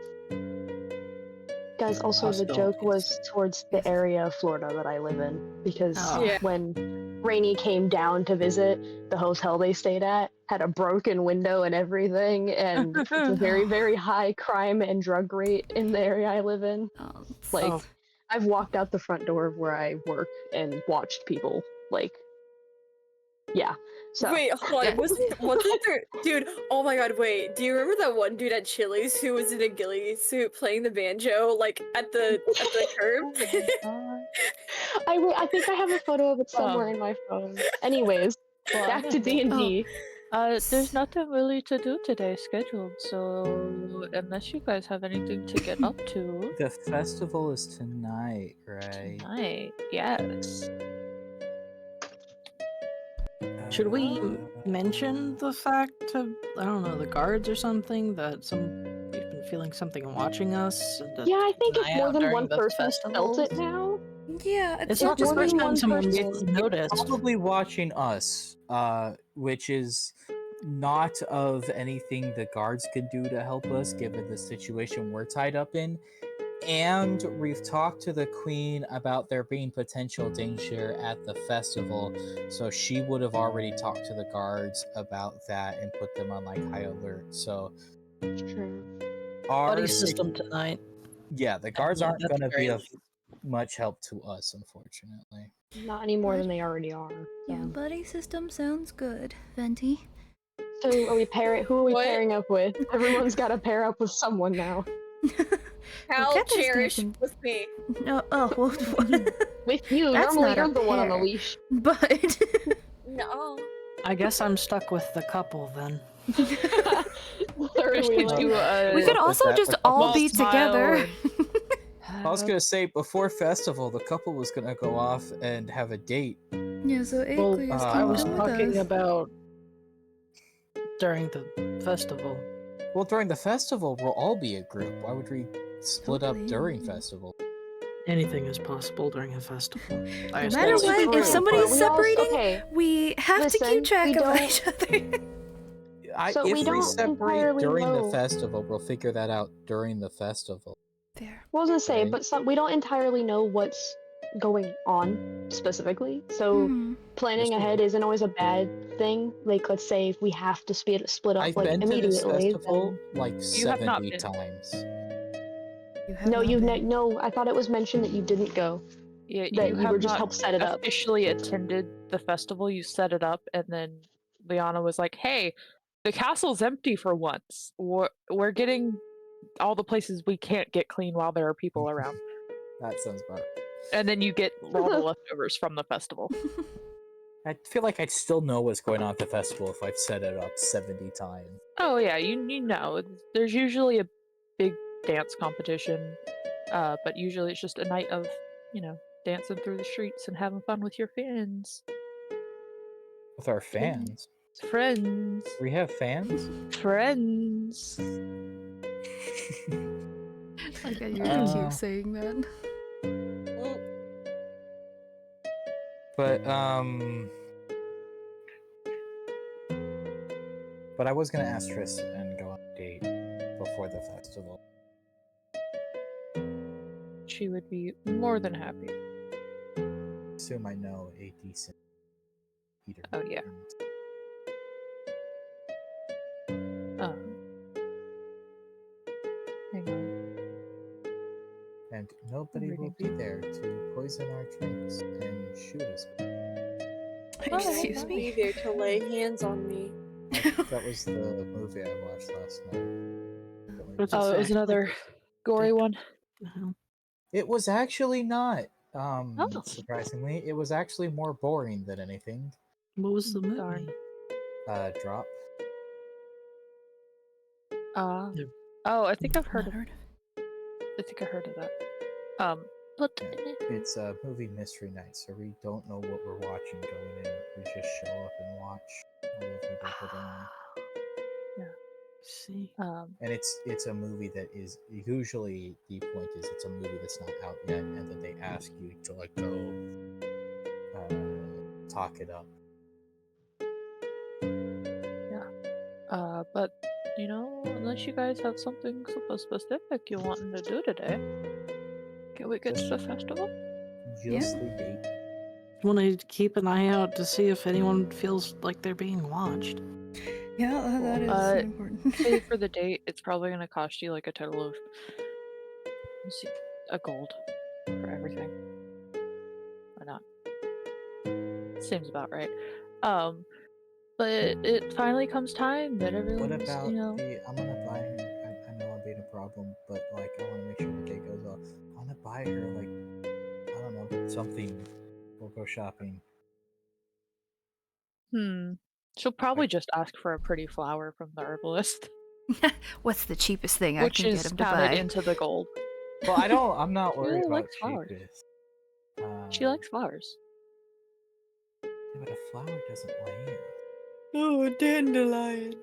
Guys, also the joke Possibilities. was towards the area of Florida that I live in, because Oh. Yeah. when Rainey came down to visit, the hotel they stayed at had a broken window and everything, and it's a very, very high crime and drug rate in the area I live in. Like, Oh. I've walked out the front door of where I work and watched people, like, yeah. So, Wait, hold on. Wasn't there, dude? Oh my god! Wait, do you remember that one dude at Chili's who was in a ghillie suit playing the banjo, like at the curb? I think I have a photo of it somewhere in my phone. Anyways, Well, back to D&D. there's nothing really to do today scheduled, so unless you guys have anything to get up to The festival is tonight, right? tonight, yes. Should we mention the fact to, I don't know, the guards or something that we've been feeling something and watching us? Yeah, I think keep if an eye more out than during one the person's felt it festivals? now. Yeah, It's If not the more first than time one someone's person- noticed. Probably watching us, which is not of anything the guards could do to help us given the situation we're tied up in. And we've talked to the queen about there being potential danger at the festival, so she would have already talked to the guards about that and put them on like high alert. So True. our Buddy system tonight. yeah, the guards Yeah, aren't that's going to be great. of much help to us, unfortunately. Not any more than they already are. yeah, So, buddy system sounds good, Venti. so are we who are we What? pairing up with? Everyone's got to pair up with someone now. How Captain's cherish Captain. with me? No, oh, well, With you, That's normally not a you're the one on the pair. leash. but No. I guess I'm stuck with the couple then. Third Should wheel. do a we could also that, just the all couple be smile together. and I was gonna say before festival, the couple was gonna go off and have a date. Yeah, so Well, Aqueous I can was come with talking us. about during the festival. Well, during the festival, we'll all be a group. Why would we split up Totally. during festival? Anything is possible during a festival. No matter suppose. what, true, if somebody's but we all- separating, okay, we have to listen, keep track we of don't- each other. So we If we don't separate entirely during the know. festival, we'll figure that out during the festival. There. Well, I was gonna say, Okay. but we don't entirely know what's going on specifically. So Hmm. planning Yes, we ahead do. isn't always a bad thing. Like, let's say if we have to split up I've like been to this immediately. festival then- like You have not 70 been. times. You have No, not you been. no. I thought it was mentioned that you didn't go. Yeah, That you you have were just not helped set it up. officially attended the festival. You set it up, and then Liana was like, "Hey, the castle's empty for once. We're getting all the places we can't get clean while there are people around." That sounds better. And then you get all the leftovers from the festival. I feel like I'd still know what's going on at the festival if I've set it up 70 times. Oh yeah, you know, there's usually a big dance competition, but usually it's just a night of, dancing through the streets and having fun with your friends. With our fans. Friends. We have fans? Friends. Like you keep saying that. But I was gonna ask Tris and go on a date before the festival. She would be more than happy. Assume I know a decent eater. Oh, yeah. Hang on. And nobody will be there to poison our drinks and shoot us. Excuse I'll me. be there to lay hands on me. That was the movie I watched last night. What's Oh, it was say? another gory one. Uh-huh. It was actually not. Oh. Surprisingly, it was actually more boring than anything. What was the movie? Darn. Drop. Yeah. Oh, I think I've Not heard of. heard I think I heard of that. But Yeah. It's a movie mystery night, so we don't know what we're watching going in. We just show up and watch whatever they put on. See. And it's a movie that is usually the point is it's a movie that's not out yet, and then they ask you to like go talk it up. But you know, unless you guys have something super specific you wanting to do today, can we get to the festival? Just the date. Want to keep an eye out to see if anyone feels like they're being watched. Yeah, that is important. Say for the date, it's probably gonna cost you like a total of, let's see, a gold for everything. Why not? Seems about right. But it finally comes time that What everyone's, about you know. I'm gonna buy her. I know I'm being a problem, but like I want to make sure the date goes well. I want to buy her like I don't know something. We'll go shopping. She'll probably just ask for a pretty flower from the herbalist, What's the cheapest thing I which can get is him to counted buy? into the gold. Well, I'm not She worried really about likes flowers. cheapest. She likes flowers. Yeah, but a flower doesn't land. Oh, a dandelion.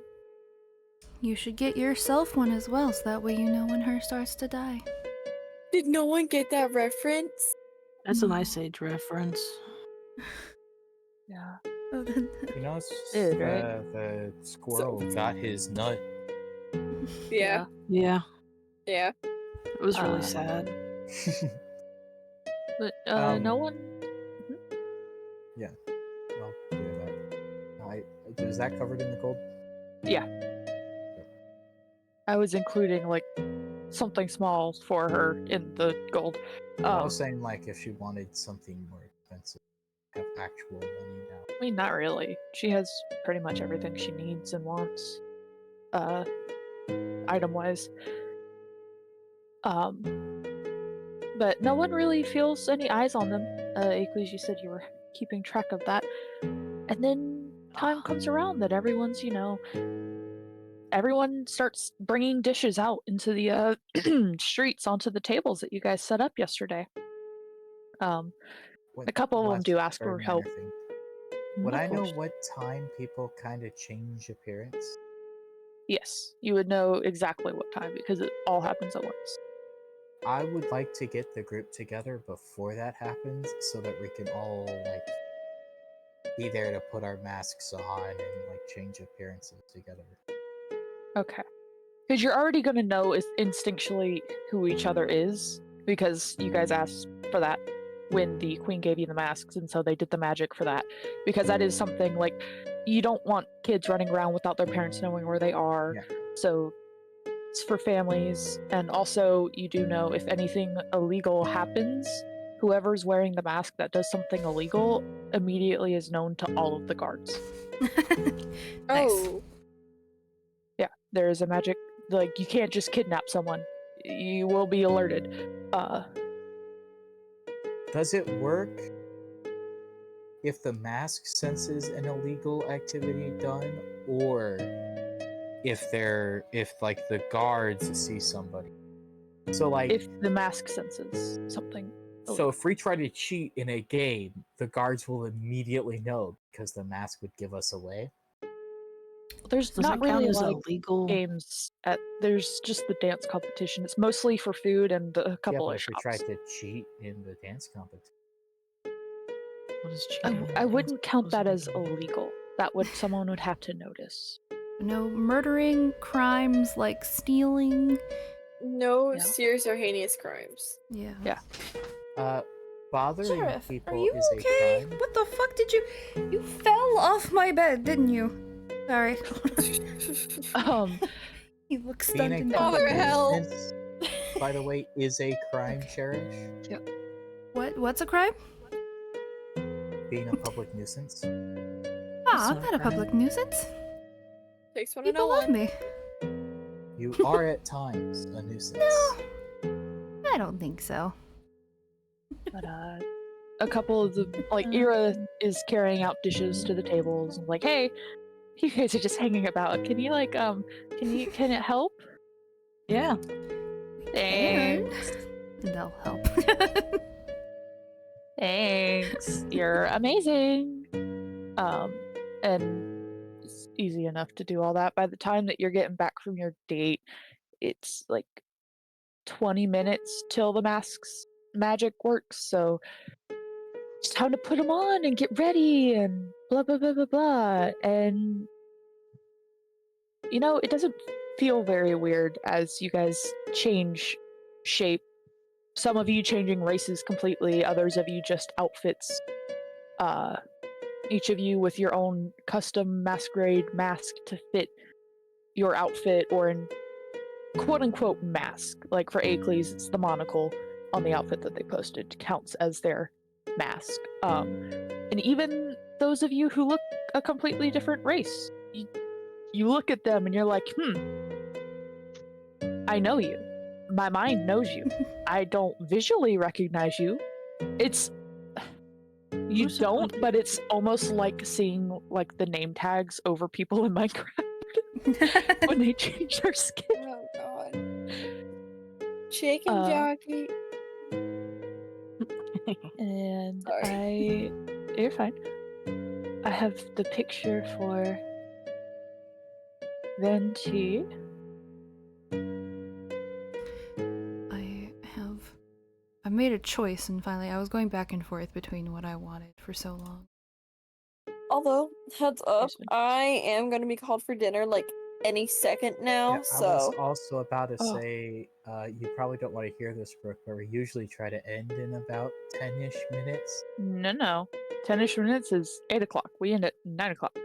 You should get yourself one as well, so that way you know when her starts to die. Did no one get that reference? That's an No. Ice Age reference. Yeah. You know, Did, right? the squirrel got his nut. Yeah. Yeah, Yeah. it was really sad. But no one. Yeah. Well, yeah, that. Is that covered in the gold? Yeah. I was including like something small for her in the gold. I was saying like if she wanted something more expensive, have actual money now. I mean, not really. She has pretty much everything she needs and wants, item-wise. But no one really feels any eyes on them. Eccles, you said you were keeping track of that. And then time comes around that everyone's, you know, everyone starts bringing dishes out into the streets onto the tables that you guys set up yesterday. A couple of them do ask for help. Would Of I know course. what time people kind of change appearance? Yes, you would know exactly what time because it all happens at once. I would like to get the group together before that happens so that we can all like be there to put our masks on and like change appearances together. Okay. Because you're already going to know instinctually who each other is because you guys asked for that when the queen gave you the masks, and so they did the magic for that. Because that is something like you don't want kids running around without their parents knowing where they are. Yeah. So it's for families, and also you do know if anything illegal happens, whoever's wearing the mask that does something illegal immediately is known to all of the guards. Nice. Oh. Yeah, there is a magic, like you can't just kidnap someone. You will be alerted. Does it work if the mask senses an illegal activity done, or if like the guards see somebody? So like if the mask senses something. So if we try to cheat in a game, the guards will immediately know because the mask would give us away. There's Does not that count really a as lot of illegal? games there's just the dance competition. It's mostly for food and a Yeah, couple but of if we shops. tried to cheat in the dance competition, What is cheating? I wouldn't count What that is as illegal? illegal. Someone would have to notice. No murdering, crimes like stealing. No Yeah. serious or heinous crimes. Yeah. Yeah. bothering Sheriff, people are you is okay? a crime. What the fuck did you? You fell off my bed, didn't you? Sorry. You look stunned Being and a Father, public dumb. help! nuisance, by the way, is a crime, Cherish. What's a crime? Being a public nuisance. Ah, I'm not not a a public nuisance. Takes one to know People love one. me. You are at times a nuisance. No, I don't think so. But a couple of the Ira is carrying out dishes to the tables and like, hey, you guys are just hanging about. Can you can it help? Yeah. Thanks. They'll help. Thanks. You're amazing. And it's easy enough to do all that. By the time that you're getting back from your date, it's like 20 minutes till the mask's magic works, so it's time to put them on and get ready and blah blah blah blah blah. And it doesn't feel very weird as you guys change shape. Some of you changing races completely, others of you just outfits. Each of you with your own custom masquerade mask to fit your outfit, or in quote unquote mask. Like for Acles, it's the monocle on the outfit that they posted counts as their mask. And even those of you who look a completely different race, you look at them and you're like, I know you. My mind knows you. I don't visually recognize you. It's you Who's don't, around but it's almost like seeing like the name tags over people in Minecraft when they change their skin. Oh god. Chicken jockey. And Sorry. you're fine. I have the picture for Venti. I made a choice, and finally I was going back and forth between what I wanted for so long. Although, heads up, Excuse me. I am gonna be called for dinner like any second now, Yeah, I so was also about to Oh. say, you probably don't want to hear this, Brooke, but we usually try to end in about 10-ish minutes. No. 10-ish minutes is 8 o'clock. We end at 9 o'clock.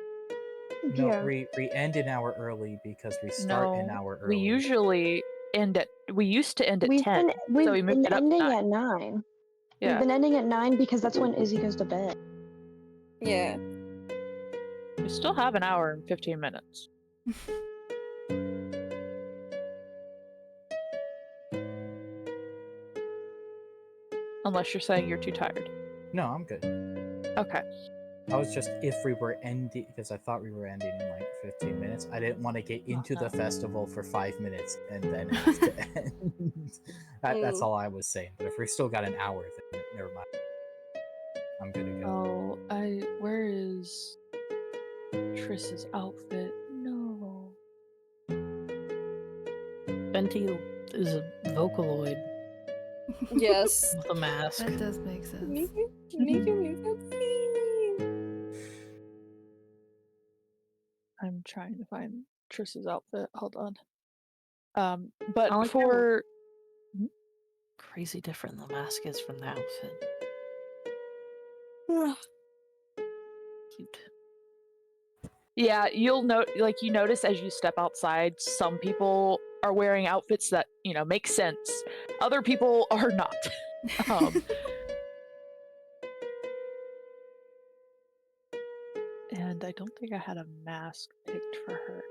No, Yeah. we end an hour early because we start an No, hour we early. usually we used to end at We've 10, been so we moved it up to ending 9. at 9. Yeah. We've been ending at 9 because that's when Izzy goes to bed. yeah. We still have an hour and 15 minutes. Unless you're saying you're too tired. No, I'm good. Okay. I was just, if we were ending, because I thought we were ending in like 15 minutes, I didn't want to get into the festival for 5 minutes and then have to end. That's all I was saying. But if we still got an hour, then never mind. I'm good to go. Oh, where is Triss's outfit? No. Venti is a Vocaloid Yes. with a mask. That does make sense. I'm trying to find Triss's outfit. Hold on. But I like for Crazy different the mask is from the outfit. Cute. yeah, you'll you notice as you step outside, some people are wearing outfits that, make sense. Other people are not. And I don't think I had a mask picked for her.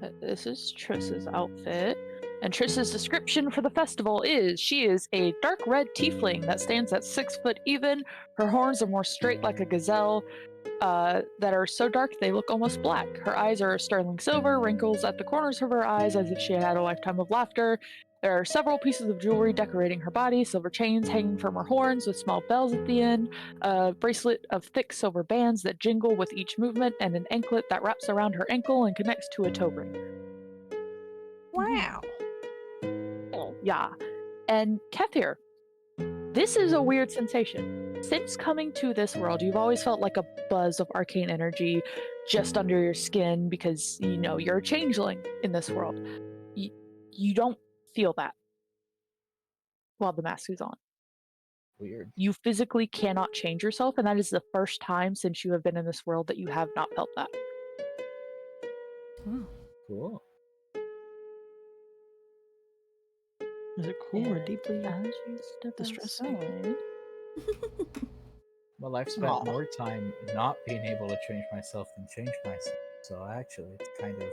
But this is Triss's outfit. And Triss's description for the festival is, she is a dark red tiefling that stands at 6 foot even. Her horns are more straight like a gazelle, that are so dark they look almost black. Her eyes are sterling silver, wrinkles at the corners of her eyes as if she had a lifetime of laughter. There are several pieces of jewelry decorating her body, silver chains hanging from her horns with small bells at the end, a bracelet of thick silver bands that jingle with each movement, and an anklet that wraps around her ankle and connects to a toe ring. Wow. Yeah. And Kethir, this is a weird sensation. Since coming to this world, you've always felt like a buzz of arcane energy just under your skin because, you're a changeling in this world. You don't feel that while the mask is on. Weird. You physically cannot change yourself, and that is the first time since you have been in this world that you have not felt that. Oh. Cool. Is it cool or And deeply as you step distressing? outside, Well, I've spent Aw. more time not being able to change myself than change myself. So actually, it's kind of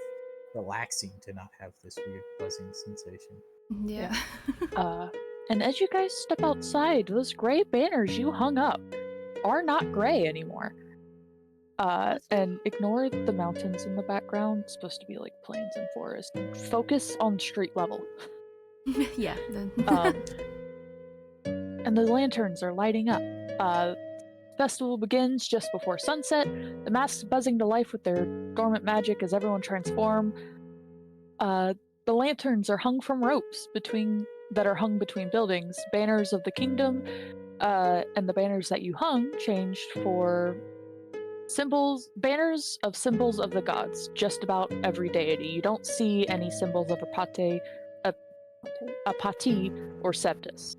relaxing to not have this weird buzzing sensation. Yeah. And as you guys step outside, those gray banners you hung up are not gray anymore. And ignore the mountains in the background. It's supposed to be like plains and forest. And focus on street level. Yeah. And the lanterns are lighting up. Festival begins just before sunset. The masks buzzing to life with their dormant magic as everyone transform. The lanterns are hung from ropes that are hung between buildings. Banners of the kingdom, and the banners that you hung changed for banners of symbols of the gods. Just about every deity. You don't see any symbols of Apate, Apati, or Septus.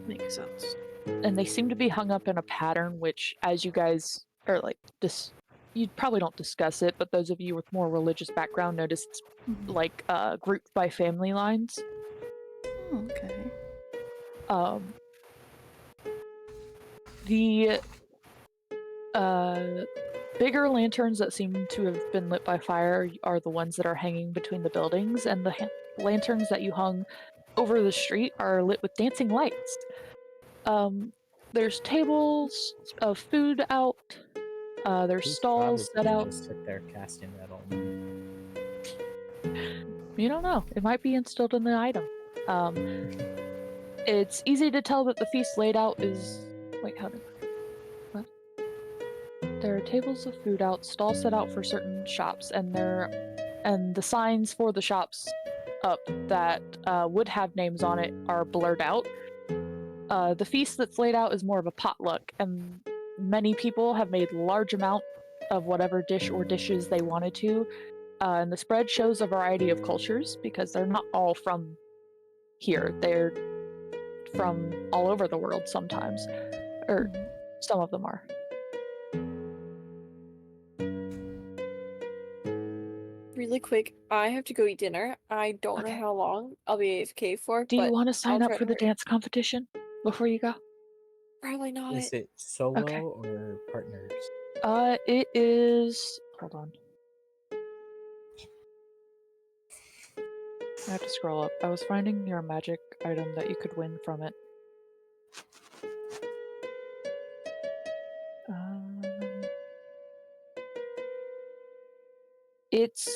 Makes sense. And they seem to be hung up in a pattern, which, as you guys are like this, you probably don't discuss it, but those of you with more religious background notice it's like grouped by family lines. Oh, okay. The bigger lanterns that seem to have been lit by fire are the ones that are hanging between the buildings, and the lanterns that you hung over the street are lit with dancing lights. There's tables of food out. There's Whose stalls job is set it to out. just sit there casting that all You don't know. It might be instilled in the item. It's easy to tell that the feast laid out is... Wait, what? There are tables of food out, stalls set out for certain shops, and the signs for the shops up that would have names on it are blurred out. The feast that's laid out is more of a potluck, and many people have made large amount of whatever dish or dishes they wanted to. And the spread shows a variety of cultures because they're not all from here. They're from all over the world sometimes, or some of them are. Really quick, I have to go eat dinner. I don't know Okay. how long I'll be AFK for. Do you but want to sign I'll up try for to the hurry. dance competition before you go? Probably not. Is it solo or partners? It is. Hold on. I have to scroll up. I was finding your magic item that you could win from it. It's...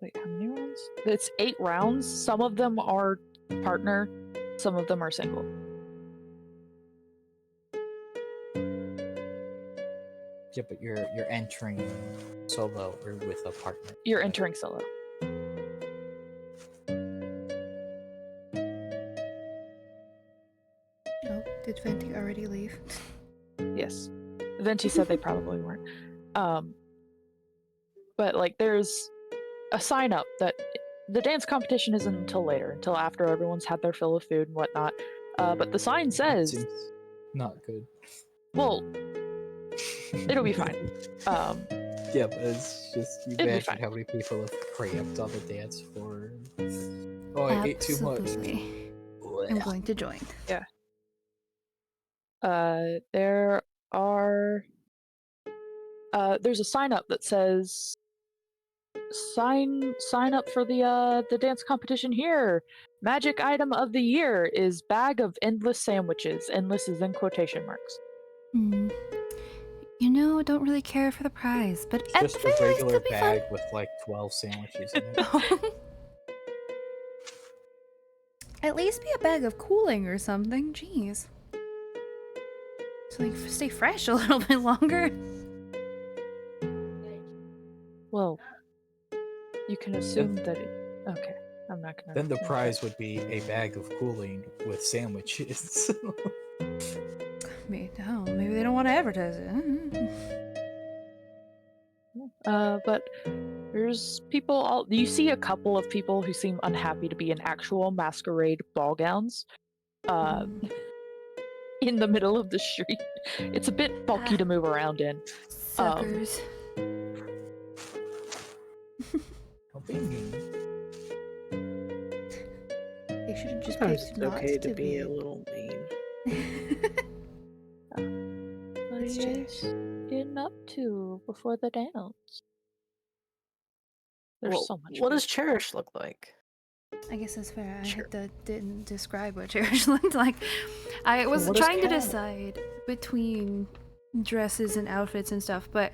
Wait, how many rounds? It's 8 rounds. Some of them are partner, some of them are single. Yeah, but you're entering solo or with a partner. You're entering solo. Oh, did Venti already leave? Yes. Venti said they probably weren't. But like there's a sign up that the dance competition isn't until later, until after everyone's had their fill of food and whatnot. But the sign says... Seems not good. Well, it'll be fine. Yeah, but it's just, you It'll be imagine fine. how many people have cramped on the dance floor. Oh, I ate too much. Absolutely. I'm going to join. Yeah. There are... there's a sign up that says... Sign up for the dance competition here. Magic item of the year is bag of endless sandwiches. Endless is in quotation marks. You know, I don't really care for the prize, but It's at just the a very least, regular it'll be bag with like 12 sandwiches in it. fun. At least be a bag of cooling or something. Jeez. So they stay fresh a little bit longer. Well, you can assume that it... Okay, I'm not gonna... Then the prize would be a bag of cooling with sandwiches. Maybe they don't want to advertise it. But there's people all... You see a couple of people who seem unhappy to be in actual masquerade ball gowns. In the middle of the street. It's a bit bulky to move around in. Suckers. Don't be mean. They should have just Sometimes picked it's not okay to to be a little mean. What are It's you guys getting up to before the dance? There's Well, so much what food. does Cherish look like? I guess that's fair. Sure. Didn't describe what cherish looked like. I was What does trying to Cat- decide between dresses and outfits and stuff, but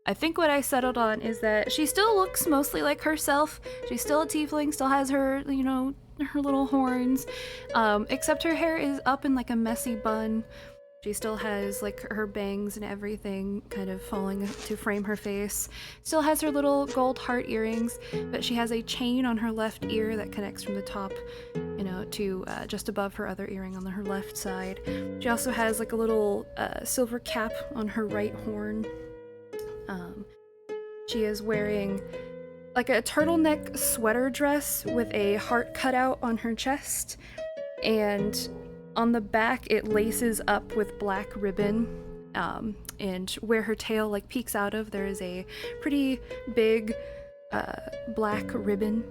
I think what I settled on is that she still looks mostly like herself. She's still a tiefling, still has her, her little horns, except her hair is up in like a messy bun. She still has like her bangs and everything kind of falling to frame her face. Still has her little gold heart earrings, but she has a chain on her left ear that connects from the top, to just above her other earring on her left side. She also has like a little silver cap on her right horn. She is wearing like a turtleneck sweater dress with a heart cutout on her chest, and on the back it laces up with black ribbon, and where her tail like peeks out of, there is a pretty big black ribbon.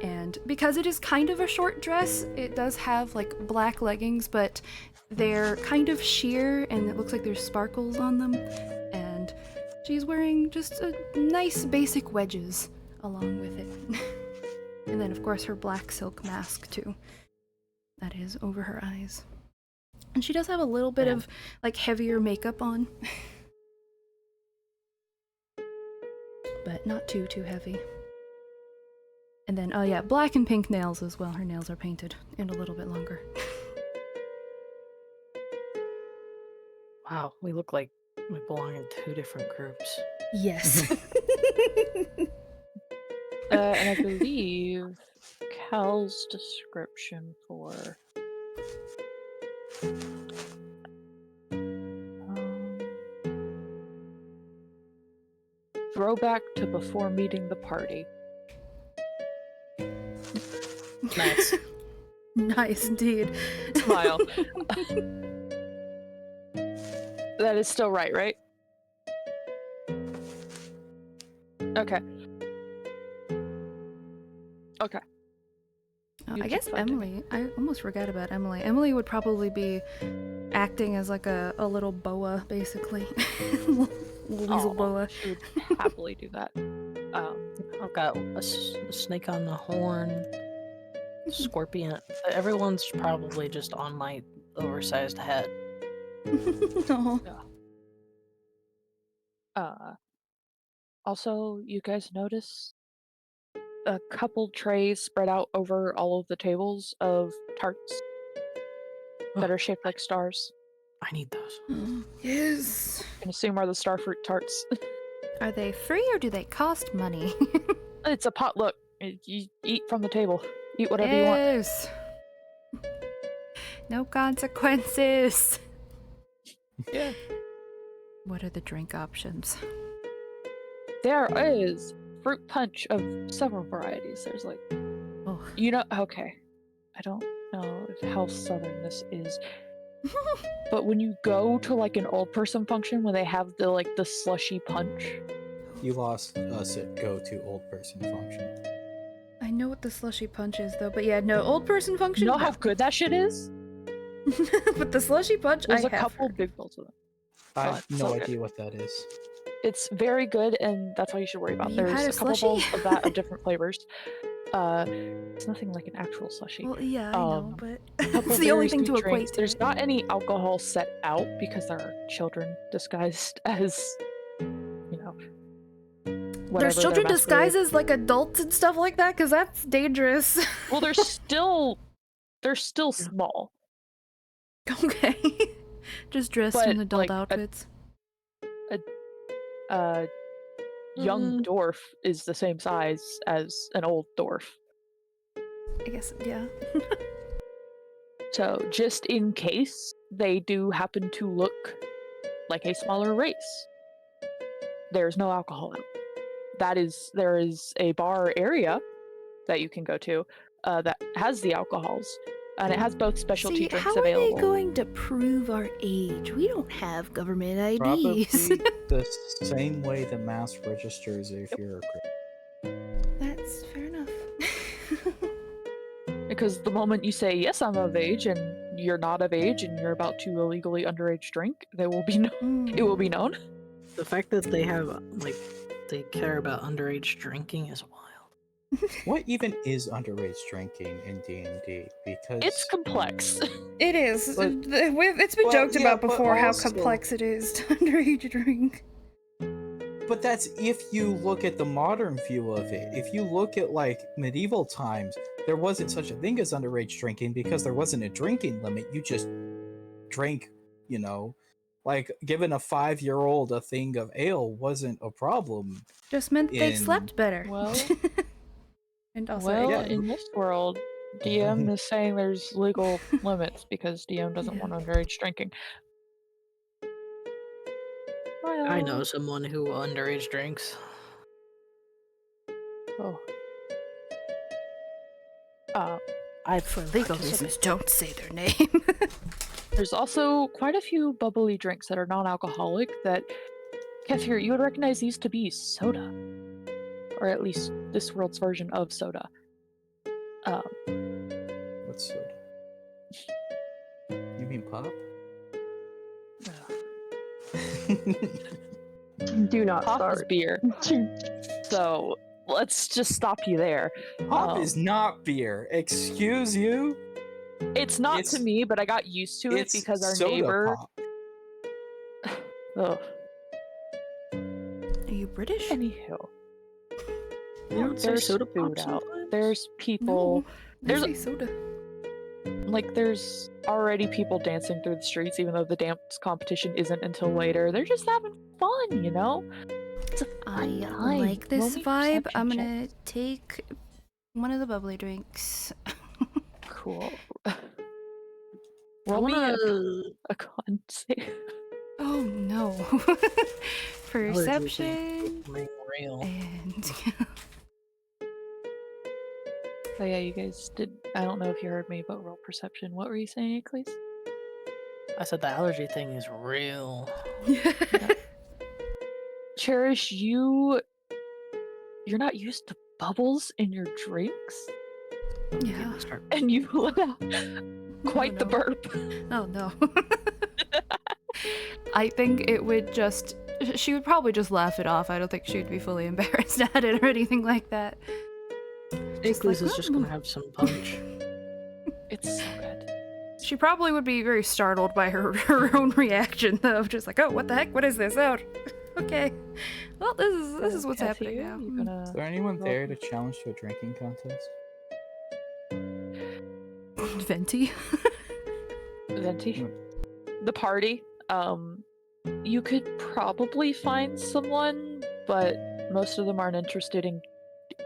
And because it is kind of a short dress, it does have like black leggings, but they're kind of sheer and it looks like there's sparkles on them. And she's wearing just a nice basic wedges along with it. And then of course her black silk mask too. That is over her eyes. And she does have a little bit of like heavier makeup on. But not too heavy. And then, oh yeah, black and pink nails as well. Her nails are painted and a little bit longer. Wow, we look like we belong in 2 different groups. Yes. And I believe Cal's description for throwback to before meeting the party. Nice. Nice indeed. Smile. That is still right? Okay. Okay. I guess Emily, I almost forgot about Emily. Emily would probably be acting as like a little boa, basically. Weasel boa. She would happily do that. I've got a snake on the horn, scorpion. Everyone's probably just on my oversized head. Aw. Also, you guys notice a couple trays spread out over all of the tables of tarts that are shaped like stars. I need those. Yes. I can assume are the starfruit tarts. Are they free or do they cost money? It's a potluck. You eat from the table. Eat whatever you want. Yes. No consequences. Yeah. What are the drink options? There is fruit punch of several varieties. There's like, Oh. Okay. I don't know how southern this is, but when you go to like an old person function when they have the slushy punch. You lost us at go to old person function. I know what the slushy punch is though, but yeah, no, old person function. You know no. how good that shit is? But the slushy punch, There's I a have couple heard. big bowls of them. I Oh, have it's no so good. idea what that is. It's very good, and that's all you should worry about. You There's had a a couple slushie? bowls of that of different flavors. It's nothing like an actual slushie. Well, yeah, I know, but Couple it's the only very thing to sweet equate drinks. to. There's it. not any alcohol set out because there are children disguised as, whatever There's their children masquerade. disguised as like adults and stuff like that, because that's dangerous. Well, they're still small. Okay. Just dressed But, in adult like, outfits. Young dwarf is the same size as an old dwarf. I guess, yeah. So, just in case they do happen to look like a smaller race, there's no alcohol out. There is a bar area that you can go to that has the alcohols, and it has both specialty See, drinks how are available. they going to prove our age? We don't have government IDs. Probably the same way the mass registers if you're a Christian. That's fair enough. Because the moment you say, yes, I'm of age, and you're not of age, and you're about to illegally underage drink, it will be known. The fact that they have, they care about underage drinking is wild. What even is underage drinking in D&D? Because It's complex. It is. But- It's been well, joked yeah, about but before how also- complex it is to underage drink. But that's if you look at the modern view of it. If you look at like medieval times, there wasn't such a thing as underage drinking because there wasn't a drinking limit. You just drank, you know, like giving a 5-year-old a thing of ale wasn't a problem. Just meant they In- slept better. Well, and also, well, Yeah. in this world, DM is saying there's legal limits because DM doesn't Yeah. want underage drinking. Well, I know someone who underage drinks. Oh. for legal Participate. reasons, don't say their name. There's also quite a few bubbly drinks that are non-alcoholic that, Kefir, you would recognize these to be soda. Or at least this world's version of soda. What's soda? You mean pop? Do not Pop is start. beer. So let's just stop you there. Pop is not beer. Excuse you? It's not It's- to me, but I got used to it It's because our soda neighbor. pop. Ugh. Are you British? Anywho, You don't say there's soda food pop out. sometimes? There's people. No, There's I say soda. like there's already people dancing through the streets, even though the dance competition isn't until later. They're just having fun, you know. It's a I fun time. like this Roll me vibe. perception I'm check. gonna take one of the bubbly drinks. Cool. I Roll me wanna... a con save. Oh no. Perception Being real. and Oh yeah, you guys did. I don't know if you heard me, but roll perception. What were you saying, Eccles? I said the allergy thing is real. Cherish, you're not used to bubbles in your drinks, yeah. Start and you let out quite the no. burp. Oh no. I think it would just. She would probably just laugh it off. I don't think she would be fully embarrassed at it or anything like that. Ickles is like, just gonna have some punch. It's so good. She probably would be very startled by her own reaction, though. Just like, oh, what the heck? What is this? Oh, okay. Well, this is what's Kathy, happening now. You Hmm. gonna Is there anyone roll- there to challenge to a drinking contest? Venti. Venti? The party. You could probably find someone, but most of them aren't interested in.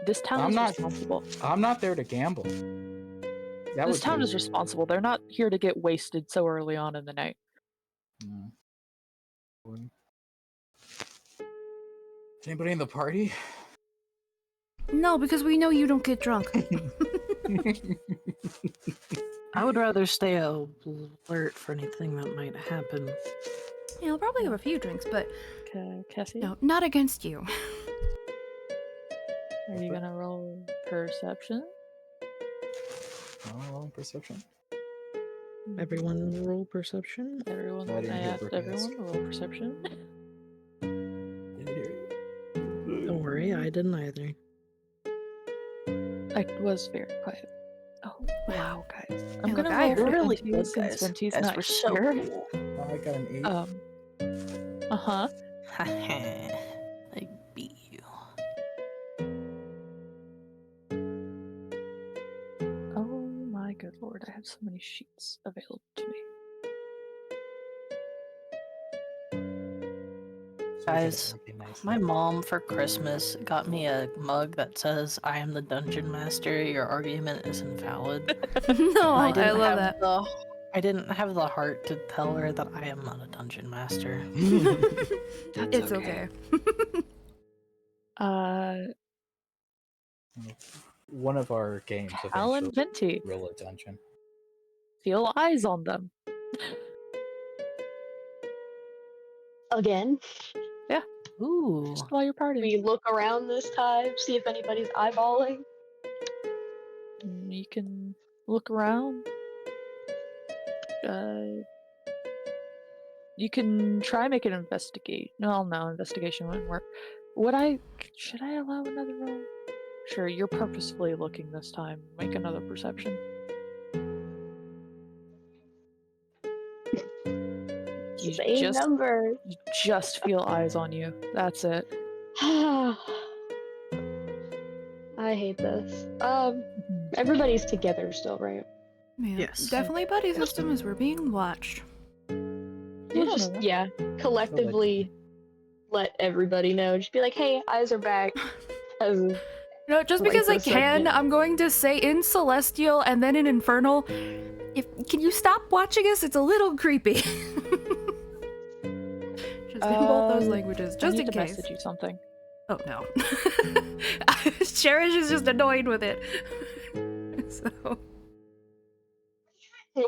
This town I'm is not- responsible. I'm not there to gamble. That This would town be is responsible. They're not here to get wasted so early on in the night. No. Anybody in the party? No, because we know you don't get drunk. I would rather stay alert for anything that might happen. Yeah, I'll probably have a few drinks, but Cassie, no, not against you. are you gonna roll perception? Oh, perception. Everyone roll perception. Everyone, I didn't I hear asked Brooke everyone ask. to roll perception. Didn't hear you. Don't worry, I didn't either. I was very quiet. Oh wow, guys! I'm Hey, gonna look, I roll heard for really Venti good, since guys. Venti's Guys, not we're so here. cool. Oh, I got an 8. Uh-huh. I beat you. Oh my good lord, I have so many sheets available to me. Guys, my mom for Christmas got me a mug that says, "I am the dungeon master. Your argument is invalid." No, And I didn't love have that. I didn't have the heart to tell her that I am not a dungeon master. That's It's okay. One of our games Cal and eventually Venti. will a dungeon. Feel eyes on them. Again, Ooh. Just while you're partying. we look around this time, see if anybody's eyeballing. You can look around. You can try make an investigate. No, investigation wouldn't work. Should I allow another roll? Sure, you're purposefully looking this time. Make another perception. You Same number. You just feel eyes on you. That's it. I hate this. Everybody's together still, right? Yeah, Yes. definitely buddy system as we're being watched. We'll just, know. yeah, collectively let everybody know. Just be like, hey, eyes are back. As No, just Like because I this can, segment. I'm going to say in Celestial and then in Infernal. Can you stop watching us? It's a little creepy. Just in both those languages, I just need in to case. message you something. Oh no. Cherish is just annoyed with it. So.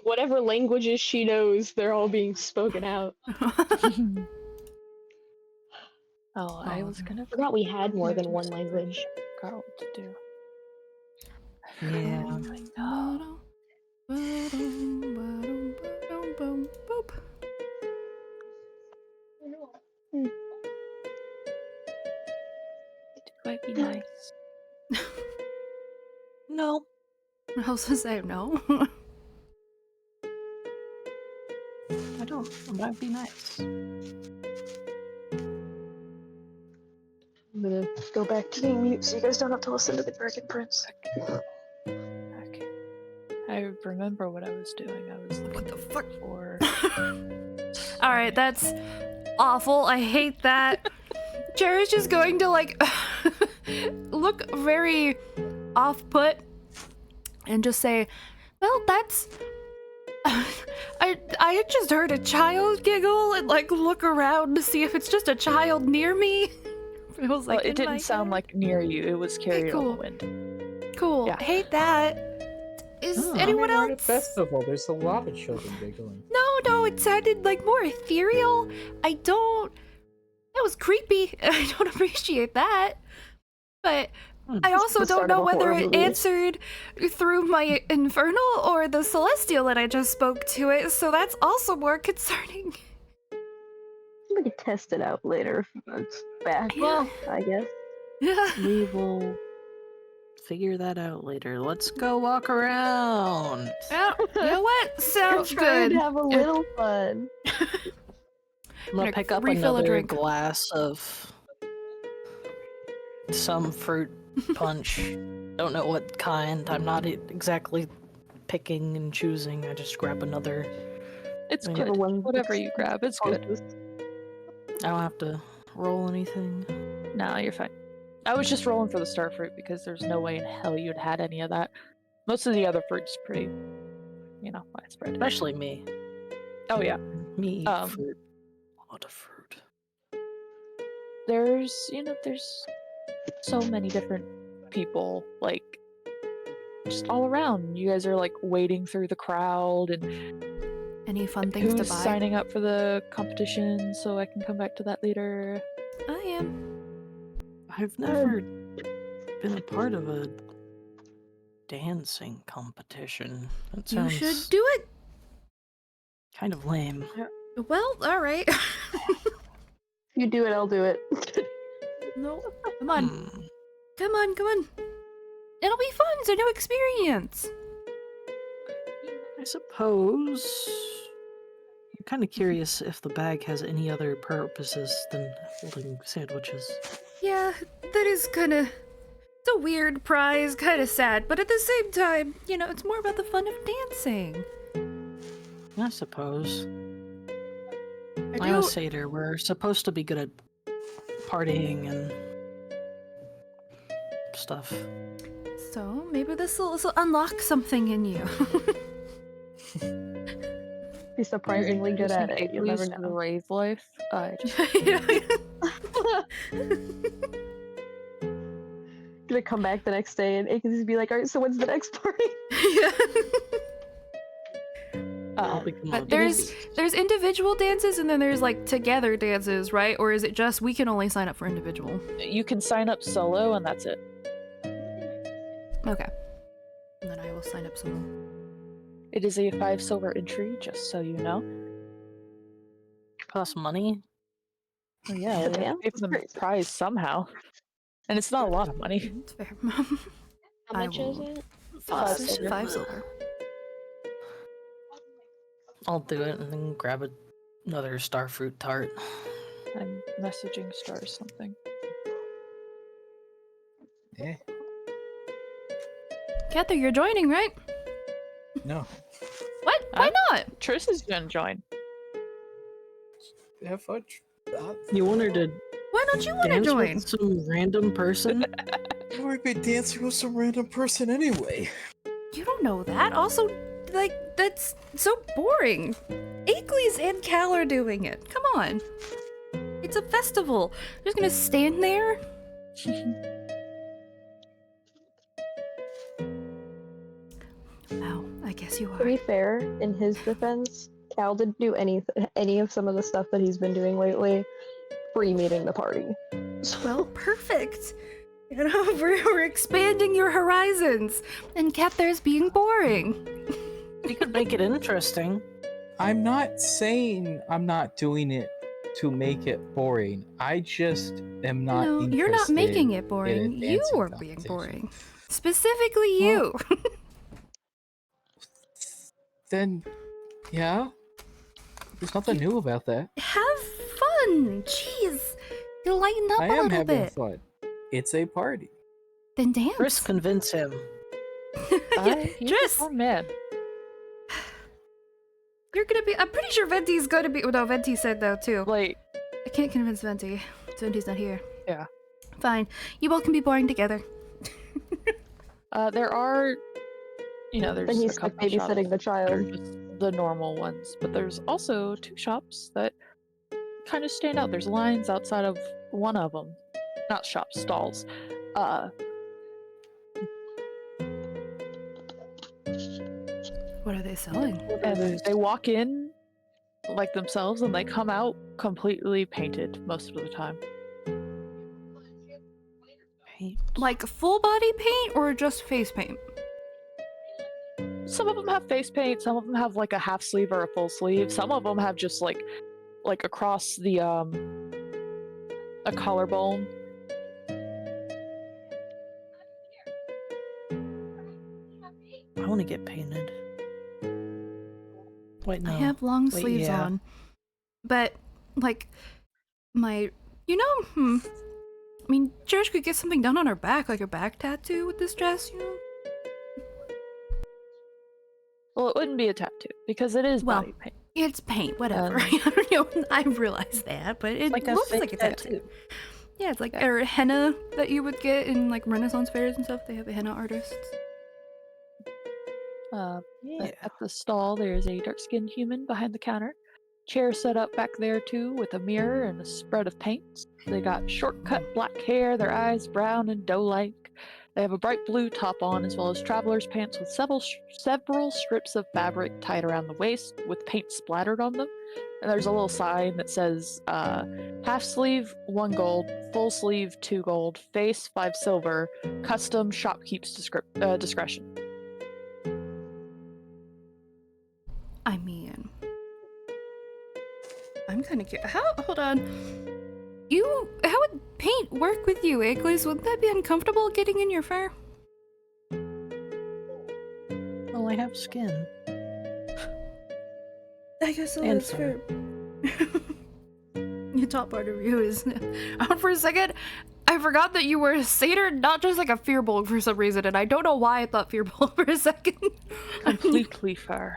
whatever languages she knows, they're all being spoken out. I was gonna. I forgot we had more than one language. Forgot what to do. Yeah. It might be nice. No. I was to say no. I don't. It might be nice. I'm gonna go back to being mute so you guys don't have to listen to the Dragon Prince. Okay. I remember what I was doing. I was What the fuck? for. Alright, that's awful. I hate that. Cherish is going to like look very off-put and just say, well, that's I just heard a child giggle and like look around to see if it's just a child near me. It was like Well, it didn't sound like near you. It was carried on the wind. cool. Yeah. Hate that. Is Oh, anyone we're at a else? festival. There's a lot of children giggling. No, it sounded like more ethereal. That was creepy. I don't appreciate that. But I also the don't start know of a whether horror it movie. answered through my Infernal or the Celestial that I just spoke to it, so that's also more concerning. We could test it out later. That's back. Yeah. I guess. We will figure that out later. Let's go walk around. Yeah, you know what? Sounds I'm trying good. to have a little fun. I'm gonna Gonna pick up refill a another drink. glass of some fruit punch. Don't know what kind. I'm not exactly picking and choosing. I just grab another. It's Yeah. good. The one Whatever you grab, it's good. I don't have to roll anything. No, you're fine. I was just rolling for the star fruit because there's no way in hell you'd had any of that. Most of the other fruit's pretty, widespread. Especially me. Oh yeah. Me eat fruit. A lot of fruit. There's so many different people, like, just all around. You guys are like wading through the crowd, and Any fun things to who's buy? signing up for the competition, so I can come back to that later. I am. I've never been a part of a dancing competition. That You sounds should do it. kind of lame. Well, alright. You do it, I'll do it. No, come on. Hmm. Come on. It'll be fun. It's a new experience. I suppose. I'm kind of curious if the bag has any other purposes than holding sandwiches. Yeah, that is kind of... It's a weird prize, kind of sad, but at the same time, it's more about the fun of dancing. I suppose. I I'm a do... satyr. We're supposed to be good at partying and stuff. So, maybe this will unlock something in you. Be surprisingly good at it. You'll never To the know. rave life. Gonna come back the next day and Aiken's be like, alright, so when's the next party? Yeah. I'll become But a there's individual dances and then there's like together dances, right? Or is it just we can only sign up for individual? You can sign up solo, and that's it. Okay. And then I will sign up solo. It is a 5 silver entry, just so you know. plus money. Oh, yeah, we have Yeah, to pay for that's the crazy. prize somehow. And it's not a lot of money. It's fair. How I much is will- it? 5 silver. 5 silver. I'll do it and then grab another starfruit tart. I'm messaging Star something. Eh, Cather, you're joining, right? no. What? Why not? Triss is gonna join. Have fun. You want her to Why don't you want to dance join? with some random person? We'd be dancing with some random person anyway. You don't know that. Also, like, that's so boring. Akeley's and Cal are doing it. Come on. It's a festival. You're just gonna stand there? Wow, I guess you To are. be fair, in his defense, Cal didn't do any of some of the stuff that he's been doing lately pre-meeting the party. Well, perfect. You know, we're expanding your horizons. And Cather's being boring. We could make it interesting. I'm not saying I'm not doing it to make it boring. I just am not No, interested. you're not making it in boring. You dancing are being competition. boring. Specifically you. Then, yeah. There's nothing new about that. Have fun. Jeez. You lighten up I a am little having bit. fun. It's a party. Then dance. Chris, convince him. He's a Triss, fun man. you're gonna be. I'm pretty sure Venti's gonna be. No, Venti said though too. Like, I can't convince Venti. Venti's not here. Yeah. Fine. You both can be boring together. there are, there's And he's a like couple shops babysitting the that are child. just the normal ones, but there's also 2 shops that kind of stand out. There's lines outside of one of them, not shops, stalls. What are they selling? And they walk in like themselves, and they come out completely painted most of the time. Like full body paint or just face paint? Some of them have face paint, some of them have like a half sleeve or a full sleeve. Some of them have just like across the a collarbone. I want to get painted. Wait, no. I have long Wait, sleeves yeah. on. But, like, I mean, Cherish could get something done on her back, like a back tattoo with this dress, Well, it wouldn't be a tattoo because it is Well, body paint. It's paint, whatever. I realize that, but it Like a looks fake like a tattoo. Yeah, it's like or henna that you would get in like Renaissance fairs and stuff. They have a henna artists. Yeah. At the stall, there's a dark-skinned human behind the counter. Chair set up back there too, with a mirror and a spread of paints. They got short-cut black hair, their eyes brown and doe-like. They have a bright blue top on, as well as traveler's pants with several strips of fabric tied around the waist, with paint splattered on them. And there's a little sign that says, half sleeve, 1 gold, full sleeve, 2 gold, face, 5 silver, custom, shopkeep's discretion. I mean, I'm kind of curious. Hold on. How would paint work with you, Iglis? Wouldn't that be uncomfortable getting in your fur? Well, I have skin. I guess so. And That's fair. The top part of you is. For a second, I forgot that you were a satyr, not just like a fearbolg for some reason, and I don't know why I thought fearbolg for a second. Completely fur.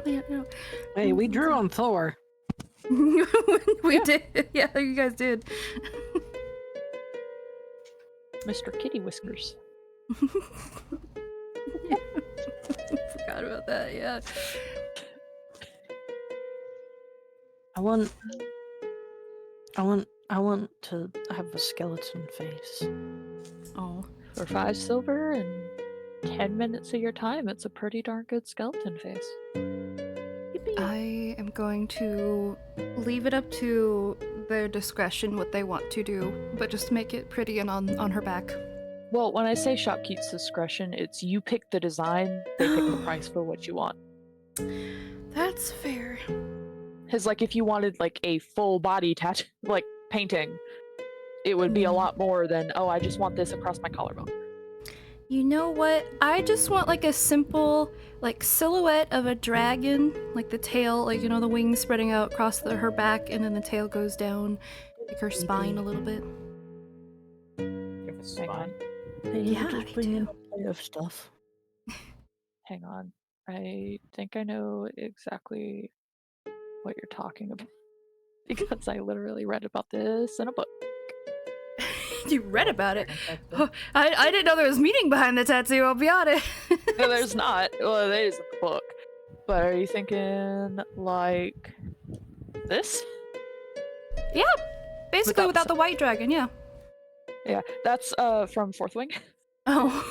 Yeah, no. Hey, we drew on Thor. We did. Yeah, you guys did. Mr. Kitty Whiskers. Forgot about that, yeah. I want to have a skeleton face. Oh. For 5 silver and 10 minutes of your time, it's a pretty darn good skeleton face. I am going to leave it up to their discretion what they want to do, but just make it pretty and on her back. Well, when I say shopkeep's discretion, it's you pick the design, they pick the price for what you want. That's fair. Because, like, if you wanted, like, a full body tattoo, like, painting, it would be a lot more than, oh, I just want this across my collarbone. You know what? I just want like a simple like silhouette of a dragon, like the tail, like you know the wings spreading out across her back, and then the tail goes down like her spine a little bit. You have a Hang on. spine. Yeah, just I bring in do. a plate of stuff. Hang on. I think I know exactly what you're talking about because I literally read about this in a book. You read about it? Dragon tattoo? I didn't know there was meaning behind the tattoo. I'll be honest. No, there's not. Well, there is in the book. But are you thinking like this? Yeah, basically Without without the white dragon. Yeah. Yeah, that's from Fourth Wing. Oh.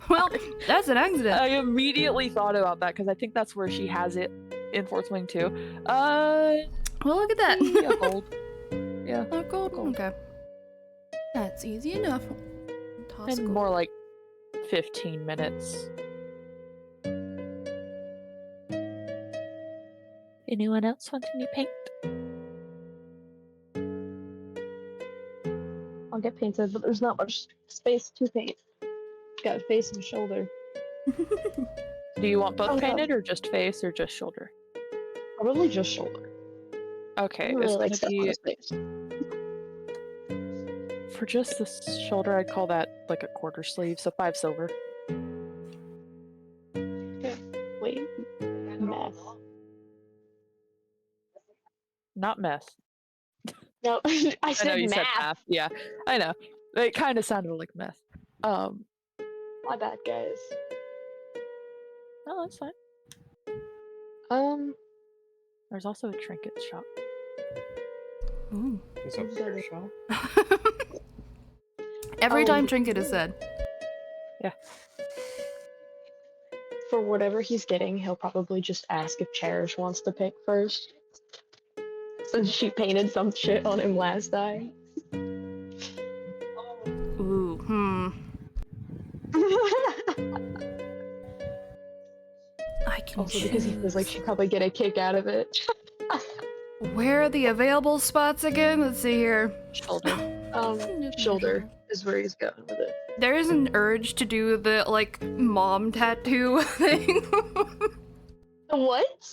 Well, that's an accident. I immediately thought about that because I think that's where she has it in Fourth Wing too. Well, look at that. Yeah, gold. Yeah, Oh, gold. Gold. Okay. That's easy enough. Toss and gold. more like 15 minutes. Anyone else want any paint? I'll get painted, but there's not much space to paint. Got face and shoulder. Do you want both Oh, no. painted or just face or just shoulder? Probably just shoulder. Okay, I don't really it's like gonna stuff on be his face. for just the shoulder. I'd call that like a quarter sleeve, so 5 silver. Wait, meth. Not meth. No, I I know said you math. said math. Yeah, I know. It kind of sounded like meth. My bad, guys. No, that's fine. There's also a trinket shop. Ooh. There's a bear shop. Every Oh. time trinket is said. For whatever he's getting, he'll probably just ask if Cherish wants to pick first. Since she painted some shit on him last time. Ooh. I can Also because he feels like she'd probably get a kick out of it. Where are the available spots again? Let's see here. Shoulder. Shoulder is where he's going with it. There is an urge to do the like mom tattoo thing. What?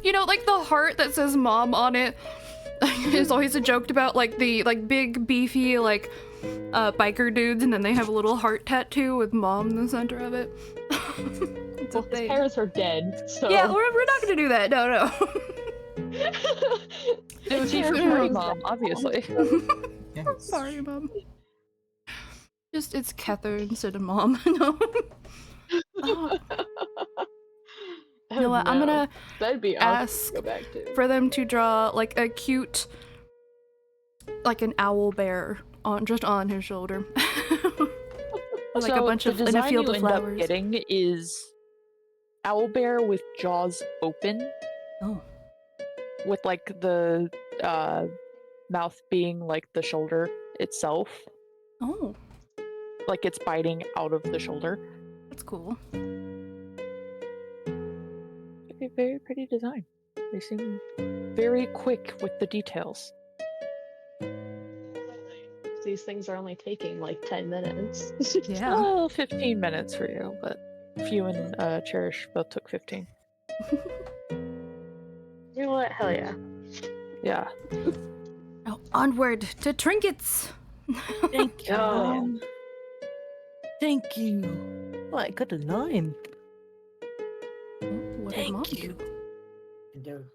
You know, like the heart that says mom on it. There's always a joke about like the like big beefy like biker dudes, and then they have a little heart tattoo with mom in the center of it. It's a Well, his thing. parents are dead, so Yeah, we're not gonna do that. No. It would be for Cherish your brings mom, obviously. Yeah, I'm it's- sorry, mom. Just it's Kether instead of mom. No. Oh, you know what? I'm gonna That'd be ask awesome to go back to. for them to draw like a cute, like an owl bear on just on his shoulder, Or, like a bunch the of in a design field you of end up flowers. getting is owlbear with jaws open, Oh, with like the mouth being like the shoulder itself, oh, like it's biting out of the shoulder. that's cool. A very pretty design. They seem very quick with the details. These things are only taking like 10 minutes. Yeah. Well, 15 minutes for you, but if you and Cherish both took 15. You know what? Hell yeah. Yeah. Now onward to trinkets. Thank you. Oh, Thank you. Oh, I got a 9. What did mom Thank you. do?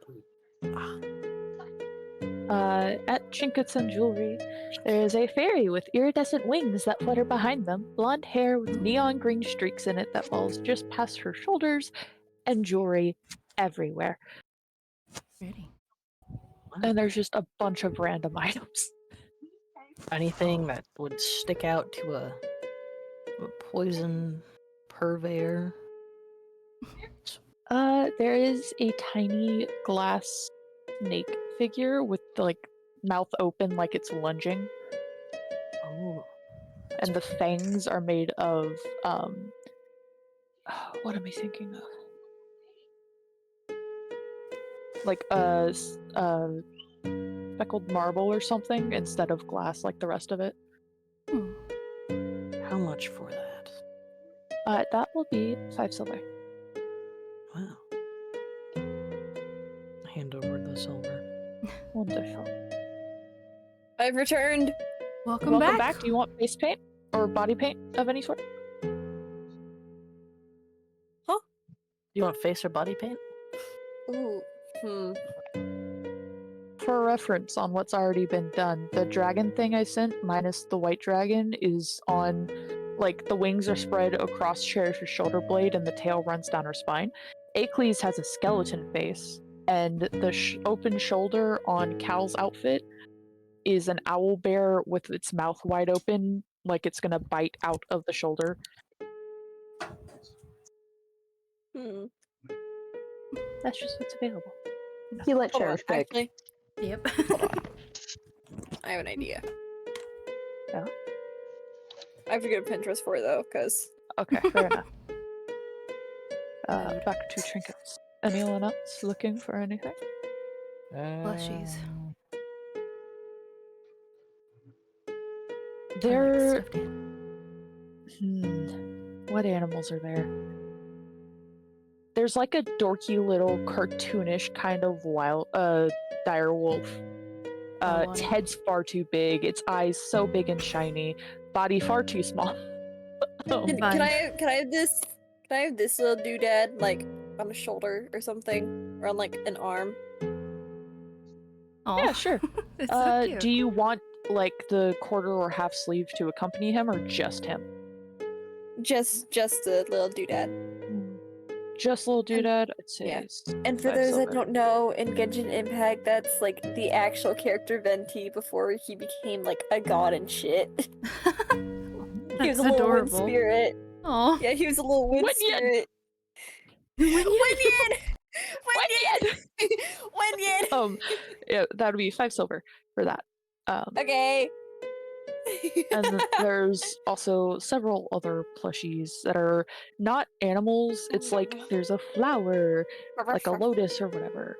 At Trinkets and Jewelry, there is a fairy with iridescent wings that flutter behind them, blonde hair with neon green streaks in it that falls just past her shoulders, and jewelry everywhere. Pretty. And there's just a bunch of random items. Anything that would stick out to a poison purveyor? There is a tiny glass snake figure with the like mouth open like it's lunging, Oh, and the fangs are made of what am I thinking of? Like speckled marble or something instead of glass like the rest of it. How much for that? That will be 5 silver. Wow. Hand over the silver. Wonderful. I've returned. Welcome Welcome back. back. Do you want face paint or body paint of any sort? You want face or body paint? Ooh. For reference on what's already been done, the dragon thing I sent, minus the white dragon, is on, like, the wings are spread across Cherish's shoulder blade and the tail runs down her spine. Acles has a skeleton face, and the open shoulder on Cal's outfit is an owl bear with its mouth wide open, like it's gonna bite out of the shoulder. That's just what's available. You let Hold on, Cherish pick. actually, Yep. hold on. I have an idea. Yeah? I have to go to Pinterest for it though, because Okay, fair enough. Back to trinkets. Anyone else looking for anything? Plushies. There. Stuffed animals. What animals are there? There's like a dorky little cartoonish kind of wild dire wolf. Its head's far too big, its eyes so big and shiny, body far too small. can I have this? Can I have this little doodad like on a shoulder or something, or on like an arm? Yeah, sure. It's so cute. Do you want like the quarter or half sleeve to accompany him, or just him? Just a little doodad. Just little doodad, I'd say. yeah. It's And for 5 those silver. that don't know, in Genshin Impact, that's like the actual character Venti before he became like a god and shit. He was That's a little wind adorable. spirit. Aw. Yeah, he was a little wind Winyan! spirit. Winyan! Winyan! Yeah, that would be 5 silver for that. Okay. And then there's also several other plushies that are not animals. It's like there's a flower, like a lotus or whatever.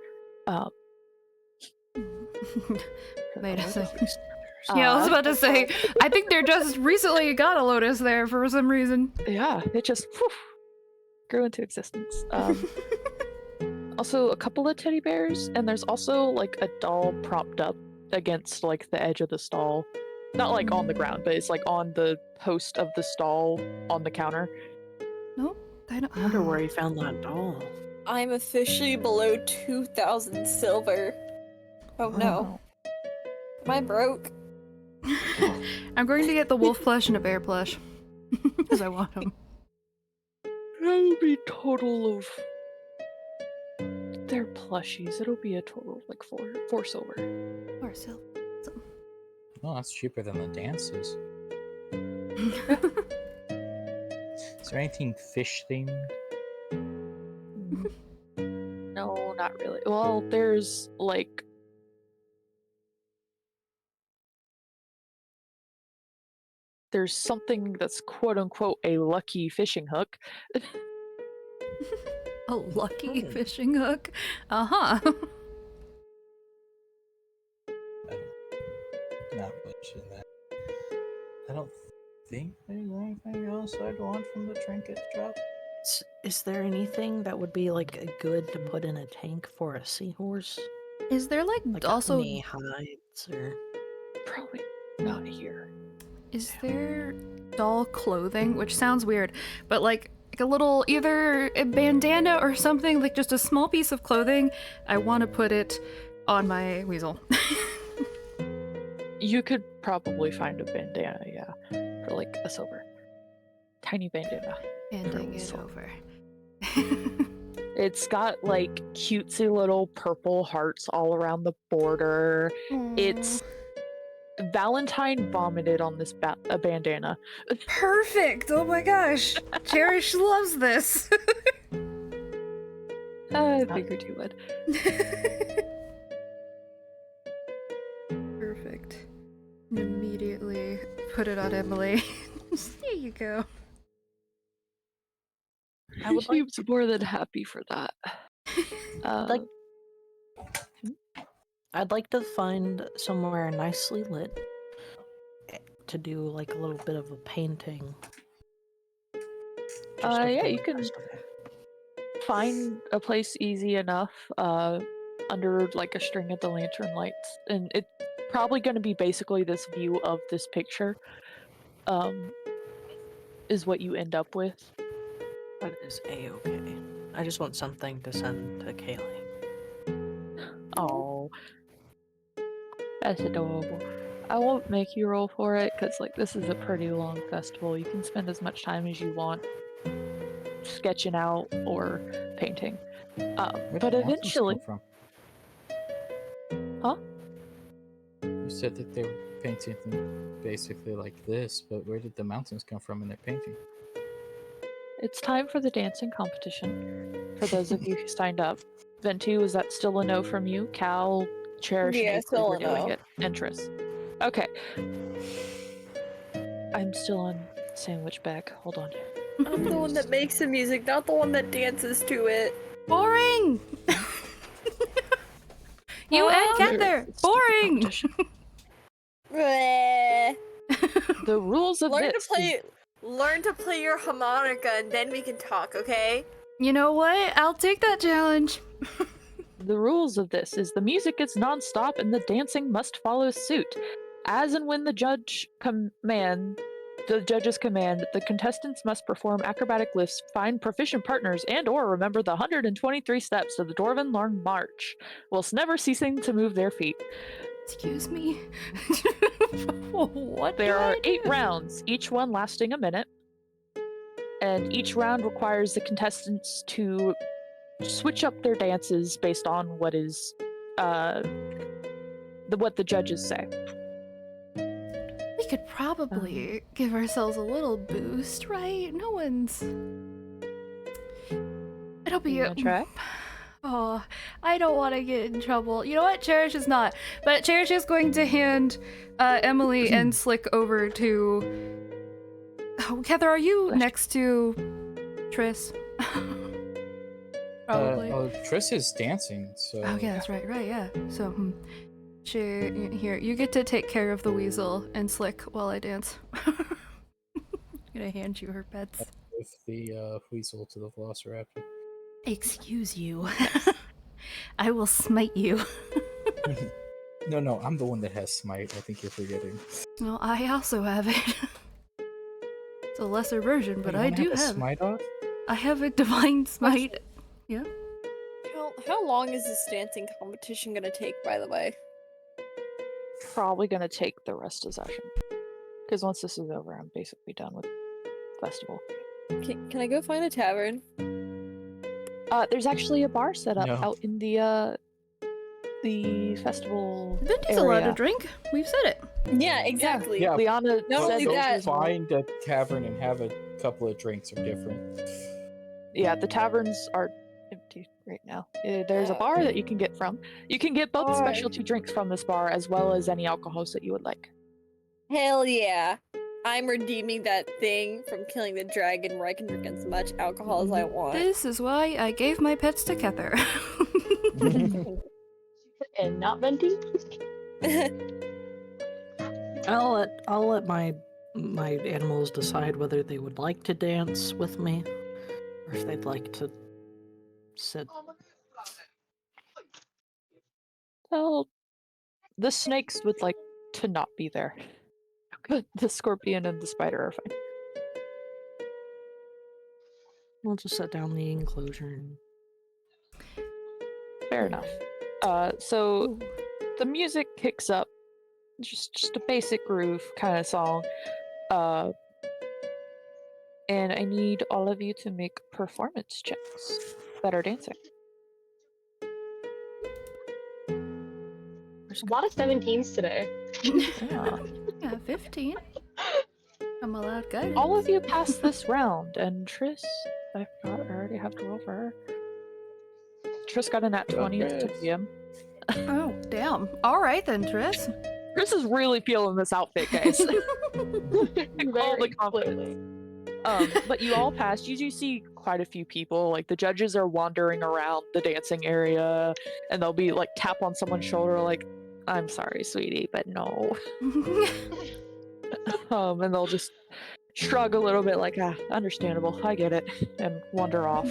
Wait a second. Yeah, I was about to say, I think they just recently got a lotus there for some reason. Yeah, it just grew into existence. Also, a couple of teddy bears, and there's also like a doll propped up against like the edge of the stall. Not like on the ground, but it's like on the post of the stall on the counter. Nope. I wonder where he found that doll. I'm officially below 2,000 silver. Oh no. Am I broke? I'm going to get the wolf plush and a bear plush. Because I want them. That'll be total of... They're plushies. It'll be a total of like 4 silver. 4 silver. Oh, that's cheaper than the dances. Is there anything fish themed? No, not really. Well, there's like... There's something that's quote-unquote a lucky fishing hook. A lucky fishing hook? Uh-huh. Not much in that. I don't think there's anything else I'd want from the trinket shop. Is there anything that would be like good to put in a tank for a seahorse? Is there like also any hides or Probably not here. is there doll clothing, which sounds weird, but like a little either a bandana or something, like just a small piece of clothing. I want to put it on my weasel. You could probably find a bandana, yeah, for like a silver. Tiny bandana. Handing it over. It's got like cutesy little purple hearts all around the border. It's Valentine vomited on this a bandana. Perfect! Oh my gosh! Cherish loves this! I figured you would. Perfect. Immediately put it on Emily. Here you go. I would seems more than happy for that. like I'd like to find somewhere nicely lit to do like a little bit of a painting. Just of Yeah, the you can festival. find a place easy enough under like a string of the lantern lights, and it's probably going to be basically this view of this picture is what you end up with. That is a-okay. I just want something to send to Kaylee. Oh, that's adorable. I won't make you roll for it because like this is a pretty long festival. You can spend as much time as you want sketching out or painting. Where'd But the mountains eventually, come from? huh? You said that they were painting them basically like this, but where did the mountains come from in their painting? It's time for the dancing competition. For those of you who signed up, Venti, was that still a no from you? Cal, Cherish, Yeah, and Avery still were a doing no. it. And Triss. Okay. I'm still on sandwich bag. Hold on. I'm the one that makes the music, not the one that dances to it. Boring! You and Huh? Cather! Stupid Boring! competition. Bleh. The rules of Learn this. to play your harmonica, and then we can talk, okay? You know what? I'll take that challenge. The rules of this is the music is non-stop and the dancing must follow suit. As and when the judges command, the contestants must perform acrobatic lifts, find proficient partners, and/or remember the 123 steps of the Dwarven Long March, whilst never ceasing to move their feet. Excuse me? What? There do are I 8 do? rounds, each one lasting a minute, and each round requires the contestants to switch up their dances based on what is what the judges say. We could probably give ourselves a little boost, right? No one's. It'll be You wanna try? Oh, I don't want to get in trouble. You know what? Cherish is not. But Cherish is going to hand Emily and Slick over to. Oh, Heather, are you next to Triss? Probably. Triss is dancing, so. Oh yeah, that's right. Right, yeah. So, here, you get to take care of the weasel and Slick while I dance. I'm gonna hand you her pets. With the weasel to the velociraptor. Excuse you. I will smite you. No, I'm the one that has smite. I think you're forgetting. Well, I also have it. It's a lesser version, but You I wanna do have a have. smite off? I have a divine smite. Yeah. How long is this dancing competition gonna take, by the way? Probably gonna take the rest of the session. Because once this is over, I'm basically done with the festival. Can I go find a tavern? There's actually a bar set up No. out in the festival Venti's area. allowed to drink. We've said it. Yeah, exactly. Yeah, Liana Not said only Go that- find a tavern and have a couple of drinks are different. Yeah, the taverns are empty right now. There's a bar that you can get from. You can get both Alright. specialty drinks from this bar as well as any alcohols that you would like. Hell yeah. I'm redeeming that thing from killing the dragon where I can drink as much alcohol as I want. This is why I gave my pets to Kether. And not Venti? I'll let my animals decide whether they would like to dance with me or if they'd like to sit. Well, the snakes would like to not be there. But the scorpion and the spider are fine. We'll just set down the enclosure. And... Fair enough. So the music kicks up, just a basic groove kind of song. And I need all of you to make performance checks that are dancing. A lot of 17s today. Yeah. Yeah, 15. I'm allowed guidance. All of you pass this round, and Triss, I forgot, I already have to roll for her. Triss got a nat 20 to Triss. DM. Oh, damn. Alright then, Triss. Triss is really feeling this outfit, guys. All the Very confidence. clearly. But you all pass. You do see quite a few people. Like the judges are wandering around the dancing area, and they'll be like tap on someone's shoulder, like, "I'm sorry, sweetie, but no." And they'll just shrug a little bit, like, "Ah, understandable. I get it," and wander off,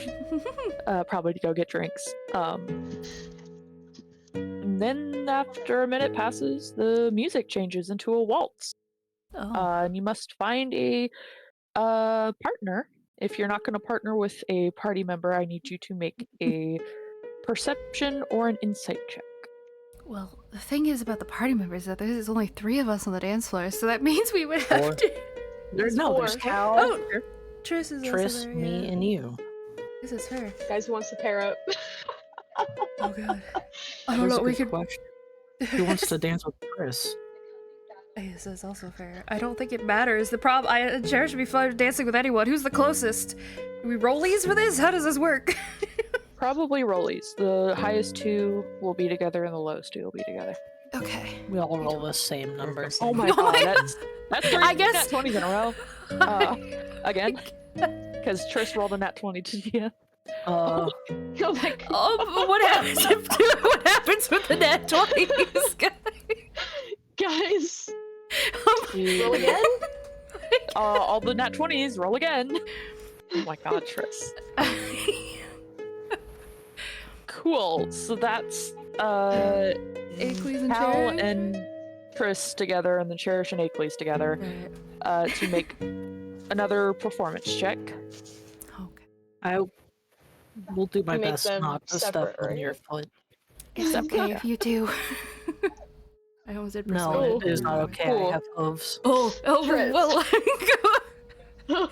probably to go get drinks. And then after a minute passes, the music changes into a waltz. Oh. And you must find a partner. If you're not going to partner with a party member, I need you to make a perception or an insight check. Well, the thing is about the party members that there's only 3 of us on the dance floor, so that means we would have 4. to. There's four. Cal, Oh, Triss is Triss, also there. me, Yeah. and you. This is her. Guys who wants to pair up. Oh god. I don't That's know. a We good could. question. Who wants to dance with Chris? Yes, that's also fair. I don't think it matters. The problem, Cherish would be fun dancing with anyone. Who's the closest? Do we rollies for this? How does this work? Probably rollies. The highest 2 will be together, and the lowest 2 will be together. Okay. We all roll the same number. Oh my Oh god, my- that's 3 I guess- nat 20s in a row. Again, because Triss rolled a nat 20 to the Oh my god. Oh, what happens what happens with the nat 20s, guys? Guys. Oh Roll again? all the nat 20s, roll again. Oh my god, Triss. Cool. So that's Aicles and Cal Cherish? and Triss together, and then Cherish and Aicles together, Right. to make another performance check. Okay. I will do my You make best them not to step separate, on right? your foot. It's okay Okay. if you do. I almost did No, persuade. it is not okay. Cool. I have hooves. Oh, Triss. well,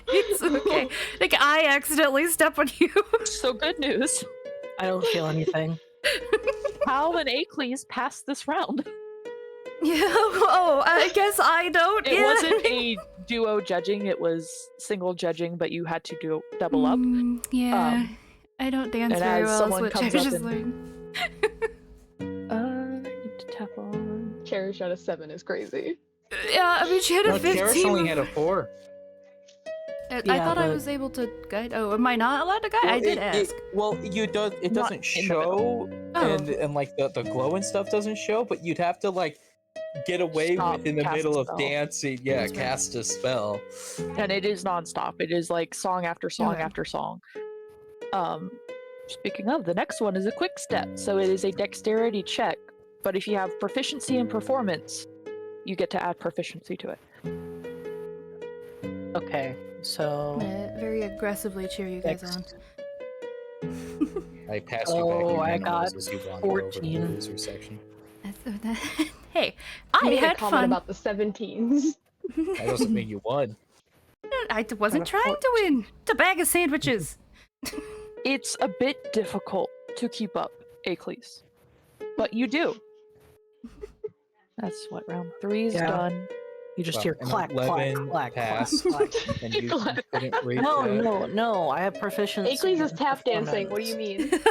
it's okay. Like, I accidentally step on you. So good news. I don't feel anything. Cal and Aicles passed this round. Yeah, oh, I guess I don't. It yeah. wasn't a duo judging, it was single judging, but you had to do double up. Yeah. I don't dance and very as well, someone which I comes was up just and- learning. I need to tap on. Cherish out of 7 is crazy. Yeah, I mean, she had a No, 15. Cherish only had a 4. I Yeah, thought I but- was able to guide. Oh, am I not allowed to guide? I did ask. Well, it Not doesn't in the show, Oh. and like the glow and stuff doesn't show, but you'd have to like get away Stop, in the cast middle a of spell. dancing. Yeah, That's right. cast a spell. And it is nonstop. It is like song after song Okay. after song. Speaking of, the next one is a quick step. So it is a dexterity check. But if you have proficiency in performance, you get to add proficiency to it. Okay, so Very aggressively cheer you guys on. I passed you back. Oh, your I hand got as you wander over to the 14. loser section. Hey, I Made a had comment fun. about the 17s. That doesn't mean you won. I wasn't Got a trying to win. It's a bag of sandwiches. It's a bit difficult to keep up, Aicles. But you do. That's what, round 3 is Yeah. done. you just Well, hear an clack, clack, 11 clack, clack, pass. clack. And you couldn't read No, that. no, I have proficiency. Aicles is in tap dancing. What do you performance. mean?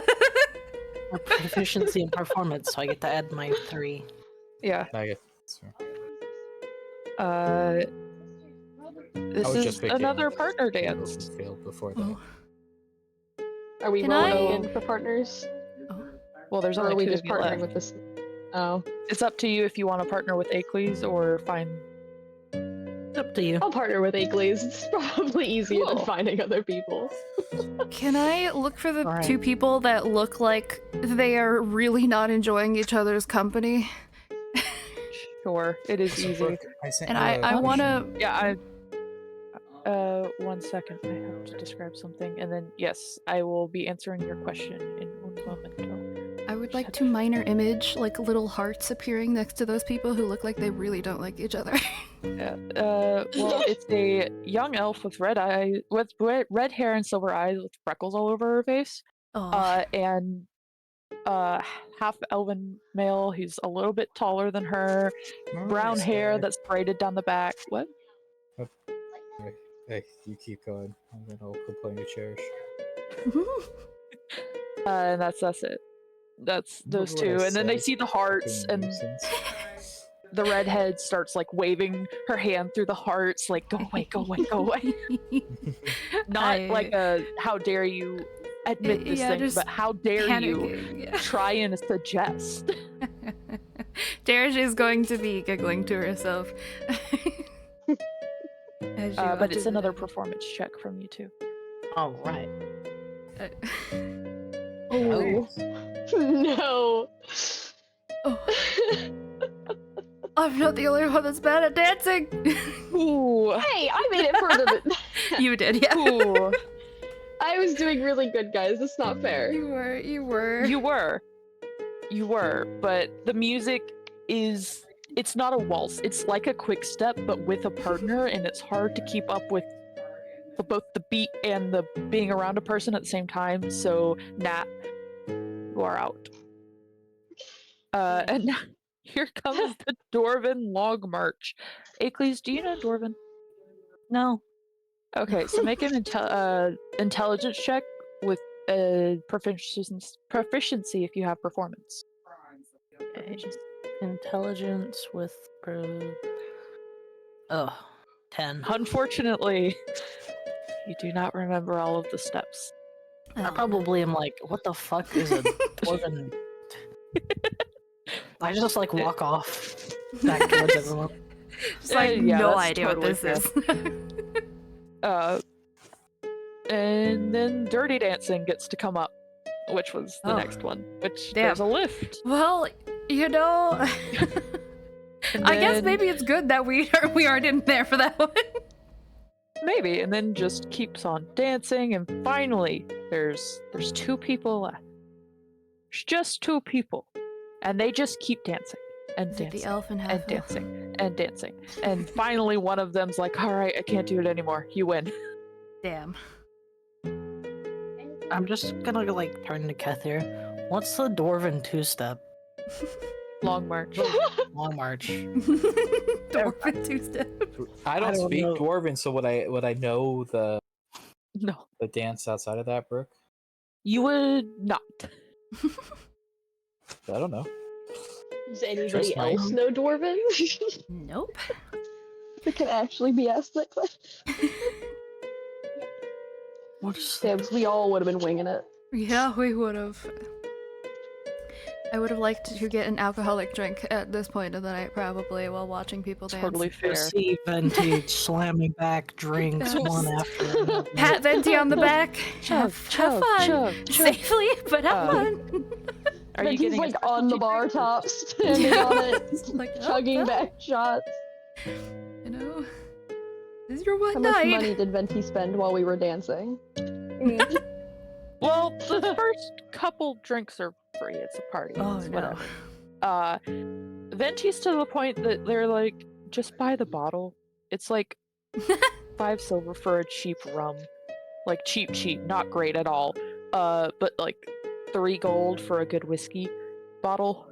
I have proficiency in performance, so I get to add my 3. Yeah. I get. This was is just picking another those partner those dance. who failed before that. Oh. Are we Can rolling I- in for partners? Well, there's Or are only we 2 just of you partnering left. with this? Oh. It's up to you if you want to partner with Aicles or find. It's up to you. I'll partner with Aicles. It's probably easier Cool. than finding other people. Can I look for the Alright. 2 people that look like they are really not enjoying each other's company? Sure, it is So, easy. Brooke, sent And you I a want question. to. Yeah, 1 second. I have to describe something, and then yes, I will be answering your question in one moment. I would like to minor image like little hearts appearing next to those people who look like they really don't like each other. Yeah. Well, it's a young elf with red red hair and silver eyes with freckles all over her face. Oh, And half elven male. He's a little bit taller than her. Brown Nice hair guy. that's braided down the back. What? Hey, you keep going. And then I'll complain to Cherish. And that's it. That's those Remember what I two, and then they said? see the hearts, Fucking and nuisance. the redhead starts like waving her hand through the hearts, like, go away, go away, go away. Not like a how dare you admit this yeah, thing, just but how dare you panicking. Yeah. try and suggest. Darish is going to be giggling to herself. As you But it's undo another the- performance check from you too. All right. Oh no. Oh. I'm not the only one that's bad at dancing. Ooh. Hey, I made it further than You did, yeah. Ooh. I was doing really good, guys. That's not fair. You were. You were, but the music is, it's not a waltz. It's like a quick step, but with a partner, and it's hard to keep up with both the beat and the being around a person at the same time. So, Nat, you are out. And now, here comes the Dwarven Long March. Acles, do you know Dwarven? No. Okay, so make an intelligence check with proficiency if you have performance. Okay. Intelligence with pro. Oh, 10. Unfortunately, you do not remember all of the steps. I probably am like, what the fuck is a dwarven? I just like walk off back towards everyone. Just like Yeah, no that's idea totally what this is. And then Dirty Dancing gets to come up, which was the Oh. next one. Which Damn. there's a lift. Well, you know, And I guess then- maybe it's good that we aren't in there for that one. Maybe, and then just keeps on dancing, and finally, there's 2 people left. There's just 2 people, and they just keep dancing and Is it dancing the elf and half and elf? dancing and dancing, and finally one of them's like, "All right, I can't do it anymore. You win." Damn. I'm just gonna like turn to Kethir. What's the dwarven two-step? Long march. Long march. Dwarven two-step. I don't don't speak know. Dwarven, so would I know the No, dance outside of that, Brooke? you would not. I don't know. Does anybody Trust my- else know Dwarven? Nope. That can actually be asked that question. What's Yeah, 'cause we all would have been winging it. Yeah, we would have. I would have liked to get an alcoholic drink at this point of the night, probably, while watching people dance. Totally fair. see Venti slamming back drinks Yes. one after another? Pat Venti on the back. Have chug, fun. chug, chug. Safely, but have fun. Are you He's getting a like on the specialty bar drink? top, standing on it, Like, oh, chugging well, back shots. You know, this is your one How much night. money did Venti spend while we were dancing? Well, the first couple drinks are free. It's a party. Oh it's no. whatever. Venti's to the point that they're like, just buy the bottle. It's like 5 silver for a cheap rum. Like cheap, not great at all. But like 3 gold for a good whiskey bottle.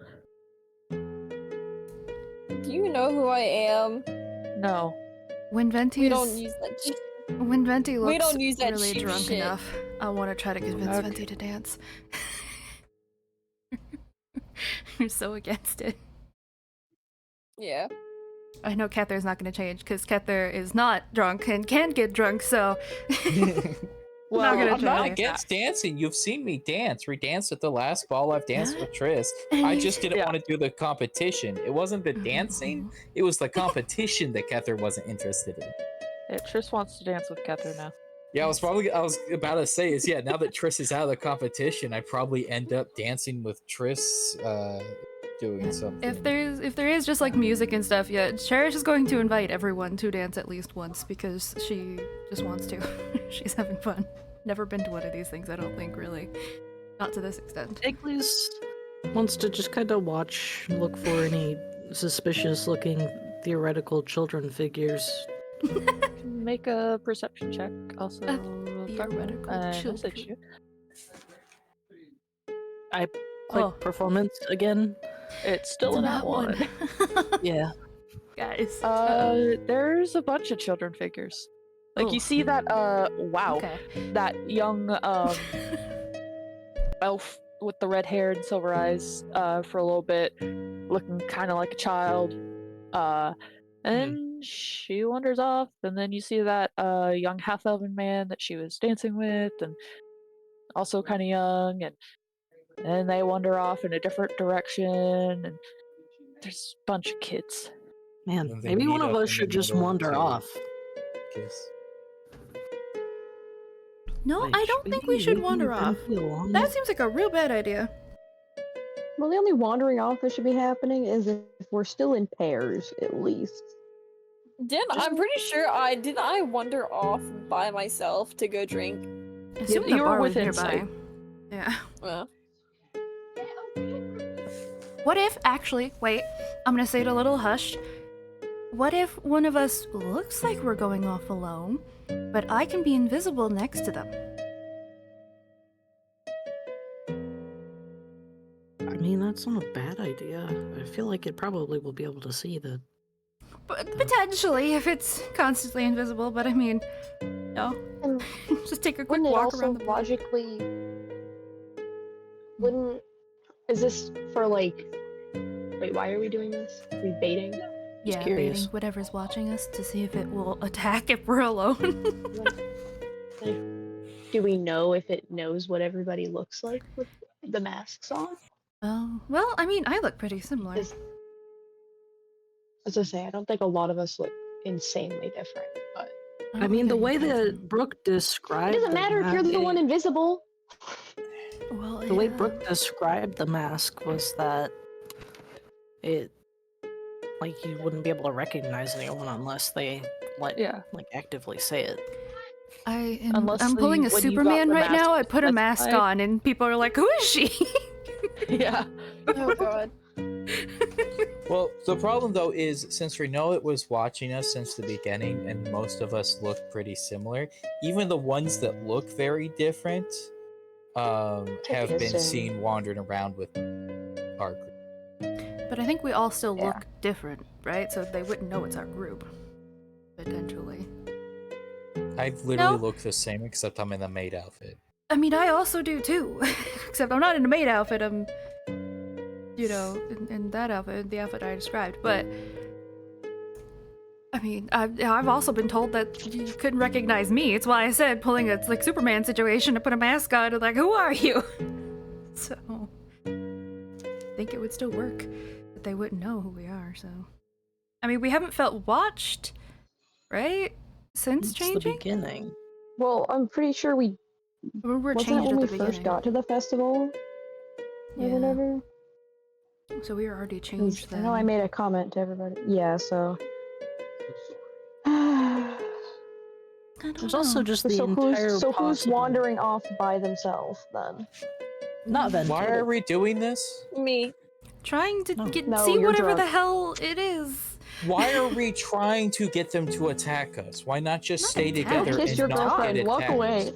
Do you know who I am? No. When Venti We don't use that shit. when Venti looks don't use that really cheap drunk shit. enough, I want to try to convince Okay. Venti to dance. You're so against it. Yeah. I know Kether's not going to change because Kether is not drunk and can't get drunk, so Well, gonna I'm try not it. against dancing. You've seen me dance. We danced at the last ball. I've danced with Triss. I just didn't Yeah. want to do the competition. It wasn't the dancing. It was the competition that Kether wasn't interested in. Yeah, Triss wants to dance with Kether now. Yeah, I was about to say is now that Triss is out of the competition, I probably end up dancing with Triss, doing something. if there is just like music and stuff, yeah, Cherish is going to invite everyone to dance at least once because she just wants to. She's having fun. Never been to one of these things, I don't think, really. Not to this extent. Iglis wants to just kind of watch, look for any suspicious-looking theoretical children figures. Make a perception check. Also, Theoretical message children. you. I click Oh. performance again. It's still It's in not that one. Yeah. Guys. There's a bunch of children figures. Like Oh. you see that wow, Okay. that young elf with the red hair and silver eyes for a little bit, looking kind of like a child. And then she wanders off, and then you see that young half elven man that she was dancing with, and also kind of young, and then they wander off in a different direction, and there's a bunch of kids. Man, And they maybe one meet of up us in should the just middle wander to off. kiss. No, Like, I don't think we should wander off. That seems like a real bad idea. Well, the only wandering off that should be happening is if we're still in pairs, at least. I'm pretty sure I wander off by myself to go drink. Assume you the were bar was within nearby. sight. Yeah. Well, What if, actually, wait, I'm gonna say it a little hushed. What if one of us looks like we're going off alone, but I can be invisible next to them? I mean, that's not a bad idea. I feel like it probably will be able to see that. But potentially, if it's constantly invisible, but I mean, no. And Just take a quick wouldn't it walk also around the block. logically... Wouldn't... Is this for, like... Wait, why are we doing this? Are we baiting? Yeah, curious. baiting whatever's watching us to see if it will attack if we're alone. Do we know if it knows what everybody looks like with the masks on? Oh, well, I mean, I look pretty similar. Is- As I say, I don't think a lot of us look insanely different, but... I I don't mean, think the way anything's that in- Brooke described It doesn't matter if you're the one invisible! Well, The way yeah. Brooke described the mask was that it, like, you wouldn't be able to recognize anyone unless they Yeah. like actively say it. Unless I'm pulling a when you got Superman the right mask now. I put a mask specified. on, and people are like, "Who is she?" Yeah. oh god. Well, the problem though is since we know it was watching us since the beginning, and most of us look pretty similar, even the ones that look very different have been Kissing. seen wandering around with our group. But I think we all still Yeah. look different, right? So they wouldn't know it's our group, potentially. I literally No. look the same except I'm in the maid outfit. I mean, I also do too. Except I'm not in a maid outfit. I'm, you know, in that outfit, the outfit I described. But I mean, I've also been told that you couldn't recognize me. It's why I said pulling a like Superman situation to put a mask on and like, who are you? So I think it would still work, but they wouldn't know who we are. So I mean, we haven't felt watched, right? Since It's the changing, beginning. Well, I'm pretty sure we... we're Wasn't that changed when at we the first beginning. got to the festival? Or Yeah. whatever? So we were already 'Cause changed I then. know I made a comment to everybody. Yeah, so... I don't There's also know. just the entire who's possible- wandering off by themselves then? Not then. Why are we doing this? Me. Trying to No. get No, see you're whatever the drunk. hell it is. Why are we trying to get them to attack us? Why not just Not stay attack. together Kiss and your not get girlfriend, walk attacked? away.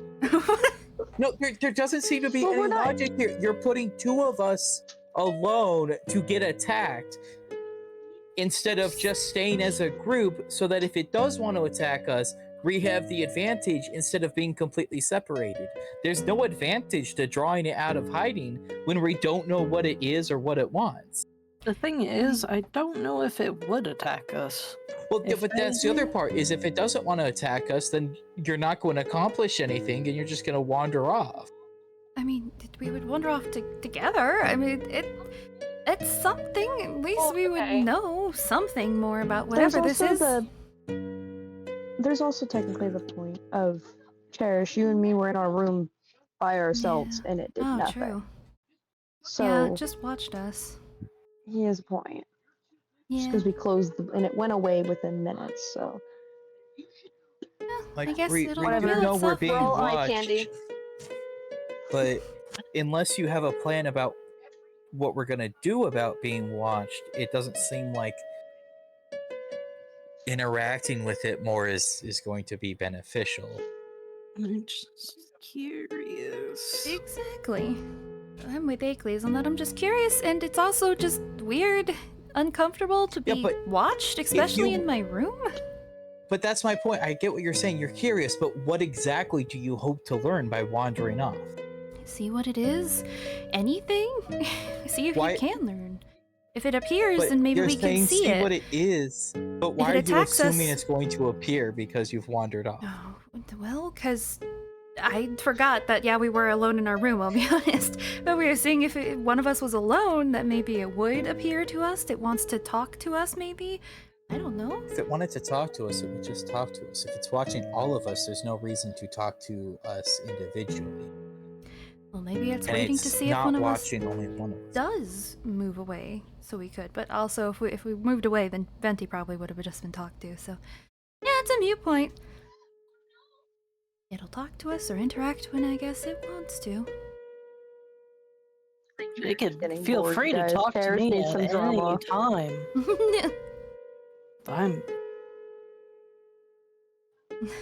No, there doesn't seem to be Well, any we're not- logic here. You're putting two of us alone to get attacked instead of just staying as a group so that if it does want to attack us, we have the advantage instead of being completely separated. There's no advantage to drawing it out of hiding when we don't know what it is or what it wants. The thing is, I don't know if it would attack us. Well, yeah, If but that's the other part is if it doesn't want to attack us, then you're not going to accomplish anything and you're just going to wander off. I mean, we would wander off together. I mean, it's something. At least we would Okay. know something more about whatever this is. There's also technically the point of Cherish. You and me were in our room by ourselves, and it did Oh, nothing. true. So Yeah, it just watched us. he has a point. Just Yeah. because we closed and it went away within minutes. So Like I guess we it'll do reveal know we're itself. being We're all eye watched, candy. but unless you have a plan about what we're gonna do about being watched, it doesn't seem like interacting with it more is going to be beneficial. I'm just curious. Exactly. I'm with Acles on that. I'm just curious, and it's also just weird, uncomfortable to Yeah, be but watched, especially you- in my room. But that's my point. I get what you're saying. You're curious, but what exactly do you hope to learn by wandering off? See what it is? Anything? See if Why- you can learn. If it appears, But then maybe you're we can saying see it. what it is. But why it are you attacks assuming us- it's going to appear because you've wandered off? Oh, well, because I forgot that, yeah, we were alone in our room, I'll be honest. But we were seeing if one of us was alone, that maybe it would appear to us. It wants to talk to us, maybe? I don't know. If it wanted to talk to us, it would just talk to us. If it's watching all of us, there's no reason to talk to us individually. Well, maybe it's And waiting to it's see if not one of us watching only one of us. does move away, so we could. But also, if we moved away, then Venti probably would have just been talked to, so... Yeah, it's a mute point. It'll talk to us or interact when I guess it wants to. It could Getting feel bored, free to guys. talk to Paris me needs at some any drama. time.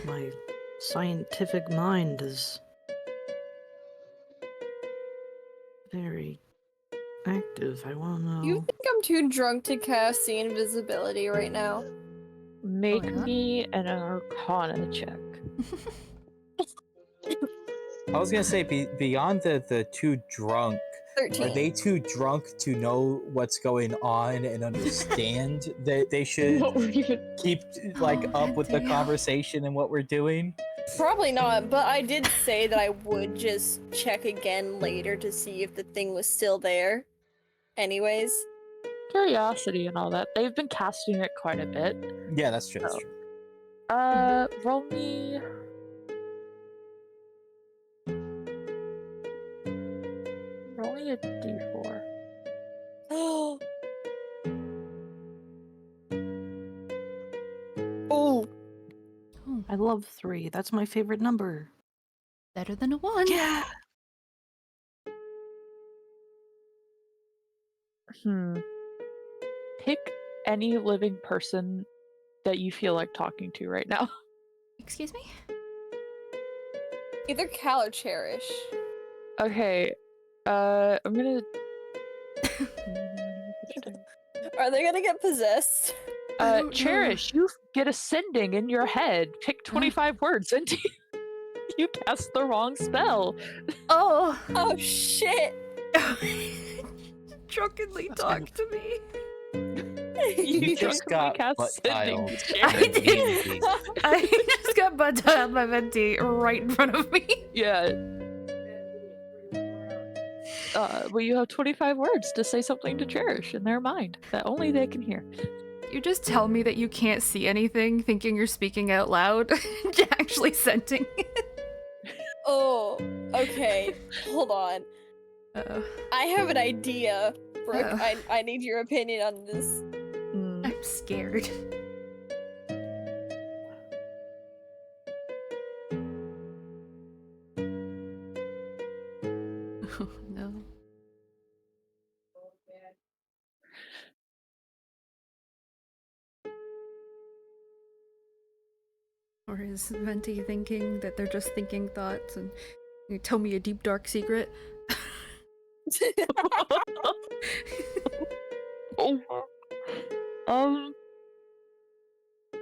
My scientific mind is very active. I want to know. You think I'm too drunk to cast see invisibility right now? Make not? me an Arcana check. I was gonna say, beyond the two drunk, 13. are they too drunk to know what's going on and understand that they should What were you? keep like Oh, up with the Venti. conversation and what we're doing? Probably not, but I did say that I would just check again later to see if the thing was still there. Anyways. Curiosity and all that. They've been casting it quite a bit. Yeah, that's true. That's Oh. true. Roll me. Roll me a d4. Oh. I love 3. That's my favorite number. Better than a 1. Yeah. Pick any living person that you feel like talking to right now. Excuse me? Either Cal or Cherish. Okay. I'm gonna. Are they gonna get possessed? don't know. Cherish, you get ascending in your head. Pick 25 words and you cast the wrong spell. Oh! Oh shit! Drunkenly That's talk to me. You just got cast butt sending dialed. to I Cherish. did. I just got butt dialed by Venti right in front of me. Yeah. Well, you have 25 words to say something to Cherish in their mind that only they can hear. You just tell me that you can't see anything, thinking you're speaking out loud, actually sending. Oh, okay. Hold on. Uh-oh. I have an idea, Brooke. Uh-oh. I need your opinion on this. I'm scared. Oh no. Or is Venti thinking that they're just thinking thoughts and you tell me a deep dark secret?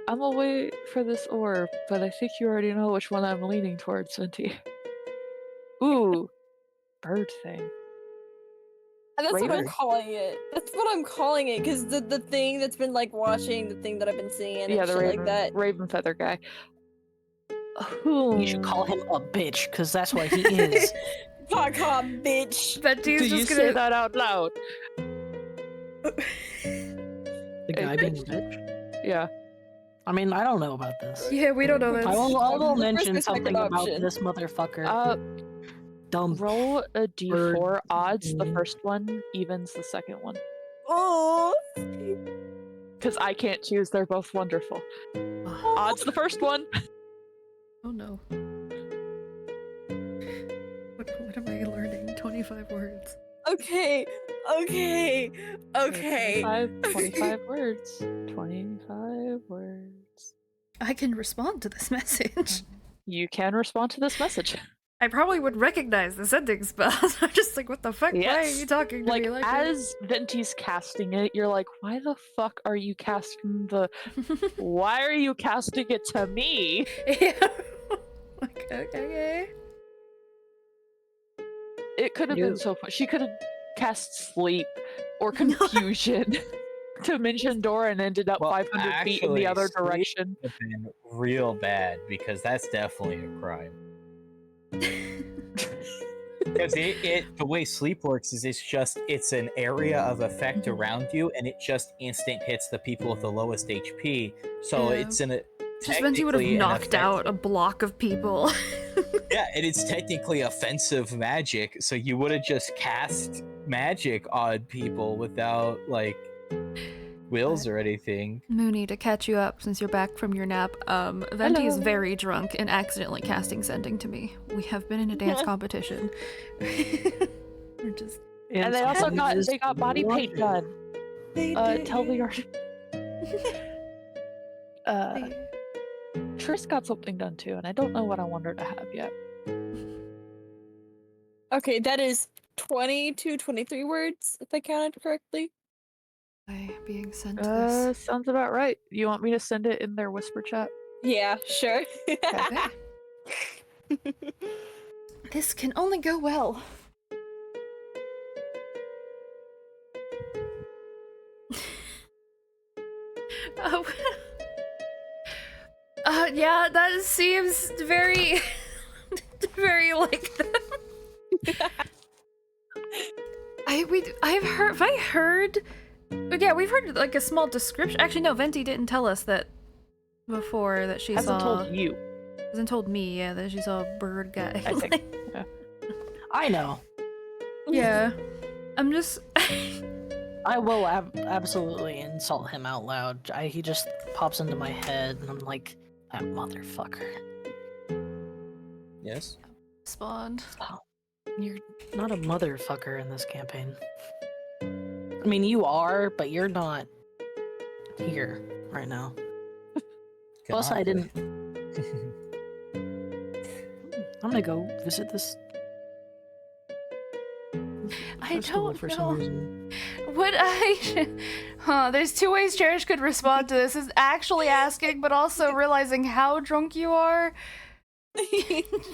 I'm gonna wait for this orb, but I think you already know which one I'm leaning towards, Venti. Ooh, bird thing. And that's what I'm Raven. calling it. That's what I'm calling it, because the thing that's been like watching the thing that I've been seeing and Yeah, the shit raven, like that. raven feather guy. Who? You should call him a bitch, because that's what he is. Fuck off, bitch. Venti's Did you just say gonna. that out loud? The guy being a bitch. Yeah. I mean, I don't know about this. Yeah, we don't know this. I will The mention first or second something about option. this motherfucker. Roll a d4. Bird. Odds the first one, evens the second one. Oh. Because I can't choose, they're both wonderful. Odds the first one. Oh no. What am I learning? 25 words. Okay. 25 words. 25 words. I can respond to this message. You can respond to this message. I probably would recognize the sending spells. I'm just like, what the fuck? Why are Yes. you talking to Like, me like that? as Venti's casting it, you're like, why the fuck are you casting the... Why are you casting it to me? Yeah. Like, okay. It could have You- been so fun. She could have cast sleep or confusion to mention door and ended up Well, 500 feet in the actually, other sleep direction. would have been real bad because that's definitely a crime. Because the way sleep works is it's an area of effect around you, and it just instant hits the people with the lowest HP. So Yeah. it's Just Venti would have technically an knocked out a block of people. Yeah, and it's technically offensive magic, so you would have just cast magic on people without like wills or anything. Mooney, to catch you up since you're back from your nap, Venti is Hello. very drunk and accidentally casting sending to me. We have been in a dance competition. We're just And they also got body paint done. Tell the art. Triss got something done too, and I don't know what I want her to have yet. Okay, that is 22, 23 words, if I counted correctly. by being sent this. Sounds about right. You want me to send it in their whisper chat? Yeah, sure. Okay. This can only go well. Oh. Yeah, that seems very, very like them. I've heard. Yeah, we've heard like a small description. Actually, no, Venti didn't tell us that before that she Hasn't saw. told you. Hasn't told me, yeah, that she saw a bird guy. I think. Yeah. I know. Yeah. I'm just. I will absolutely insult him out loud. He just pops into my head, and I'm like, that motherfucker. Yes. Spawned. Oh, you're not a motherfucker in this campaign. I mean, you are, but you're not here right now. Plus, I didn't. I'm gonna go visit this. I festival don't for know. some reason. Would I? There's two ways Cherish could respond to this: is actually asking, but also realizing how drunk you are.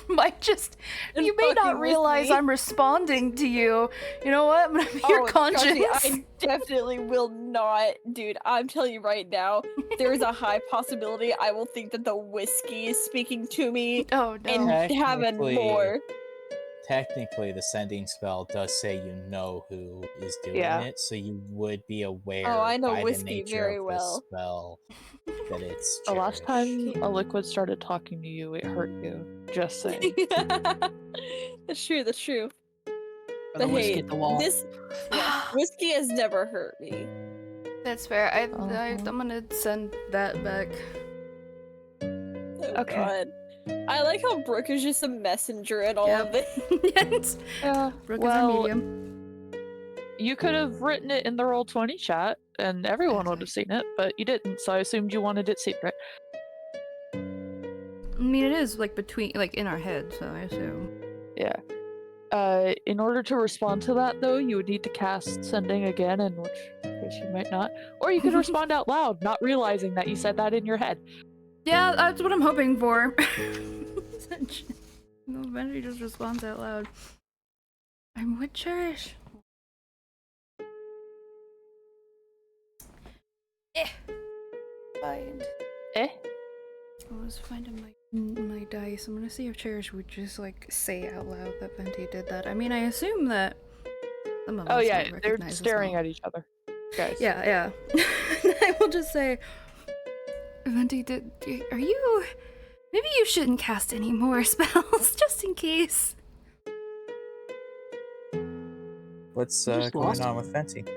Might just. And You may fucking not with realize me. I'm responding to you. You know what? I'm gonna be your trust conscience. me, I definitely will not. Dude, I'm telling you right now, there is a high possibility I will think that the whiskey is speaking to me Oh no. and having Technically- more. Technically, the sending spell does say you know who is doing Yeah. it, so you would be aware Oh, I know by whiskey the nature very of well. the spell that it's The last Cherish. time a liquid started talking to you, it hurt you. Just saying. That's true, that's true. Or But the whiskey hey, at the wall. whiskey has never hurt me. That's fair. I'm Uh-huh. gonna send that back. Oh, Okay. God. I like how Brooke is just a messenger in all Yep. of it. Yes. Yeah. Brooke is our Well, medium. you could have written it in the Roll20 chat, and everyone would have seen it, but you didn't, so I assumed you wanted it secret. I mean, it is like between, like in our heads, so I assume. Yeah. In order to respond to that, though, you would need to cast sending again, and which you might not. Or you could respond out loud, not realizing that you said that in your head. Yeah, that's what I'm hoping for. No, Benji just responds out loud. I'm with Cherish. Find. Eh? I was finding my dice. I'm gonna see if Cherish would just like say out loud that Venti did that. I mean, I assume that some of Oh us yeah, will they're recognize as staring well. at each other. Guys. Yeah. I will just say, Venti, are you? Maybe you shouldn't cast any more spells, just in case. What's just going lost on him. with Fenty?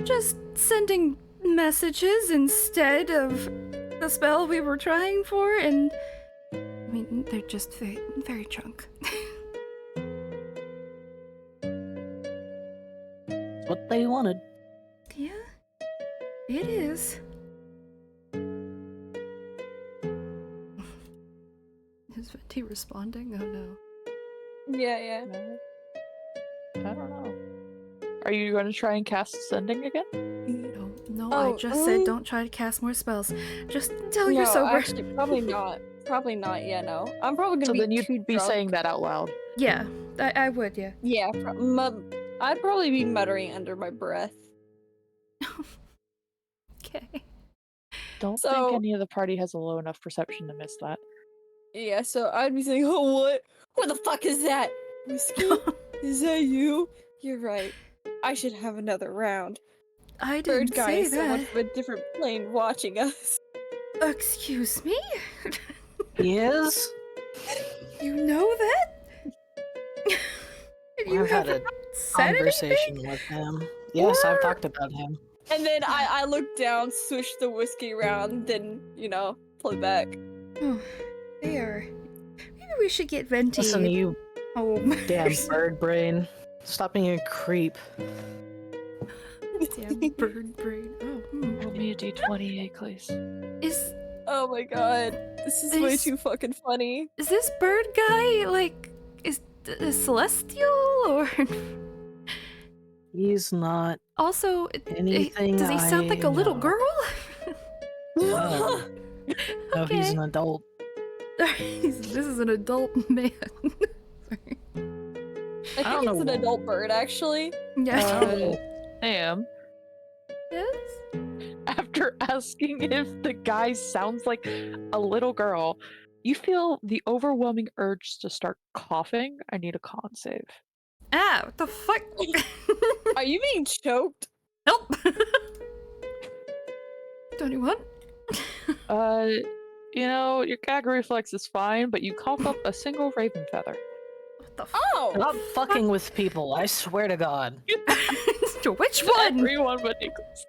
Just sending messages instead of the spell we were trying for, and I mean, they're just very, very drunk. It's what they wanted. Yeah, it is. Is Venti responding? Oh no. Yeah. I don't know. Are you going to try and cast sending again? No, Oh, I just said don't try to cast more spells. Just until you're No, sober. actually, probably not. Probably not. Yeah, no. I'm probably gonna So be then too you'd be drunk. saying that out loud. Yeah, I would, yeah. Yeah, I'd probably be muttering under my breath. Okay. Don't So- think any of the party has a low enough perception to miss that. Yeah, so I'd be saying, oh, what? What the fuck is that? Whiskey? Is that you? You're right. I should have another round. I Bird didn't guy say is so much that. of a different plane watching us. Excuse me? He is? You know that? You I've had a haven't said conversation anything? with him. Yes, I've Or- talked about him. And then I look down, swish the whiskey around, then, play back. Oh, there. Maybe we should get Venti Listen, you home. damn bird brain. Stop being a creep. Damn bird brain. Oh, Roll me a d20, please. Is Oh my god. This is way Is- too fucking funny. this bird guy like is celestial or He's not also anything. does he sound like a little know. girl? No. No, he's an adult. This is an adult man. Sorry. I don't think it's know an why. adult bird, actually. Yeah. Sam, Yes. after asking if the guy sounds like a little girl, you feel the overwhelming urge to start coughing. I need a con save. Ah, what the fuck? Are you being choked? Help! 21? Your gag reflex is fine, but you cough up a single raven feather. What the Oh! Stop fucking with people, I swear to God. fuck? Which one? Everyone but Nicholas.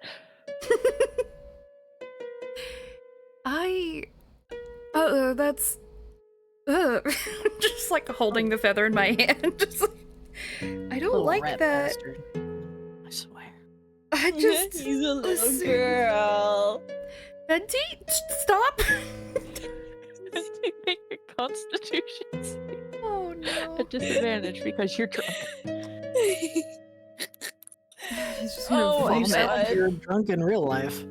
That's... just like holding the feather in my hand. Just like, I don't Little like rat that. bastard. I swear. I just... He's a little assume- girl. Venti, stop! Make your constitution save Oh no. at disadvantage because you're drunk. He's just gonna Oh my You vomit. said God. you're drunk in real life.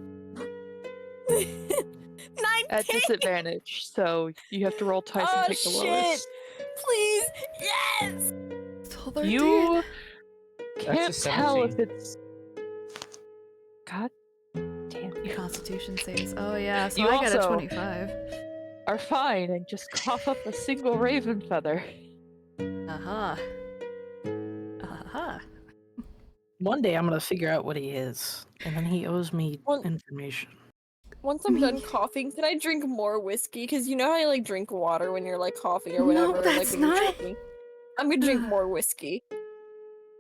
At 19! disadvantage, so you have to roll twice and Oh take the shit! lowest. Please! Yes! Still 13. You can't a tell if 17. it's. God damn you. Constitution saves. Oh yeah, so You I got a also- 25. Are fine and just cough up a single raven feather. Aha. Aha. One day I'm gonna figure out what he is, and then he owes me Well- information. Once I'm done coughing, can I drink more whiskey? Because you know how you like drink water when you're like coughing or No, whatever. that's like when you're not- choking? I'm gonna drink more whiskey.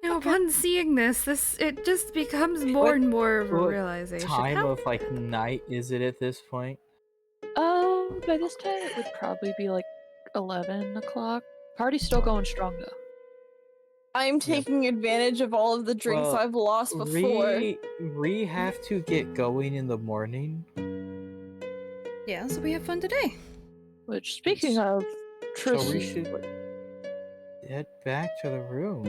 No, upon seeing this, it just becomes more What- and more of a what realization. Time How- of like night is it at this point? By this time it would probably be like 11 o'clock. Party's still going strong though. I'm taking advantage of all of the drinks Well, I've lost before. We have to get going in the morning. Yeah, so we have fun today. Which, speaking of, So Tris we is- should head back to the room.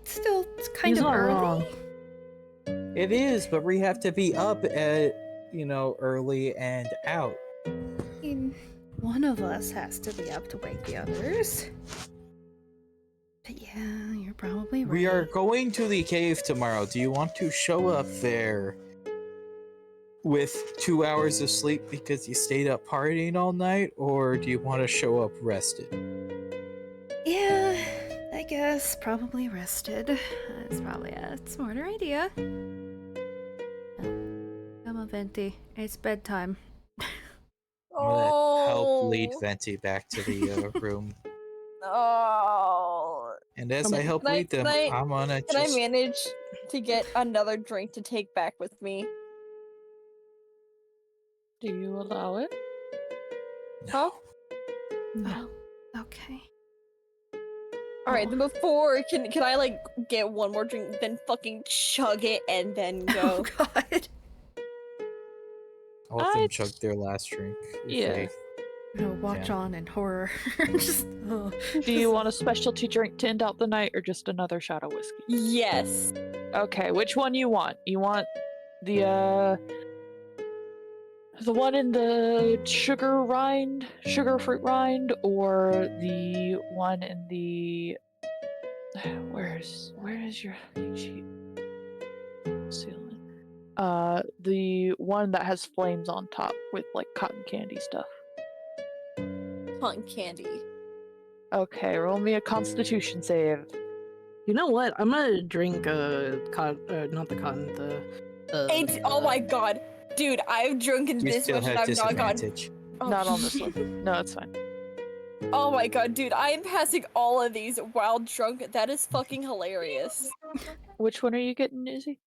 It's still kind He's of not early. wrong. It is, but we have to be up at early and out. I mean, one of us has to be up to wake the others. But yeah, you're probably right. We are going to the cave tomorrow. Do you want to show up there with 2 hours of sleep because you stayed up partying all night, or do you want to show up rested? Yeah, I guess probably rested. That's probably a smarter idea. Come on, Venti. It's bedtime. I'm gonna help lead Venti back to the room. Oh. And as Come I on. help Can I- lead them, can I- I'm gonna Can I just... manage to get another drink to take back with me? do you allow it? Huh? Oh, okay. Alright, then before, can I like get one more drink, then fucking chug it and then Oh go? god. I'll let them I'd- chug their last drink. if Yeah. they- No, watch Yeah. on in horror. Just, oh. Do you want a specialty drink to end out the night or just another shot of whiskey? Yes. Okay, which one you want? You want the one in the sugar fruit rind, or the one in the Where is your sheet? Ceiling. The one that has flames on top with like cotton candy stuff. Cotton candy. Okay, roll me a Constitution save. You know what? I'm gonna drink not the cotton, the Oh my god. Dude, I've drunken You this still much and have I've not gotten. disadvantage. Oh, Not on this one. No, it's fine. Oh my god, dude, I am passing all of these while drunk. That is fucking hilarious. Which one are you getting, Izzy?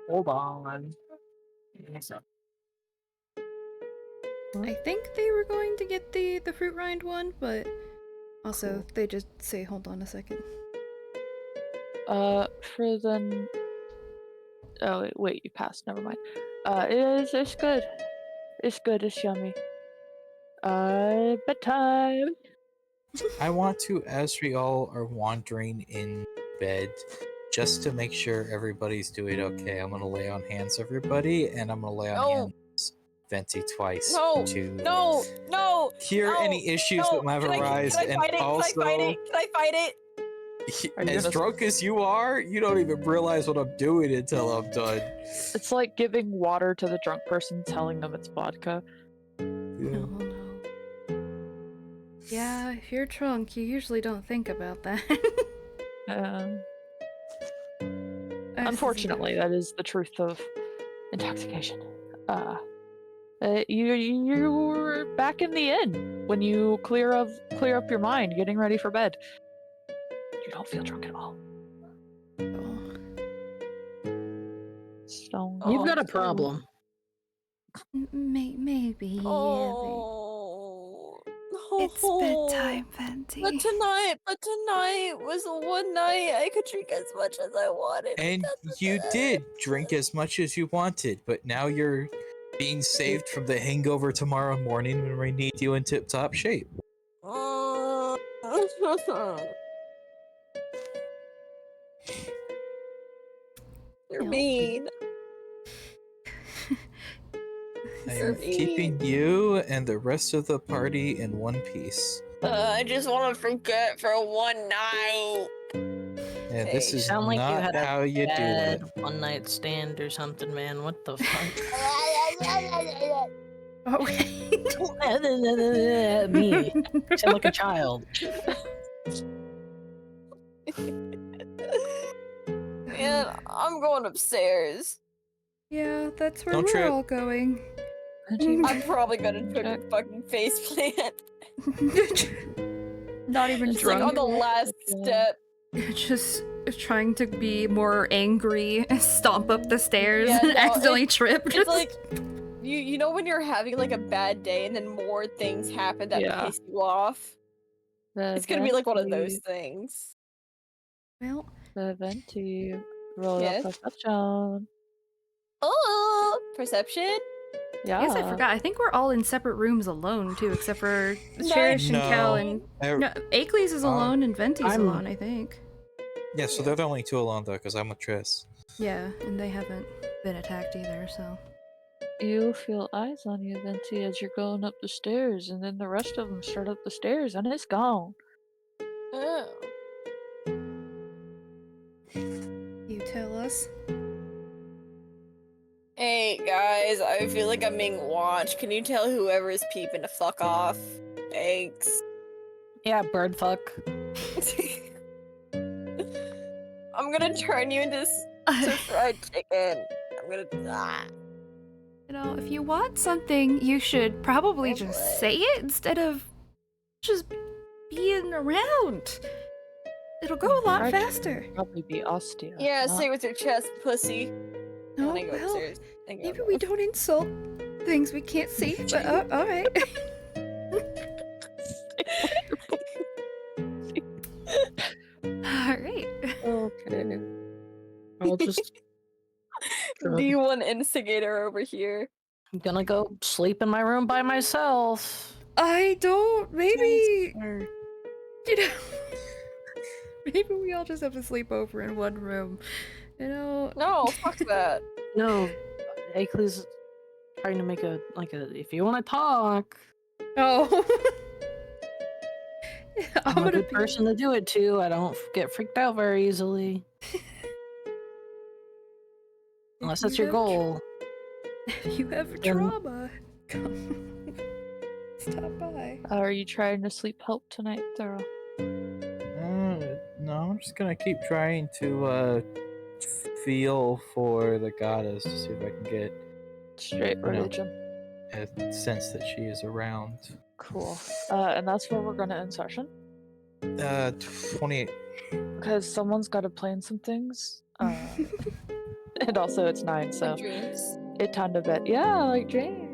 Hold on. I think they were going to get the fruit rind one, but also Cool. they just say hold on a second. For the. Oh wait, you passed. Never mind. It's good. It's good. It's yummy. Bedtime. I want to, as we all are wandering in bed, just to make sure everybody's doing okay, I'm gonna lay on hands, everybody, and I'm gonna lay on No. hands, Venti twice No, to no, hear no, any issues no. that might have Can I arisen, fight and it? also, Can I fight it? Can I fight it? Are you as gonna- drunk as you are, you don't even realize what I'm doing until I'm done. It's like giving water to the drunk person, telling them it's vodka. Oh no. Yeah, if you're drunk, you usually don't think about that. Unfortunately, that is the truth of intoxication. You're back in the inn when you clear up your mind, getting ready for bed. You don't feel drunk at all. So You've got a Oh. problem. Maybe. Oh. It's bedtime, Venti. But tonight was the one night I could drink as much as I wanted. And you did drink as much as you wanted, but now you're being saved from the hangover tomorrow morning when we need you in tip-top shape. You're No. mean. I You're am keeping mean. you and the rest of the party in one piece. I just want to forget for one night. And this Hey. is Sound like you not had a how you do bad it. one night stand or something, man. What the fuck? Okay. Me. You sound like a child. Man, I'm going upstairs. Yeah, that's where Don't we're trip. all going. I'm probably gonna took a fucking face plant. Not even Just like drunk. on the last step. Just trying to be more angry, stomp up the stairs, Yeah, and no, accidentally trip. It's like you know when you're having like a bad day and then more things happen that Yeah. piss you off? It's gonna be like one of those things. Well, The Venti. Roll Yes. up perception. Oh, perception? Yeah. yes, I forgot. I think we're all in separate rooms alone too, except for Nice. Cherish and Cal No. and I- no, Akeley's is alone and Venti's I'm- alone. I think. Yeah, so they're the only two alone though, because I'm with Triss. Yeah, and they haven't been attacked either. So You feel eyes on you, Venti, as you're going up the stairs, and then the rest of them start up the stairs, and it's gone. Oh. you tell us. Hey guys, I feel like I'm being watched. Can you tell whoever is peeping to fuck off? Thanks. Yeah, bird fuck. I'm gonna turn you into fried chicken. I'm gonna die. You know, if you want something, you should probably just say it instead of just being around. It'll go a lot Fried faster. Probably be austere. Yeah, not- say it with your chest, pussy. Oh, And I go well, upstairs. I go maybe up. we don't insult things we can't see, but alright. Alright. Okay. I'll just D1 instigator over here. I'm gonna go sleep in my room by myself. I don't. Maybe. Or- You know. Maybe we all just have to sleep over in one room. You know. No, fuck that. No, Akeley's trying to make a if you want to talk. Oh. I'm a good person to do it to. I don't get freaked out very easily. Unless that's your goal. If you have trauma, come stop by. Are you trying to sleep help tonight, Thorough? No, I'm just gonna keep trying to feel for the goddess to see if I can get Straight religion. a sense that she is around. Cool. And that's where we're gonna end session. 28. Because someone's got to plan some things. And also it's 9, so Dreams. it time to bed. Yeah, like James.